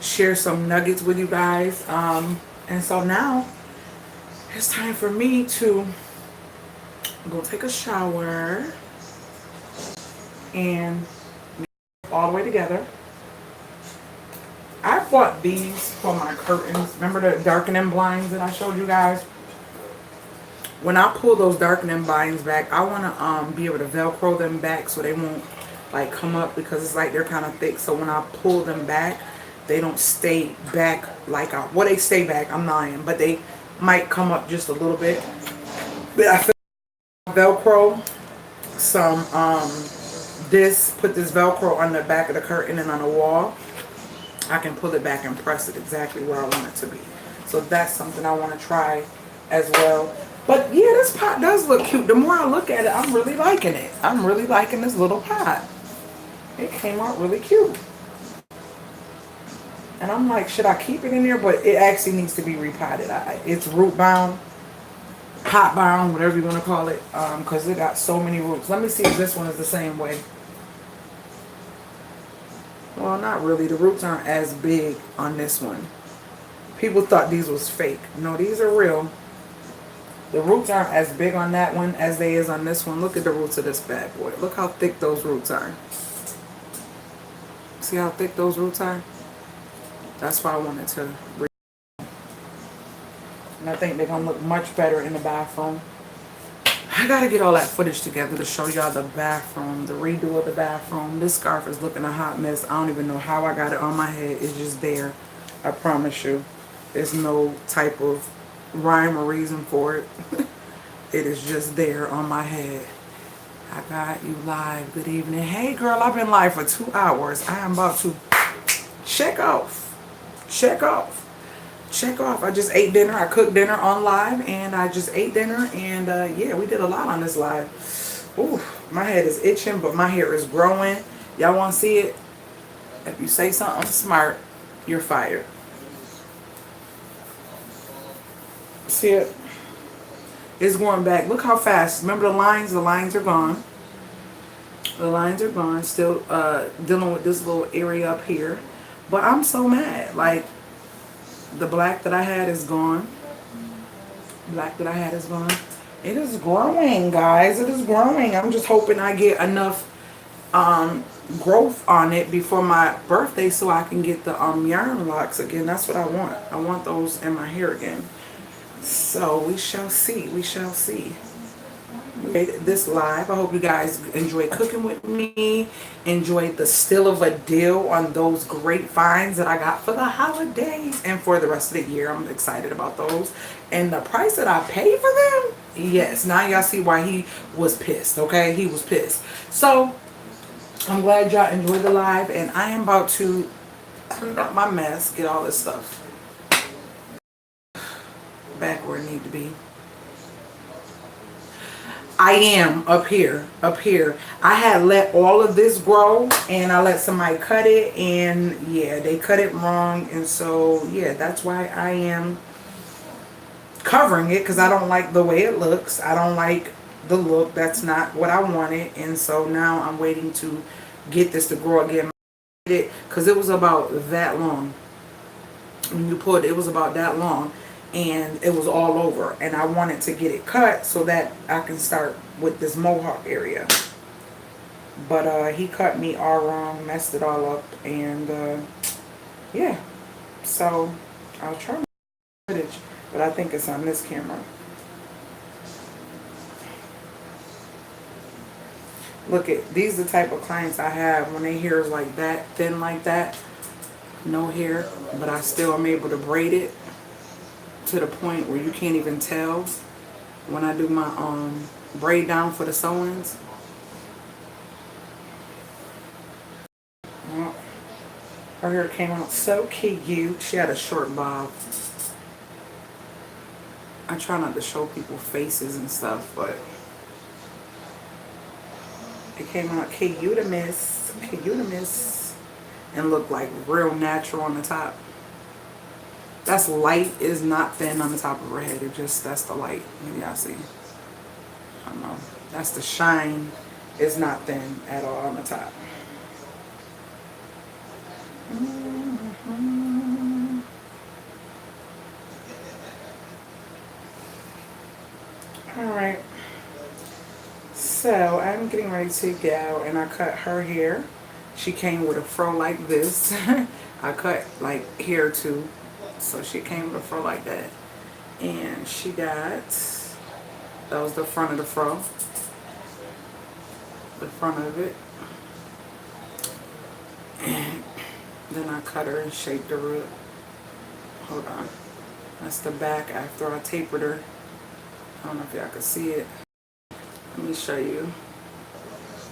share some nuggets with you guys. And so now it's time for me to go take a shower and all the way together. I bought these for my curtains. Remember the darkening blinds that I showed you guys? When I pull those darkening blinds back, I want to be able to Velcro them back so they won't like come up, because it's like they're kind of thick. So when I pull them back, they don't stay back like well, they stay back, I'm lying, but they might come up just a little bit. But I feel like Velcro some put this Velcro on the back of the curtain and on the wall. I can pull it back and press it exactly where I want it to be. So that's something I want to try as well. But yeah, this pot does look cute. The more I look at it, I'm really liking it. I'm really liking this little pot. It came out really cute. And I'm like, should I keep it in there? But it actually needs to be repotted. It's root bound, pot bound, whatever you want to call it, because it got so many roots. Let me see if this one is the same way. Well, not really. The roots aren't as big on this one. People thought these was fake. No, these are real. The roots aren't as big on that one as they is on this one. Look at the roots of this bad boy. Look how thick those roots are. See how thick those roots are? That's why I wanted to. And I think they're going to look much better in the bathroom. I got to get all that footage together to show y'all the bathroom, the redo of the bathroom. This scarf is looking a hot mess. I don't even know how I got it on my head. It's just there. I promise you. There's no type of rhyme or reason for it. It is just there on my head. I got you live. Good evening. Hey girl, I've been live for 2 hours. I am about to check off. Check off. Check off. I just ate dinner. I cooked dinner on live, and I just ate dinner, and yeah, we did a lot on this live. Ooh, my head is itching, but my hair is growing. Y'all want to see it? If you say something smart, you're fired. See it? It's going back. Look how fast. Remember the lines? The lines are gone. The lines are gone. Still dealing with this little area up here. But I'm so mad. Like, the black that I had is gone. Black that I had is gone. It is growing, guys. It is growing. I'm just hoping I get enough growth on it before my birthday so I can get the yarn locks again. That's what I want. I want those in my hair again. So we shall see. We shall see. This live. I hope you guys enjoy cooking with me. Enjoyed the still of a deal on those great finds that I got for the holidays and for the rest of the year. I'm excited about those. And the price that I paid for them, yes, now y'all see why he was pissed. Okay, he was pissed. So I'm glad y'all enjoyed the live, and I am about to clean up my mess, get all this stuff back where it need to be. I am up here. I had let all of this grow, and I let somebody cut it, and yeah, they cut it wrong, and so yeah, that's why I am covering it, because I don't like the way it looks. I don't like the look. That's not what I wanted, and so now I'm waiting to get this to grow again, because it was about that long. When you pulled it was about that long, and it was all over, and I wanted to get it cut so that I can start with this mohawk area. But he cut me all wrong, messed it all up, and yeah, so I'll try my footage, but I think it's on this camera. Look at these, the type of clients I have when their hair is like that, thin like that, no hair, but I still am able to braid it to the point where you can't even tell when I do my braid down for the sew-ins. Well, her hair came out so cute. She had a short bob. I try not to show people faces and stuff, but it came out cute-a-miss, and looked like real natural on the top. That's light, is not thin on the top of her head. It just, that's the light. Maybe y'all see. I don't know. That's the shine. It's not thin at all on the top. Alright. So I'm getting ready to go, and I cut her hair. She came with a fro like this. I cut like hair too. So she came with a fro like that. And she got, that was the front of the fro. The front of it. And then I cut her and shaped her up. Hold on. That's the back after I tapered her. I don't know if y'all can see it. Let me show you.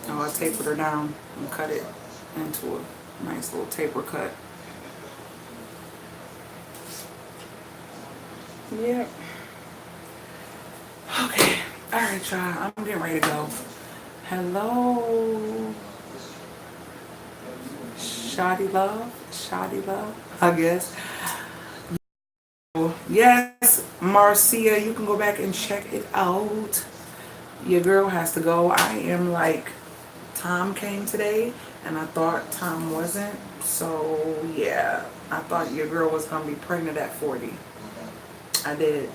Oh, I tapered her down and cut it into a nice little taper cut. Yep. Okay. Alright, y'all. I'm getting ready to go. Hello. Shoddy love. I guess. Yes, Marcia, you can go back and check it out. Your girl has to go. I am like, Tom came today, and I thought Tom wasn't. So, yeah. I thought your girl was going to be pregnant at 40. I did.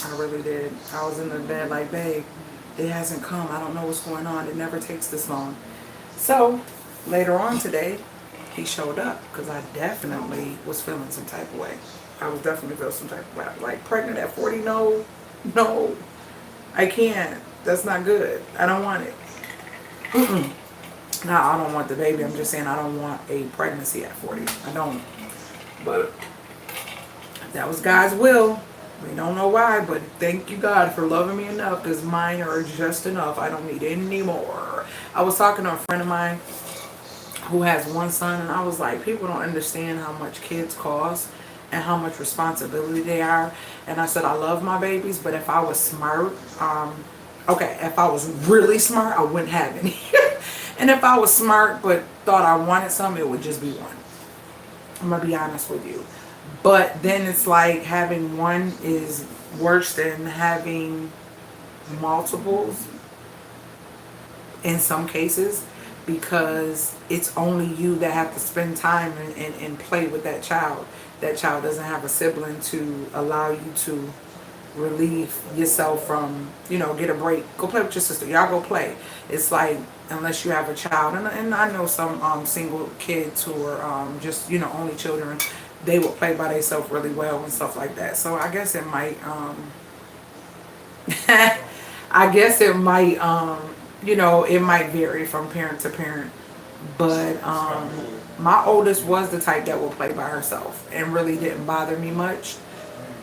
I really did. I was in the bed like, babe, it hasn't come. I don't know what's going on. It never takes this long. So, later on today, he showed up because I definitely was feeling some type of way. I was definitely feeling some type of way. Like, pregnant at 40? No. I can't. That's not good. I don't want it. No, I don't want the baby. I'm just saying I don't want a pregnancy at 40. I don't. But that was God's will. We don't know why, but thank you, God, for loving me enough, because mine are just enough. I don't need any more. I was talking to a friend of mine who has one son, and I was like, people don't understand how much kids cost and how much responsibility they are. And I said, I love my babies, but if I was smart, okay, if I was really smart, I wouldn't have any. And if I was smart but thought I wanted some, it would just be one. I'm going to be honest with you. But then it's like having one is worse than having multiples in some cases, because it's only you that have to spend time and play with that child. That child doesn't have a sibling to allow you to relieve yourself from, you know, get a break. Go play with your sister. Y'all go play. It's like, unless you have a child. And I know some single kids who are just, you know, only children. They will play by themselves really well and stuff like that. So I guess it might, you know, it might vary from parent to parent. But my oldest was the type that would play by herself and really didn't bother me much.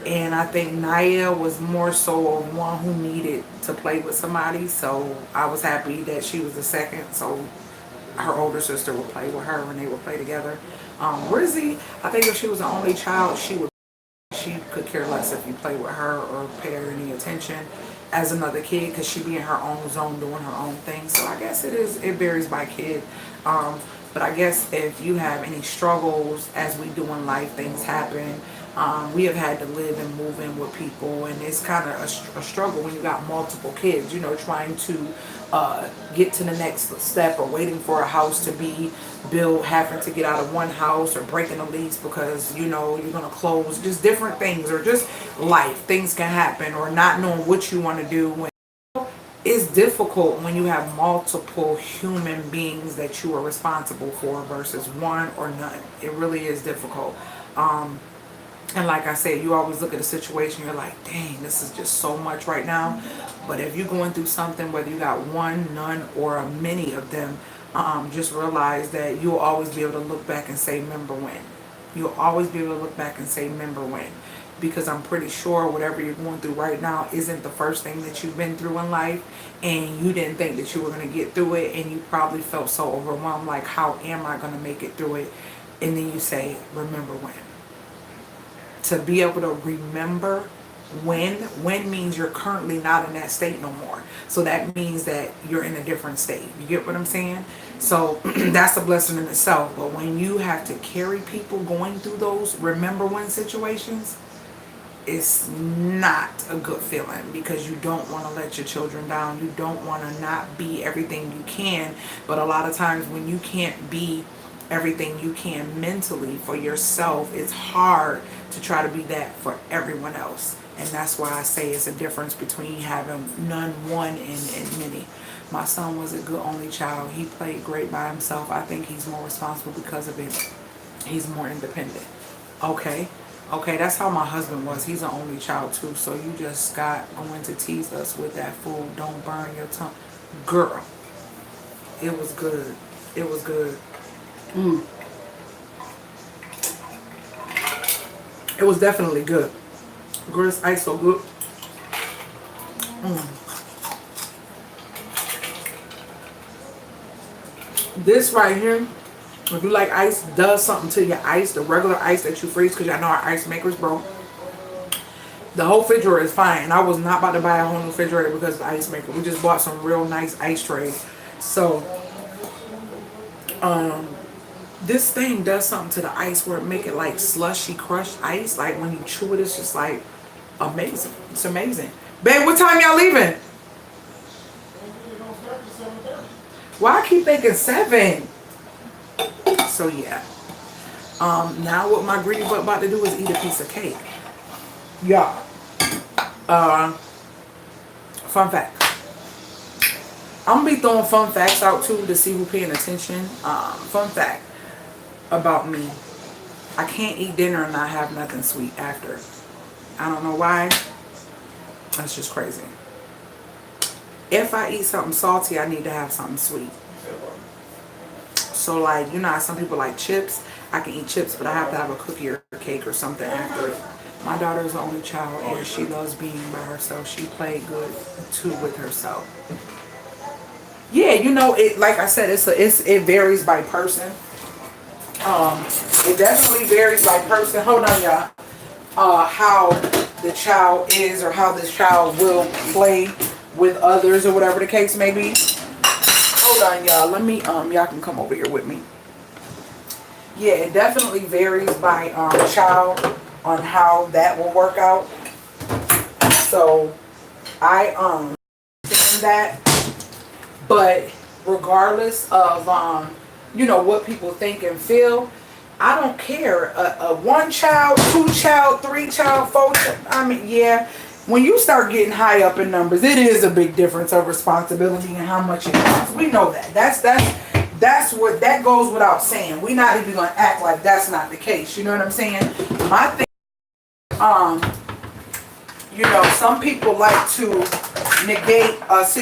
And I think Naya was more so one who needed to play with somebody. So I was happy that she was the second. So her older sister would play with her and they would play together. Rizzy, I think if she was the only child, she could care less if you play with her or pay her any attention as another kid, because she'd be in her own zone doing her own thing. So I guess it varies by kid. But I guess if you have any struggles as we do in life, things happen. We have had to live and move in with people, and it's kind of a struggle when you got multiple kids, you know, trying to get to the next step, or waiting for a house to be built, having to get out of one house, or breaking a lease because, you know, you're going to close, just different things, or just life. Things can happen, or not knowing what you want to do. It's difficult when you have multiple human beings that you are responsible for versus one or none. It really is difficult. And like I said, you always look at a situation, you're like, dang, this is just so much right now. But if you're going through something, whether you got one, none, or many of them, just realize that you'll always be able to look back and say, remember when. You'll always be able to look back and say, remember when. Because I'm pretty sure whatever you're going through right now isn't the first thing that you've been through in life. And you didn't think that you were going to get through it. And you probably felt so overwhelmed, like, how am I going to make it through it? And then you say, remember when. To be able to remember when means you're currently not in that state no more. So that means that you're in a different state. You get what I'm saying? So that's a blessing in itself. But when you have to carry people going through those remember when situations, it's not a good feeling, because you don't want to let your children down. You don't want to not be everything you can. But a lot of times when you can't be everything you can mentally for yourself, it's hard to try to be that for everyone else. And that's why I say it's a difference between having none, one, and many. My son was a good only child. He played great by himself. I think he's more responsible because of it. He's more independent. Okay, that's how my husband was. He's an only child too. So you just got going to tease us with that food. Don't burn your tongue. Girl, it was good. It was good. It was definitely good. Girl, this ice so good. This right here, if you like ice, does something to your ice. The regular ice that you freeze, because y'all know our ice maker's broke. The whole refrigerator is fine. And I was not about to buy a whole new refrigerator because of the ice maker. We just bought some real nice ice trays. So, this thing does something to the ice where it make it like slushy crushed ice. Like when you chew it, it's just like amazing. It's amazing. Babe, what time y'all leaving? Why I keep thinking 7? So yeah. Now what my greedy butt about to do is eat a piece of cake. Yeah. Fun fact. I'm gonna be throwing fun facts out too to see who's paying attention. Fun fact about me. I can't eat dinner and not have nothing sweet after. I don't know why. That's just crazy. If I eat something salty, I need to have something sweet. So like, you know how some people like chips? I can eat chips, but I have to have a cookie or a cake or something after it. My daughter is the only child and she loves being by herself. She played good too with herself. Yeah, you know, it, like I said, it varies by person. It definitely varies by person. Hold on, y'all. How the child is, or how this child will play with others, or whatever the case may be. Hold on, y'all. Let me y'all can come over here with me. Yeah, it definitely varies by child on how that will work out. So I understand that, but regardless of you know, what people think and feel, I don't care. A 1 child, 2 child, 3 child, 4 child. I mean, yeah. When you start getting high up in numbers, it is a big difference of responsibility and how much it costs. We know that. That's what that goes without saying. We're not even gonna act like that's not the case. You know what I'm saying? My thing, you know, some people like to negate a situation